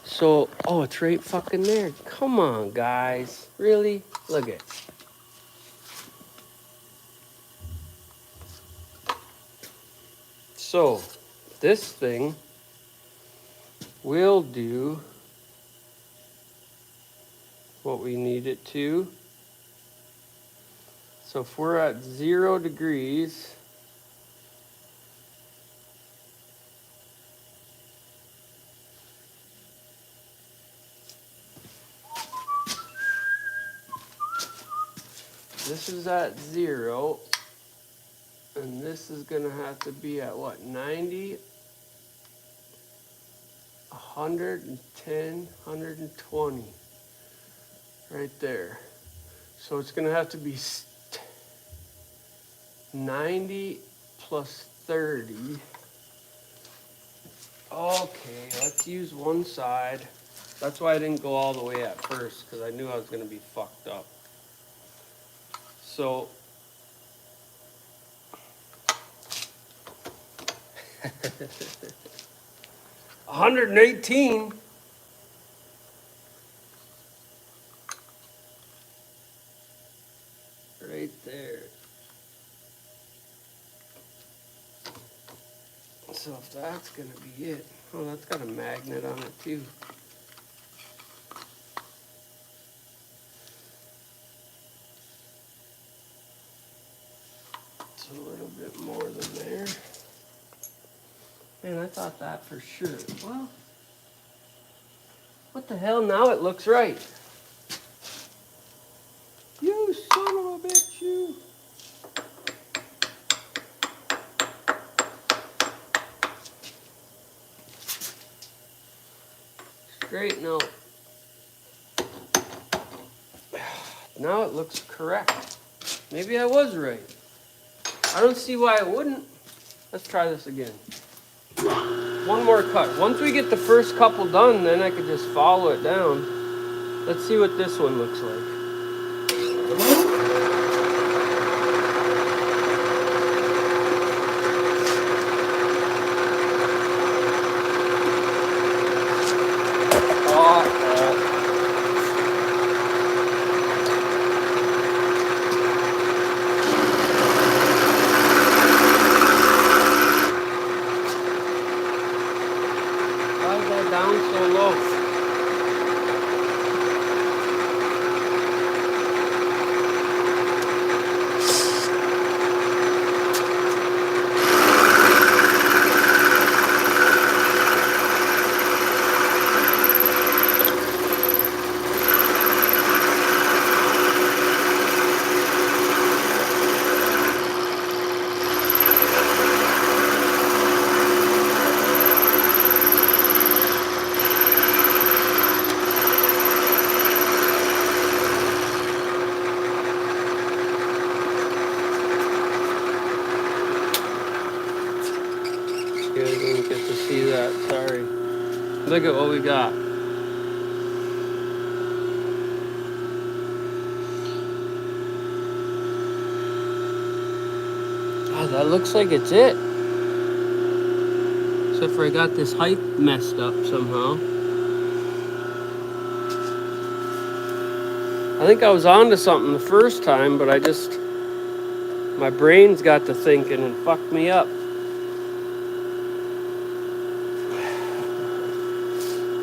[SPEAKER 3] So, oh, it's right fucking there. Come on, guys. Really? Look at it. So, this thing will do what we need it to. So if we're at 0 degrees, this is at 0, and this is gonna have to be at what, 90, 110, 120, right there. So it's gonna have to be 90 plus 30. Okay, let's use one side. That's why I didn't go all the way at first, because I knew I was gonna be fucked up. So 118. Right there. So if that's gonna be it. Oh, that's got a magnet on it too. It's a little bit more than there. Man, I thought that for sure. Well, what the hell? Now it looks right. You son of a bitch, you. Straighten out. Now it looks correct. Maybe I was right. I don't see why it wouldn't. Let's try this again. One more cut. Once we get the first couple done, then I could just follow it down. Let's see what this one looks like. Down so low. You guys didn't get to see that, sorry. Look at what we got. Oh, that looks like it's it. Except for I got this height messed up somehow. I think I was onto something the first time, but my brain's got to thinking and fucked me up.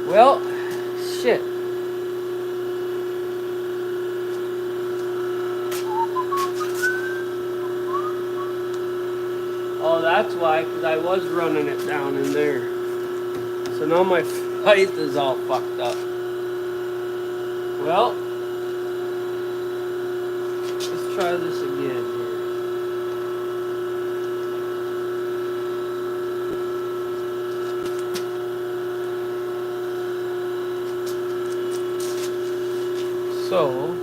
[SPEAKER 3] Well, shit. Oh, that's why, because I was running it down in there. So now my height is all fucked up. Well, let's try this again. So,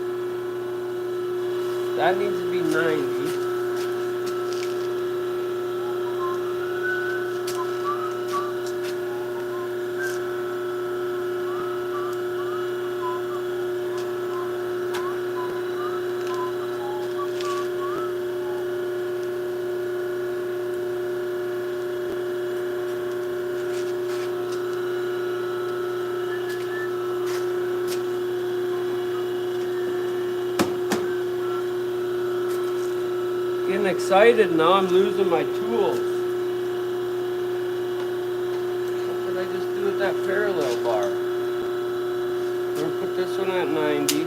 [SPEAKER 3] that needs to be 90. Getting excited now, I'm losing my tools. What did I just do with that parallel bar? We're gonna put this one at 90.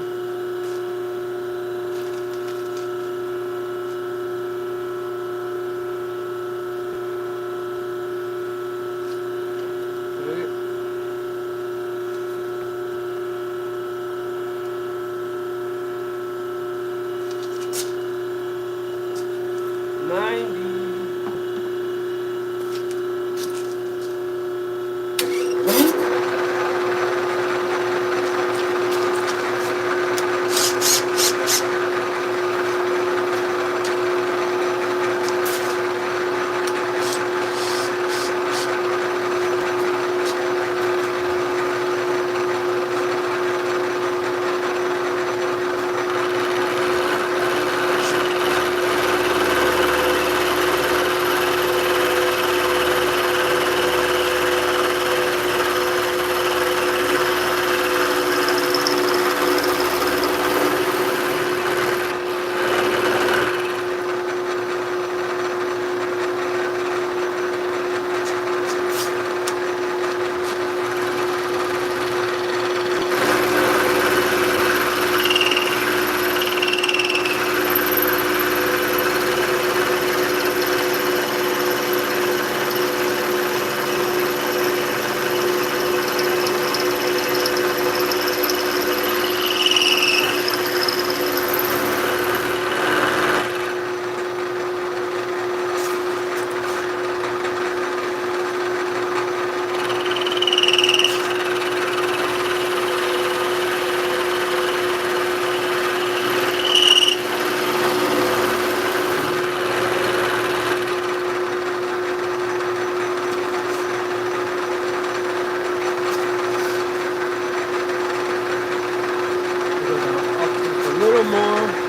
[SPEAKER 3] more.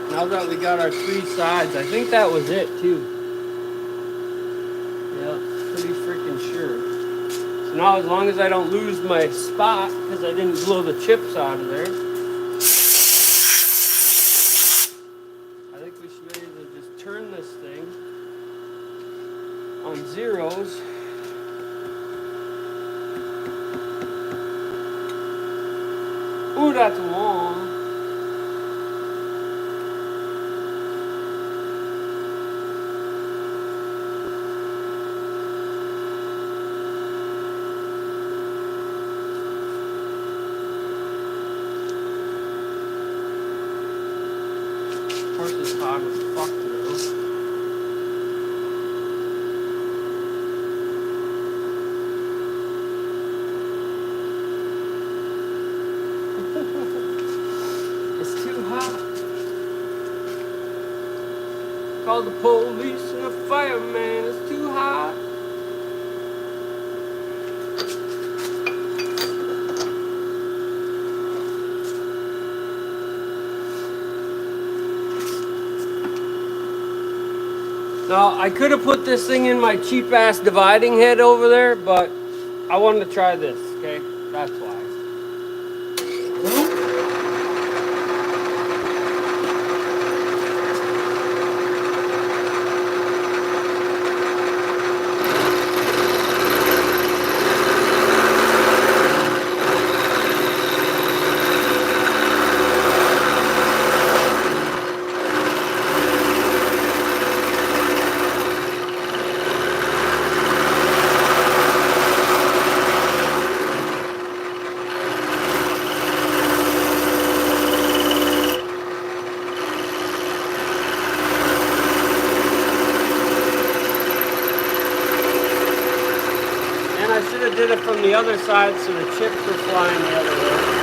[SPEAKER 3] Now that we got our 3 sides, I think that was it too. Yeah, pretty freaking sure. So now as long as I don't lose my spot, because I didn't blow the chips out of there, I think we should be able to just turn this thing on zeros. Ooh, that's long. Of course, it's hot as fuck now. It's too hot. Call the police and the fireman. It's too hot. Now, I could have put this thing in my cheap ass dividing head over there, but I wanted to try this, okay? That's why. I should have did it from the other side so the chips were flying the other way.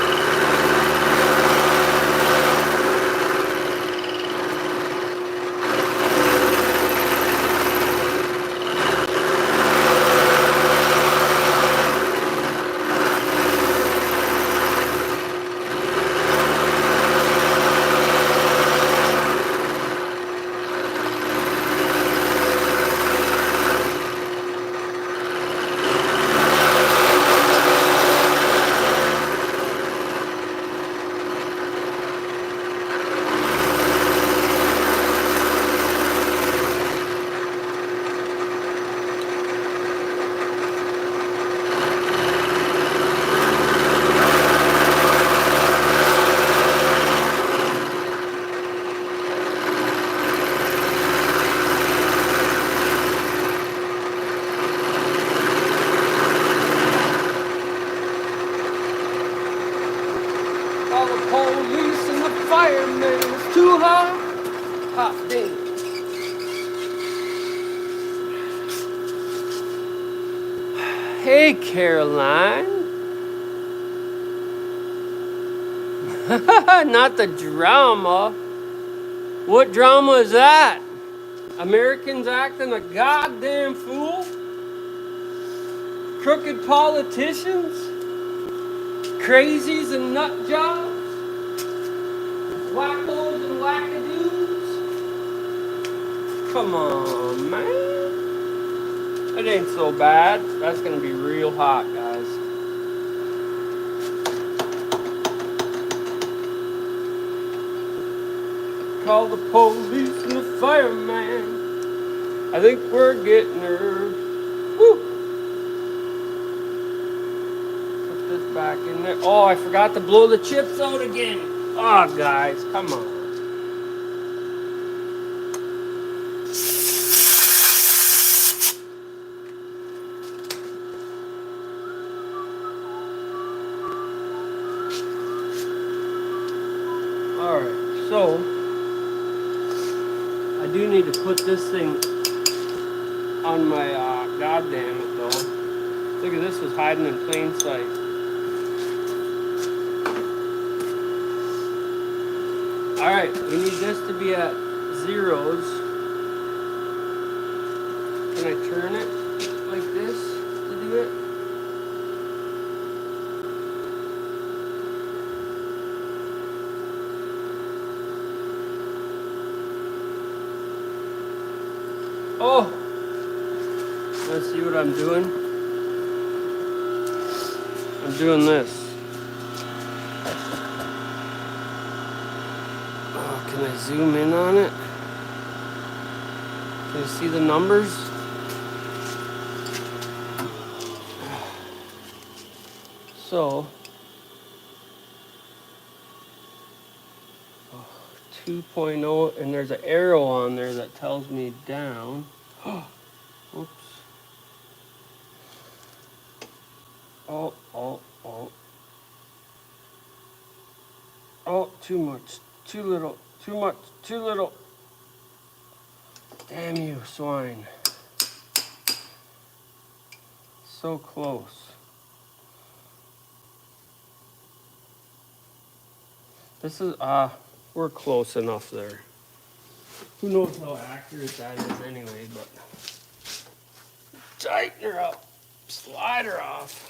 [SPEAKER 3] Call the police and the firemen. It's too hot. Hot damn. Hey, Caroline. Not the drama. What drama is that? Americans acting a goddamn fool? Crooked politicians? Crazies and nut jobs? Wackos and wackadoos? Come on, man. It ain't so bad. That's gonna be real hot, guys. Call the police and the fireman. I think we're getting her. Woo! Put this back in there. Oh, I forgot to blow the chips out again. Oh, guys, come on. All right. So, I do need to put this thing on my, god damn it though. Look at this, was hiding in plain sight. Alright, we need this to be at zeros. Can I turn it like this to do it? Oh! Let's see what I'm doing. I'm doing this. Oh, can I zoom in on it? Can you see the numbers? So, 2.0, and there's an arrow on there that tells me down. Oops. Oh. Oh, too much, too little, too much, too little. Damn you, swine. So close. This is, we're close enough there. Who knows how accurate that is anyway, but tighten her up, slide her off.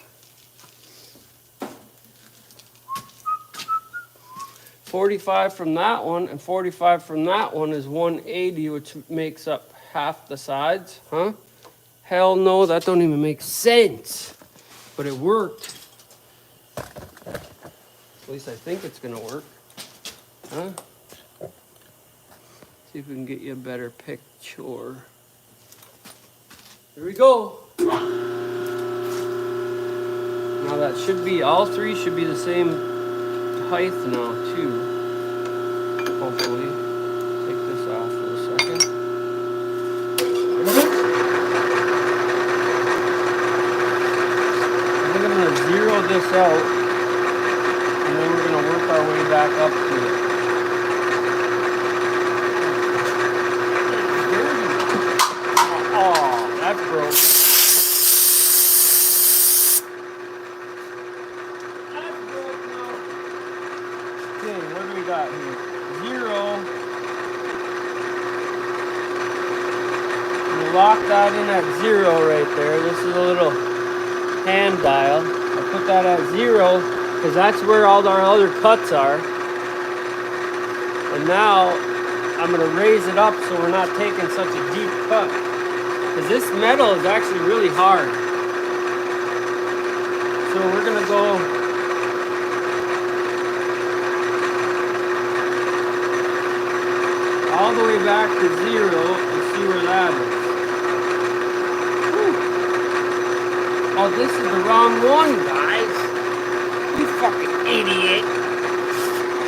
[SPEAKER 3] 45 from that one and 45 from that one is 180, which makes up half the sides, huh? Hell no, that don't even make sense. But it worked. At least I think it's gonna work. Huh? See if we can get you a better picture. Here we go. Now that should be, all three should be the same height now too. Hopefully. Take this off for a second. I think I'm gonna zero this out and then we're gonna work our way back up to it. Oh, that broke. That broke now. Okay, what do we got here? 0. We lock that in at 0 right there. This is a little hand dial. I put that at 0 because that's where all our other cuts are. And now I'm going to raise it up so we're not taking such a deep cut. Because this metal is actually really hard. So we're going to go all the way back to 0 and see where that is. Whew. Oh, this is the wrong one, guys. You fucking idiot.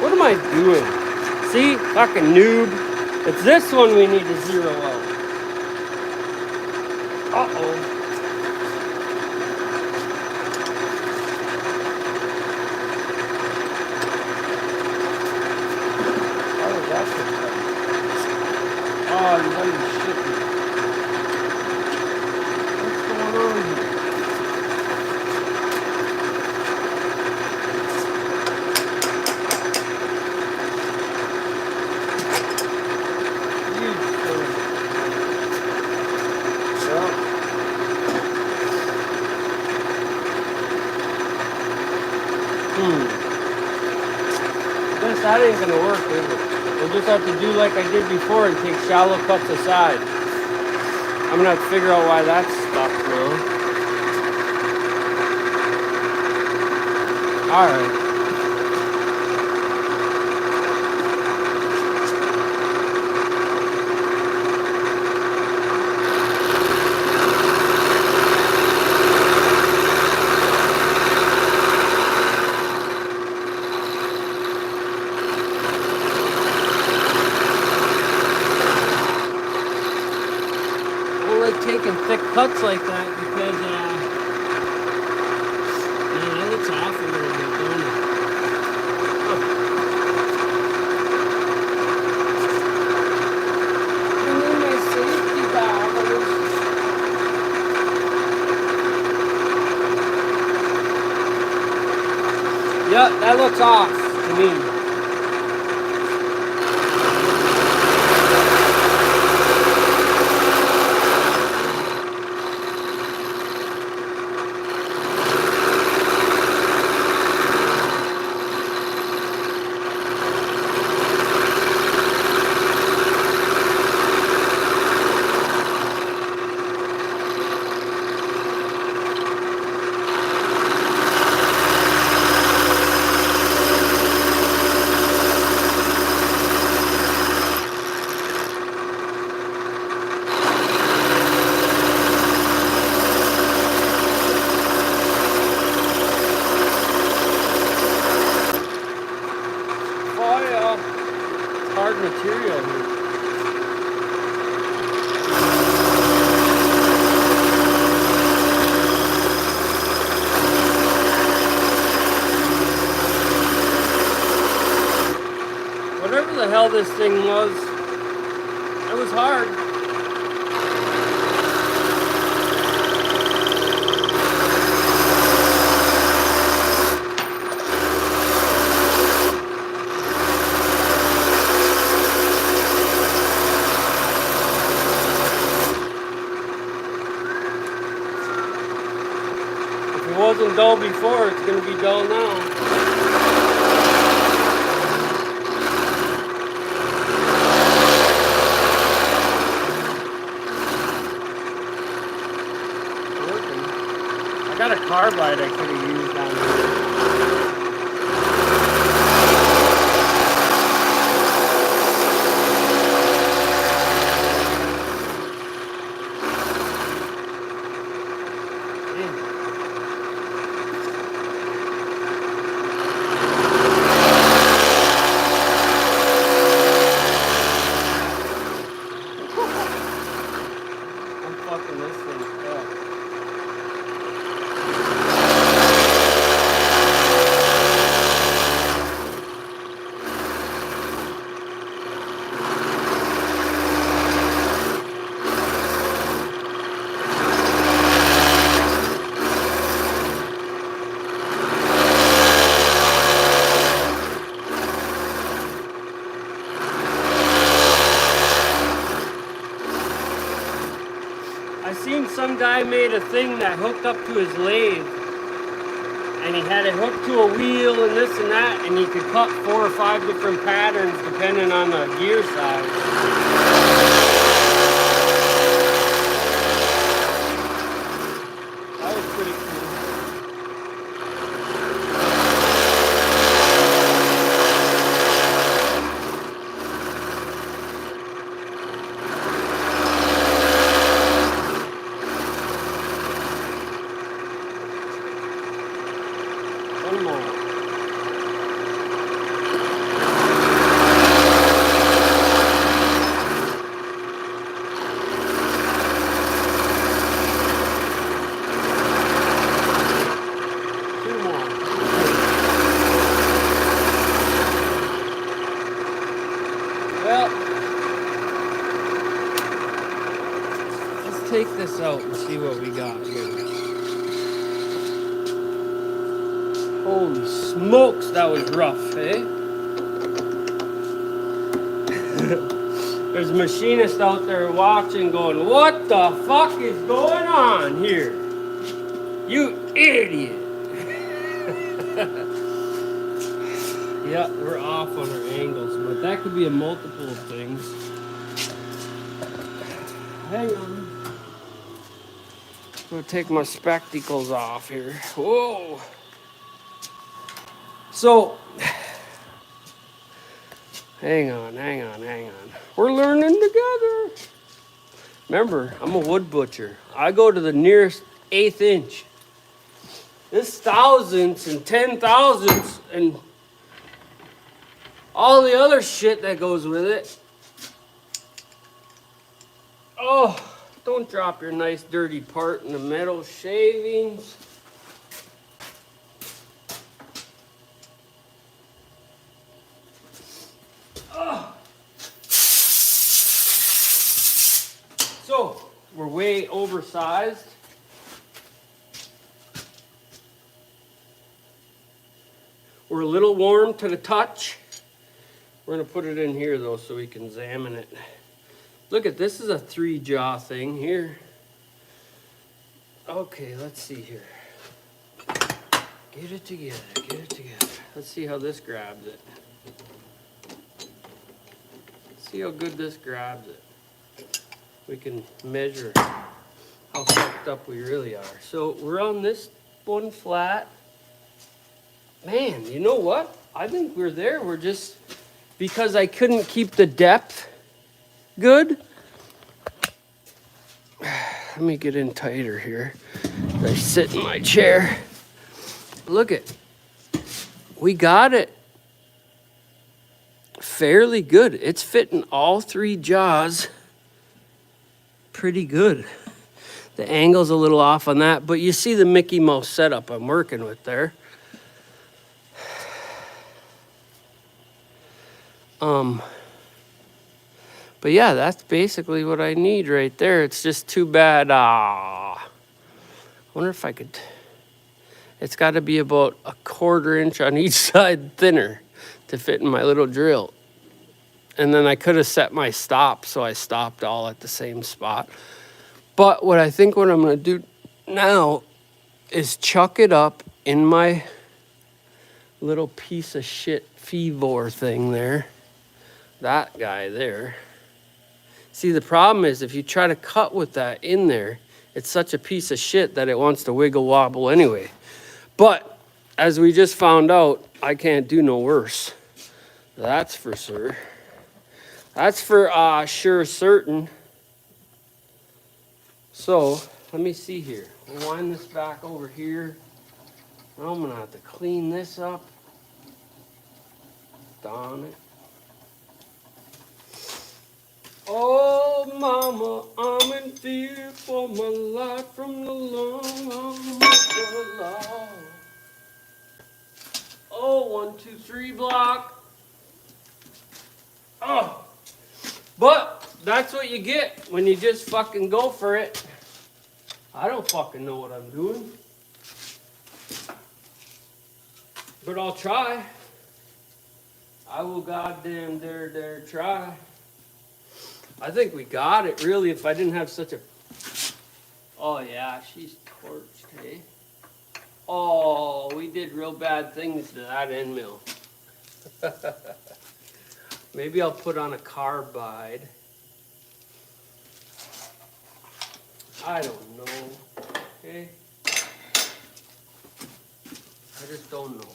[SPEAKER 3] What am I doing? See? Fucking noob. It's this one we need to zero out. Uh-oh. How did that get cut? Oh, you got me shitting. What's going on here? That ain't gonna work, is it? We'll just have to do like I did before and take shallow cuts aside. I'm gonna have to figure out why that's stuck now. Alright. Taking thick cuts like that because man, that looks off a little bit, don't it? that looks off to me. Hard material here. Whatever the hell this thing was, it was hard. It wasn't dull before, it's going to be dull now. I got a carbide I could have used down here. I seen some guy made a thing that hooked up to his lathe, and he had it hooked to a wheel and this and that, and he could cut 4 or 5 different patterns depending on the gear size. That was pretty cool. One more. Two more. Well, let's take this out and see what we got here. Holy smokes, that was rough, eh? There's a machinist out there watching going, what the fuck is going on here? You idiot. Yeah, we're off on our angles, but that could be a multiple of things. Hang on. I'm gonna take my spectacles off here. Whoa. So, hang on. We're learning together. Remember, I'm a wood butcher. I go to the nearest 1/8 inch. This thousandths and 10,000ths and all the other shit that goes with it. Oh, don't drop your nice dirty part in the metal shavings. So, we're way oversized. We're a little warm to the touch. We're gonna put it in here though so we can examine it. Look at this, is a 3-jaw thing here. Okay, let's see here. Get it together, get it together. Let's see how this grabs it. See how good this grabs it. We can measure how fucked up we really are. So we're on this one flat. Man, you know what? I think we're there. We're just, because I couldn't keep the depth good. Let me get in tighter here. I sit in my chair. Look it. We got it fairly good. It's fitting all 3 jaws pretty good. The angle's a little off on that, but you see the Mickey Mouse setup I'm working with there. But yeah, that's basically what I need right there. It's just too bad. I wonder if I could. It's got to be about a 1/4 inch on each side thinner to fit in my little drill. And then I could have set my stop so I stopped all at the same spot. But what I think what I'm going to do now is chuck it up in my little piece of shit Fevor thing there. That guy there. See, the problem is if you try to cut with that in there, it's such a piece of shit that it wants to wiggle wobble anyway. But as we just found out, I can't do no worse. That's for sure. That's for sure certain. So let me see here. We'll wind this back over here. I'm gonna have to clean this up. Darn it. Oh, mama, I'm in fear for my life from the long arm of the law. Oh, 1, 2, 3 block. Oh, but that's what you get when you just fucking go for it. I don't fucking know what I'm doing, but I'll try. I will goddamn dare try. I think we got it, really, if I didn't have such a... Oh, yeah, she's torched, hey? Oh, we did real bad things to that end mill. Maybe I'll put on a carbide. I don't know, okay? I just don't know.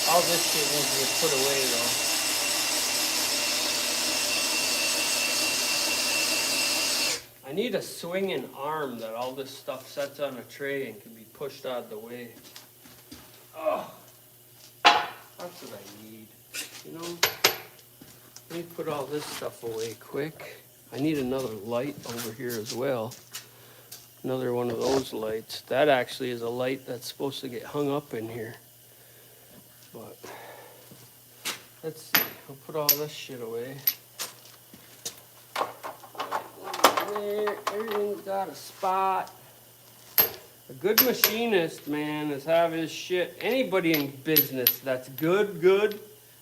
[SPEAKER 3] All this shit needs to get put away, though. I need a swinging arm that all this stuff sets on a tray and can be pushed out of the way. Oh, that's what I need, you know? Let me put all this stuff away quick. I need another light over here as well. Another one of those lights. That actually is a light that's supposed to get hung up in here. But let's see, I'll put all this shit away. There, everything's got a spot. A good machinist, man, is have his shit. Anybody in business that's good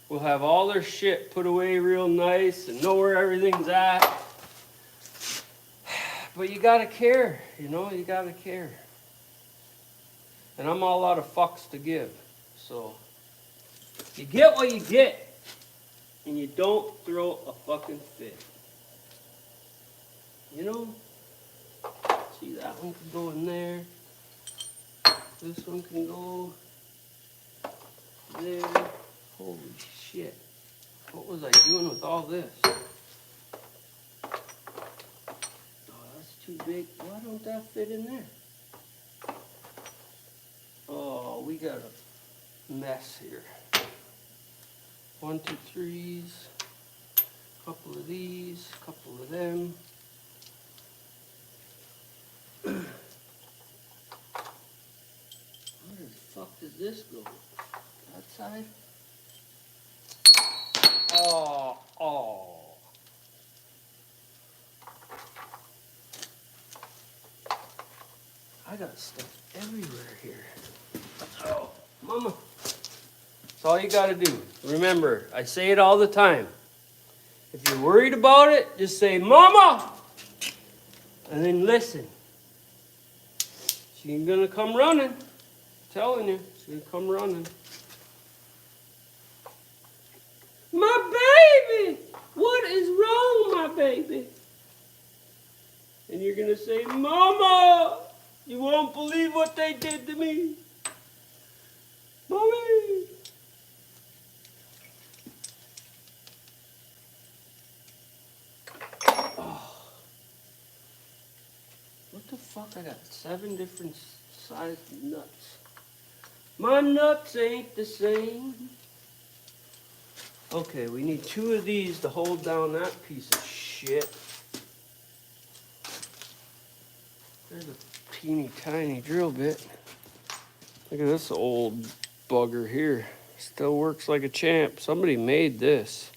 [SPEAKER 3] will have all their shit put away real nice and know where everything's at. But you gotta care, you know, you gotta care. And I'm all out of fucks to give. So you get what you get, and you don't throw a fucking fit. You know? See, that one can go in there. This one can go there. Holy shit. What was I doing with all this? Oh, that's too big. Why don't that fit in there? Oh, we got a mess here. 1, 2, 3s. Couple of these. Couple of them. Where the fuck does this go? That side? Oh. I got stuff everywhere here. Oh, Mama. That's all you gotta do. Remember, I say it all the time. If you're worried about it, just say, Mama! And then listen. She's gonna come running. I'm telling you, she's gonna come running. My baby! What is wrong, my baby? And you're gonna say, Mama! You won't believe what they did to me. Mommy! Oh. What the fuck? I got 7 different sized nuts. My nuts ain't the same. Okay, we need 2 of these to hold down that piece of shit. There's a teeny tiny drill bit. Look at this old bugger here. Still works like a champ. Somebody made this.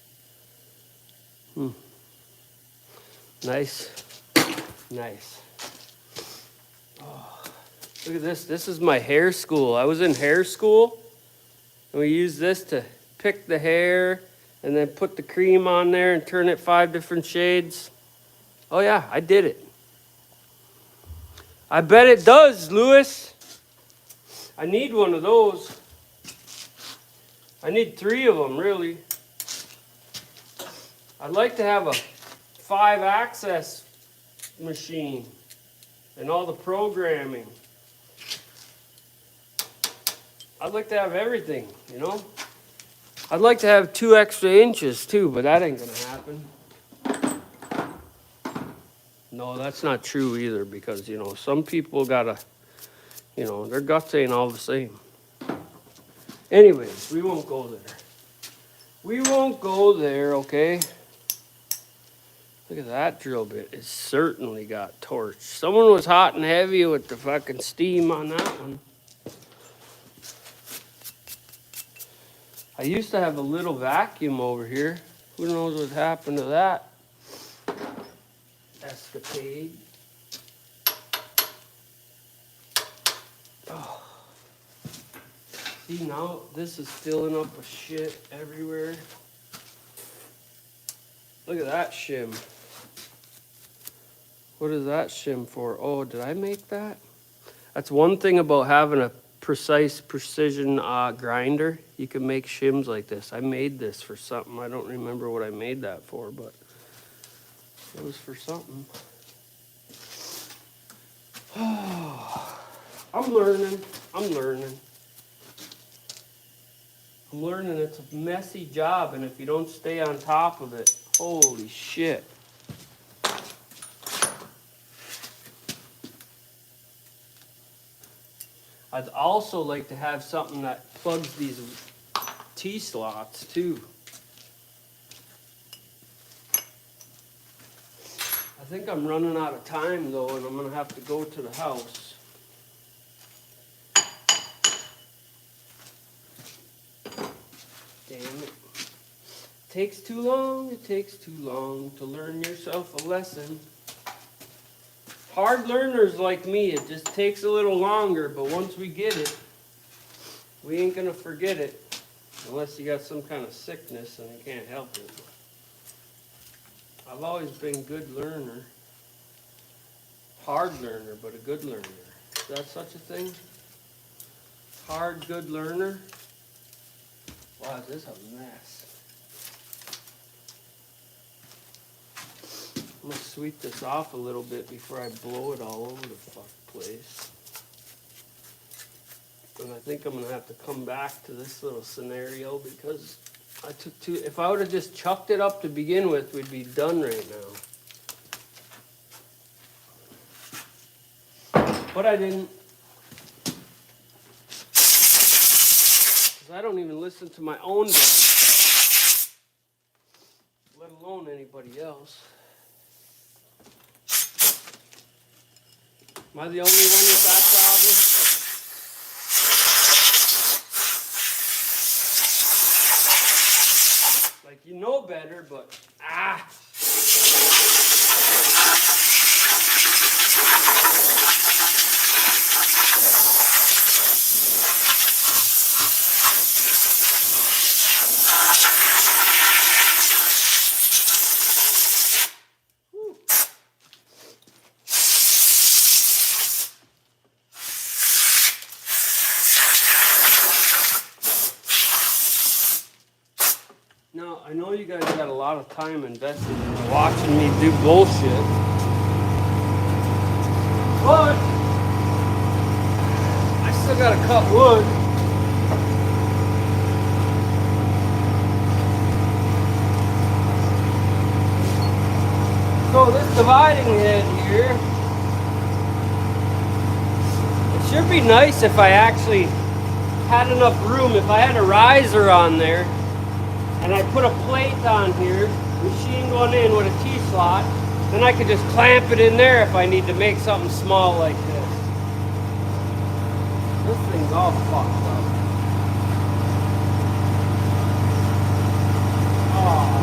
[SPEAKER 3] Nice. Nice. Oh, look at this. This is my hair school. I was in hair school, and we used this to pick the hair and then put the cream on there and turn it 5 different shades. Oh yeah, I did it. I bet it does, Lewis. I need one of those. I need 3 of them, really. I'd like to have a 5-axis machine and all the programming. I'd like to have everything, you know? I'd like to have 2 extra inches too, but that ain't gonna happen. No, that's not true either, because, you know, some people gotta, you know, their guts ain't all the same. Anyways, we won't go there. We won't go there, okay? Look at that drill bit. It certainly got torched. Someone was hot and heavy with the fucking steam on that one. I used to have a little vacuum over here. Who knows what happened to that escapade? Oh. See, now this is filling up with shit everywhere. Look at that shim. What is that shim for? Oh, did I make that? That's one thing about having a precision grinder. You can make shims like this. I made this for something. I don't remember what I made that for, but it was for something. Oh, I'm learning. I'm learning. I'm learning it's a messy job, and if you don't stay on top of it, holy shit. I'd also like to have something that plugs these T-slots too. I think I'm running out of time though, and I'm gonna have to go to the house. Damn it. Takes too long, it takes too long to learn yourself a lesson. Hard learners like me, it just takes a little longer, but once we get it, we ain't gonna forget it. Unless you got some kind of sickness and you can't help it. I've always been a good learner. Hard learner, but a good learner. Is that such a thing? Hard, good learner? Wow, is this a mess? I'm gonna sweep this off a little bit before I blow it all over the fuck place. And I think I'm gonna have to come back to this little scenario because I took too, if I would have just chucked it up to begin with, we'd be done right now. But I didn't. Because I don't even listen to my own damn stuff, let alone anybody else. Am I the only one with that problem? Like, you know better, but Now, I know you guys got a lot of time invested in watching me do bullshit. But I still gotta cut wood. So this dividing head here, it should be nice if I actually had enough room. If I had a riser on there and I put a plate on here, machined one in with a T-slot, then I could just clamp it in there if I need to make something small like this. This thing's all fucked up. Oh.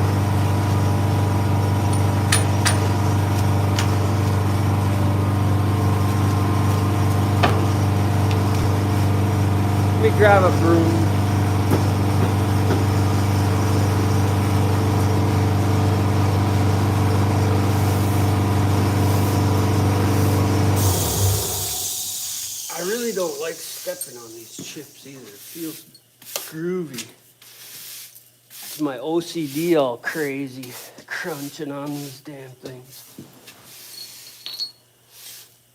[SPEAKER 3] Let me grab a broom. I really don't like stepping on these chips either. It feels groovy. It's my OCD all crazy, crunching on these damn things.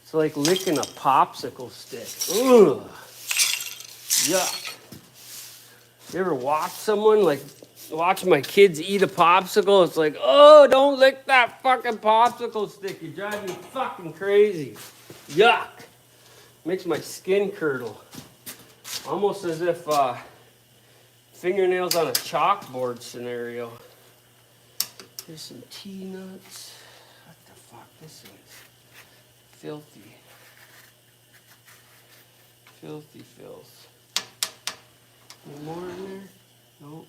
[SPEAKER 3] It's like licking a popsicle stick. Ugh. Yuck. You ever watch someone, like, watch my kids eat a popsicle? It's like, oh, don't lick that fucking popsicle stick. You drive me fucking crazy. Yuck. Makes my skin curdle. Almost as if fingernails on a chalkboard scenario. Here's some tea nuts. What the fuck? This is filthy. Filthy filth. Any more in there? No.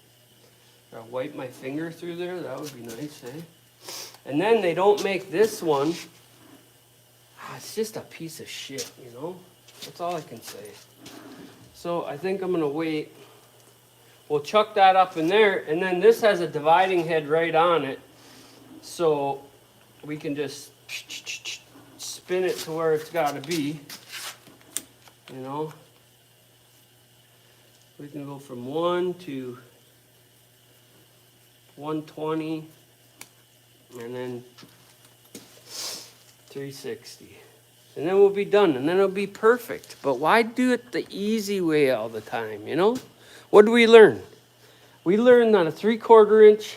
[SPEAKER 3] Gotta wipe my finger through there. That would be nice, eh? And then they don't make this one. It's just a piece of shit, you know? That's all I can say. So I think I'm gonna wait. We'll chuck that up in there, and then this has a dividing head right on it. So we can just spin it to where it's gotta be. You know? We can go from 1 to 120, and then 360. And then we'll be done, and then it'll be perfect. But why do it the easy way all the time, you know? What do we learn? We learned that a 3/4 inch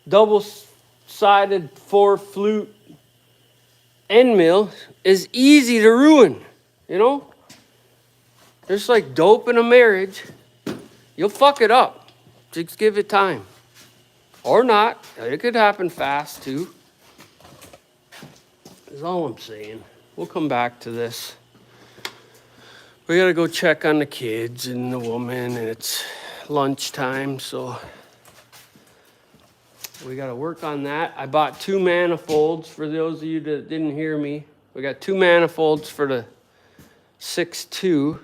[SPEAKER 3] double-sided 4-flute end mill is easy to ruin, you know? Just like dope in a marriage, you'll fuck it up. Just give it time. Or not. It could happen fast too. That's all I'm saying. We'll come back to this. We gotta go check on the kids and the woman, and it's lunchtime, so we gotta work on that. I bought 2 manifolds for those of you that didn't hear me. We got 2 manifolds for the 6.2.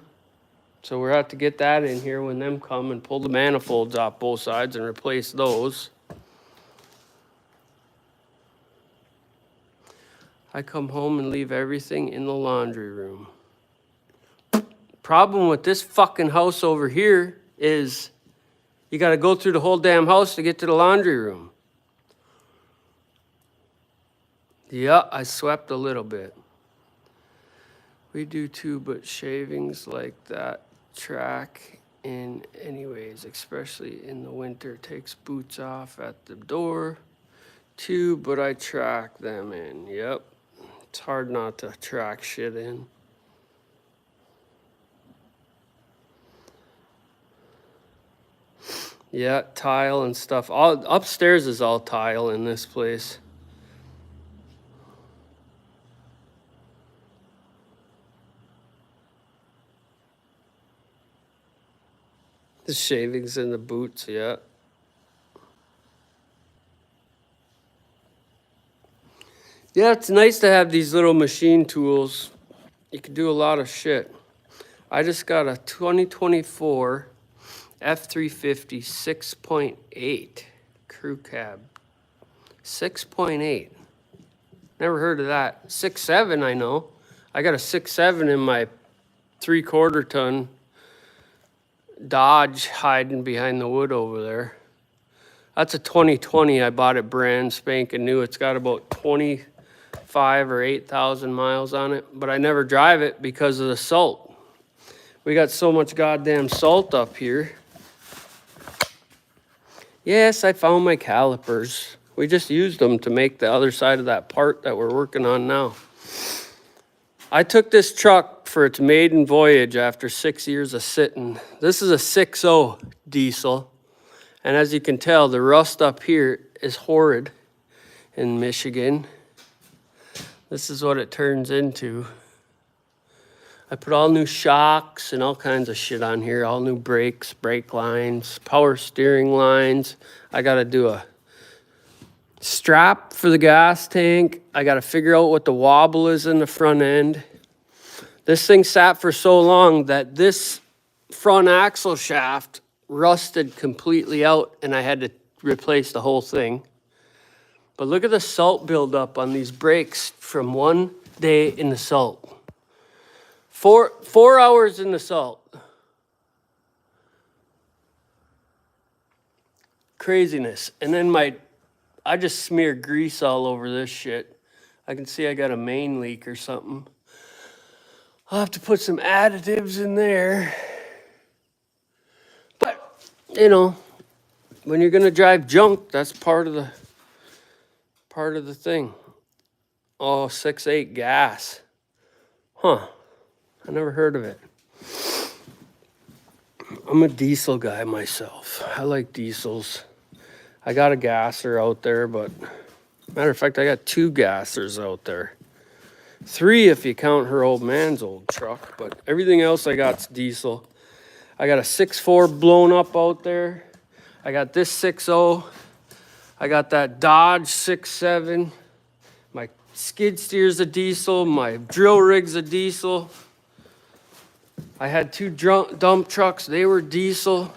[SPEAKER 3] So we're out to get that in here when them come and pull the manifolds off both sides and replace those. I come home and leave everything in the laundry room. Problem with this fucking house over here is you got to go through the whole damn house to get to the laundry room. Yeah, I swept a little bit. We do too, but shavings like that track in anyways, especially in the winter. Takes boots off at the door too, but I track them in. Yep. It's hard not to track shit in. Yeah, tile and stuff. All upstairs is all tile in this place. The shavings and the boots, yeah. Yeah, it's nice to have these little machine tools. You can do a lot of shit. I just got a 2024 F350 6.8 crew cab. 6.8. Never heard of that. 6.7 I know. I got a 6.7 in my 3/4 ton Dodge hiding behind the wood over there. That's a 2020. I bought it brand spanking new. It's got about 25 or 8,000 miles on it, but I never drive it because of the salt. We got so much goddamn salt up here. Yes, I found my calipers. We just used them to make the other side of that part that we're working on now. I took this truck for its maiden voyage after 6 years of sitting. This is a 6.0 diesel. And as you can tell, the rust up here is horrid in Michigan. This is what it turns into. I put all new shocks and all kinds of shit on here. All new brakes, brake lines, power steering lines. I got to do a strap for the gas tank. I got to figure out what the wobble is in the front end. This thing sat for so long that this front axle shaft rusted completely out and I had to replace the whole thing. But look at the salt buildup on these brakes from one day in the salt. Four hours in the salt. Craziness. And then I just smeared grease all over this shit. I can see I got a main leak or something. I'll have to put some additives in there. But, you know, when you're gonna drive junk, that's part of the thing. Oh, 6.8 gas. Huh. I never heard of it. I'm a diesel guy myself. I like diesels. I got a gasser out there, but matter of fact, I got 2 gassers out there. 3 if you count her old man's old truck, but everything else I got's diesel. I got a 6.4 blown up out there. I got this 6.0. I got that Dodge 6.7. My skid steer's a diesel. My drill rig's a diesel. I had 2 dump trucks. They were diesel.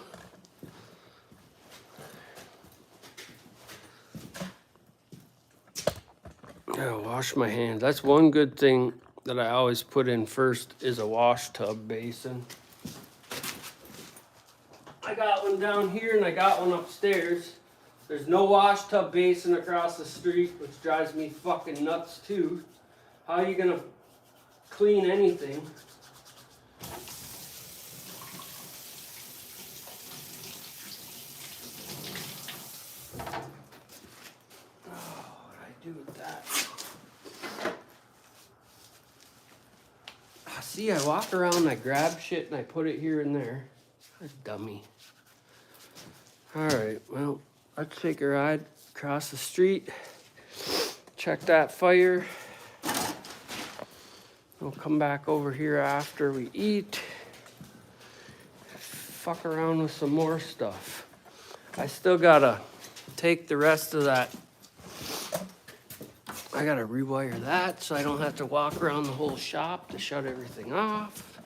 [SPEAKER 3] Gotta wash my hands. That's one good thing that I always put in first is a wash tub basin. I got one down here and I got one upstairs. There's no wash tub basin across the street, which drives me fucking nuts too. How are you gonna clean anything? Do with that. See, I walk around and I grab shit and I put it here and there. I'm a dummy. Alright, well, let's take a ride across the street. Check that fire. We'll come back over here after we eat. Fuck around with some more stuff. I still gotta take the rest of that. I gotta rewire that so I don't have to walk around the whole shop to shut everything off.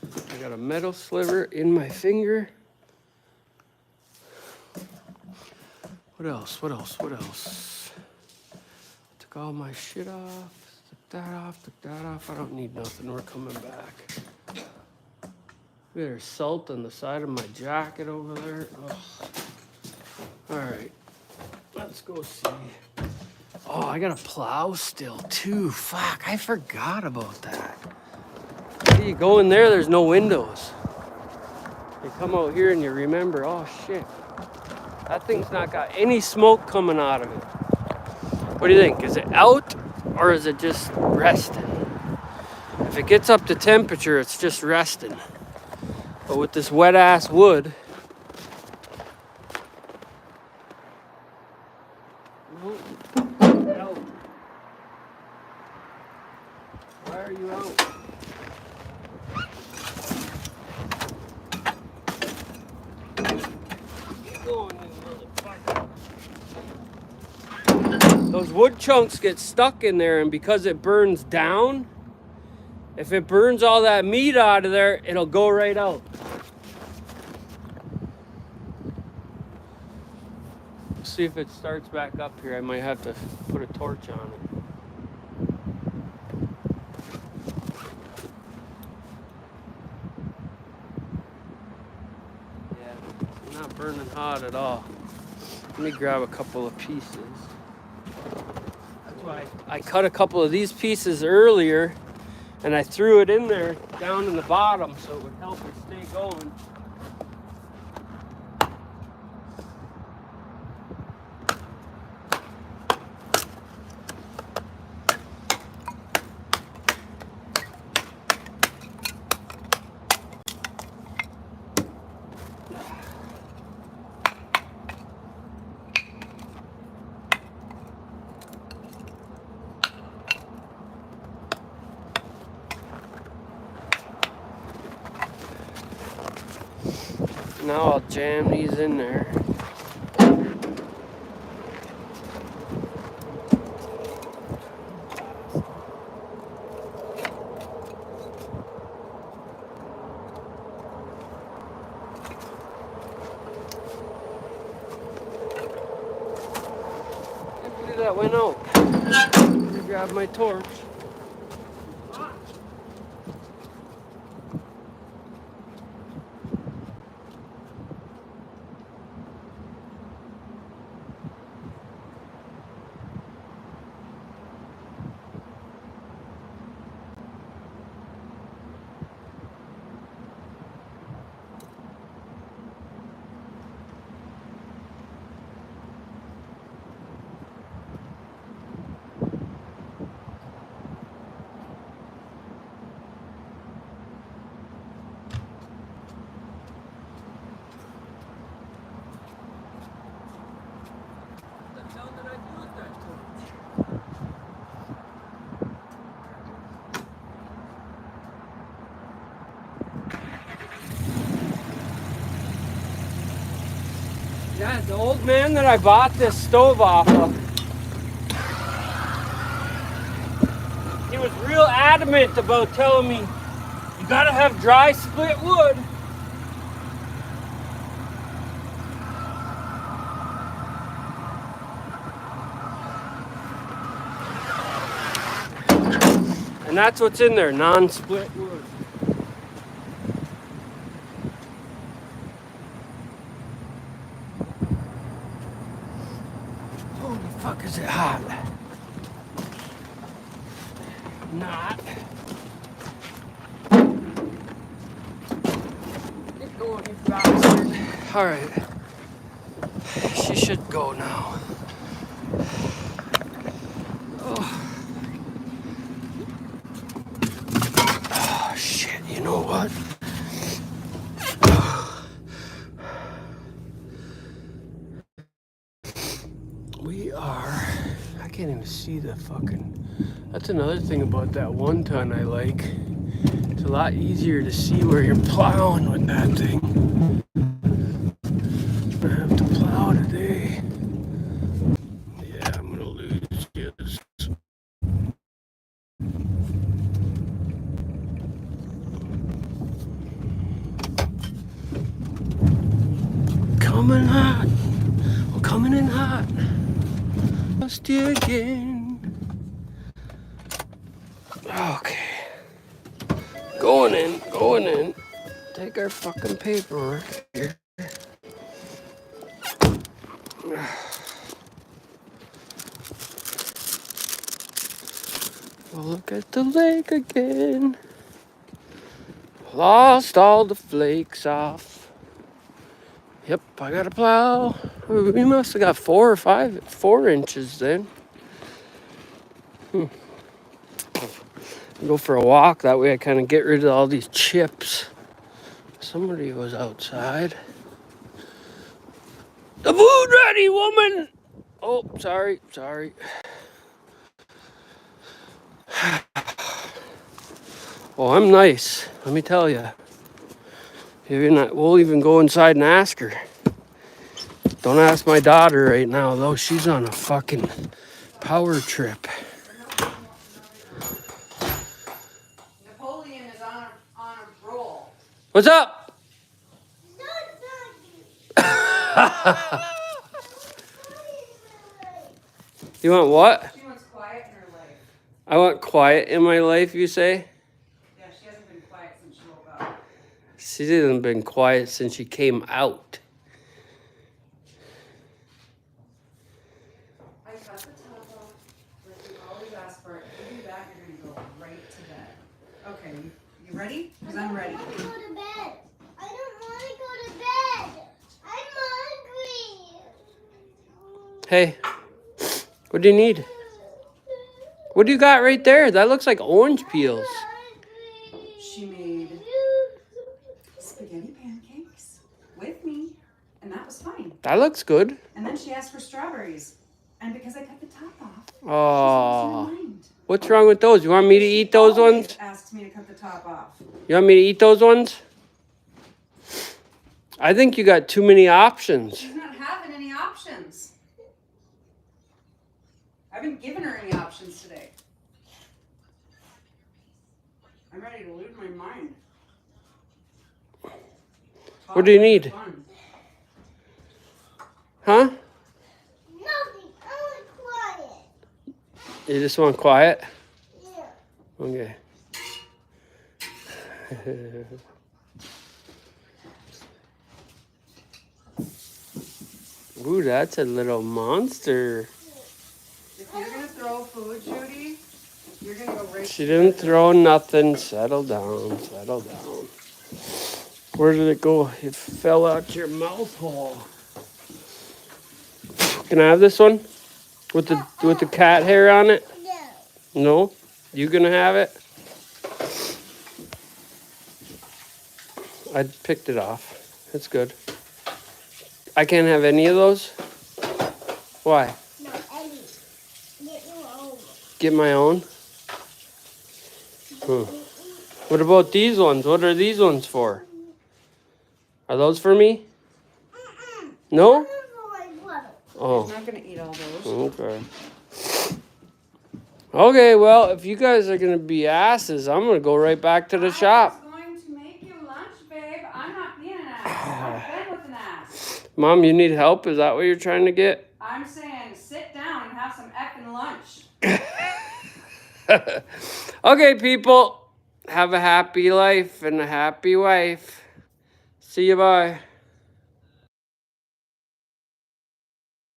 [SPEAKER 3] I got a metal sliver in my finger. What else? Took all my shit off. Took that off. I don't need nothing. We're coming back. There's salt on the side of my jacket over there. All right. Let's go see. Oh, I got a plow still too. Fuck, I forgot about that. See, you go in there, there's no windows. You come out here and you remember, oh shit. That thing's not got any smoke coming out of it. What do you think? Is it out or is it just resting? If it gets up to temperature, it's just resting. But with this wet ass wood, why are you out? Keep going, you motherfucker. Those wood chunks get stuck in there, and because it burns down, if it burns all that meat out of there, it'll go right out. See if it starts back up here. I might have to put a torch on it. Yeah, Not burning hot at all. Let me grab a couple of pieces. That's why I cut a couple of these pieces earlier and I threw it in there down in the bottom so it would help it stay going. Now I'll jam these in there. Hopefully that went out. Let me grab my torch. Yeah, the old man that I bought this stove off of, he was real adamant about telling me, you gotta have dry split wood. And that's what's in there, non-split wood. Holy fuck, is it hot? Not. Get going, you bastard. All right. She should go now. Oh shit, you know what? We are, I can't even see the fucking, that's another thing about that 1 ton I like. It's a lot easier to see where you're plowing with that thing. I have to plow today. Yeah, I'm gonna lose this. Coming hot. We're coming in hot. Just you again. Okay. Going in, going in. Take our fucking paperwork here. We'll look at the lake again. Lost all the flakes off. Yep, I got a plow. We must have got 4 inches then. Go for a walk, that way I kind of get rid of all these chips. Somebody was outside. The food ready, woman! Oh, sorry. Oh, I'm nice, let me tell you. We'll even go inside and ask her. Don't ask my daughter right now, though. She's on a fucking power trip.
[SPEAKER 1] Napoleon is on a roll.
[SPEAKER 3] What's up? You want what?
[SPEAKER 1] She wants quiet in her life.
[SPEAKER 3] I want quiet in my life, you say?
[SPEAKER 1] Yeah, she hasn't been quiet since she woke up.
[SPEAKER 3] She hasn't been quiet since she came out.
[SPEAKER 1] I'm ready.
[SPEAKER 2] I want to go to bed. I don't want to go to bed. I'm hungry.
[SPEAKER 3] Hey, what do you need? What do you got right there? That looks like orange peels.
[SPEAKER 1] She made spaghetti pancakes with me, and that was fine.
[SPEAKER 3] That looks good.
[SPEAKER 1] And then she asked for strawberries, and because I cut the top off, she
[SPEAKER 3] Oh,
[SPEAKER 1] lost her mind.
[SPEAKER 3] what's wrong with those? You want me to eat those
[SPEAKER 1] Always
[SPEAKER 3] ones?
[SPEAKER 1] asked me to cut the top off.
[SPEAKER 3] You want me to eat those ones? I think you got too many options.
[SPEAKER 1] She's not having any options. I haven't given her any options today. I'm ready to lose my mind.
[SPEAKER 3] What do you need?
[SPEAKER 1] Fun.
[SPEAKER 3] Huh?
[SPEAKER 2] Nothing. I want quiet.
[SPEAKER 3] You just want quiet?
[SPEAKER 2] Yeah.
[SPEAKER 3] Okay. Ooh, that's a little monster.
[SPEAKER 1] If you're gonna throw food, Judy, you're gonna go right.
[SPEAKER 3] She didn't throw nothing. Settle down. Settle down. Where did it go? It fell out your mouth hole. Can I have this one? With the cat hair on it?
[SPEAKER 2] No.
[SPEAKER 3] No? You gonna have it? I picked it off. It's good. I can't have any of those? Why?
[SPEAKER 2] No, Eddie. Get your own.
[SPEAKER 3] Get my own? What about these ones? What are these ones for? Are those for me? No? Oh.
[SPEAKER 1] She's not gonna eat all those.
[SPEAKER 3] Okay. Okay, well, if you guys are going to be asses, I'm going to go right back to the shop.
[SPEAKER 1] I was going to make you lunch, babe. I'm not being an ass. I've been with an ass.
[SPEAKER 3] Mom, you need help? Is that what you're trying to get?
[SPEAKER 1] I'm saying sit down and have some effing lunch.
[SPEAKER 3] Okay, people. Have a happy life and a happy wife. See you, bye.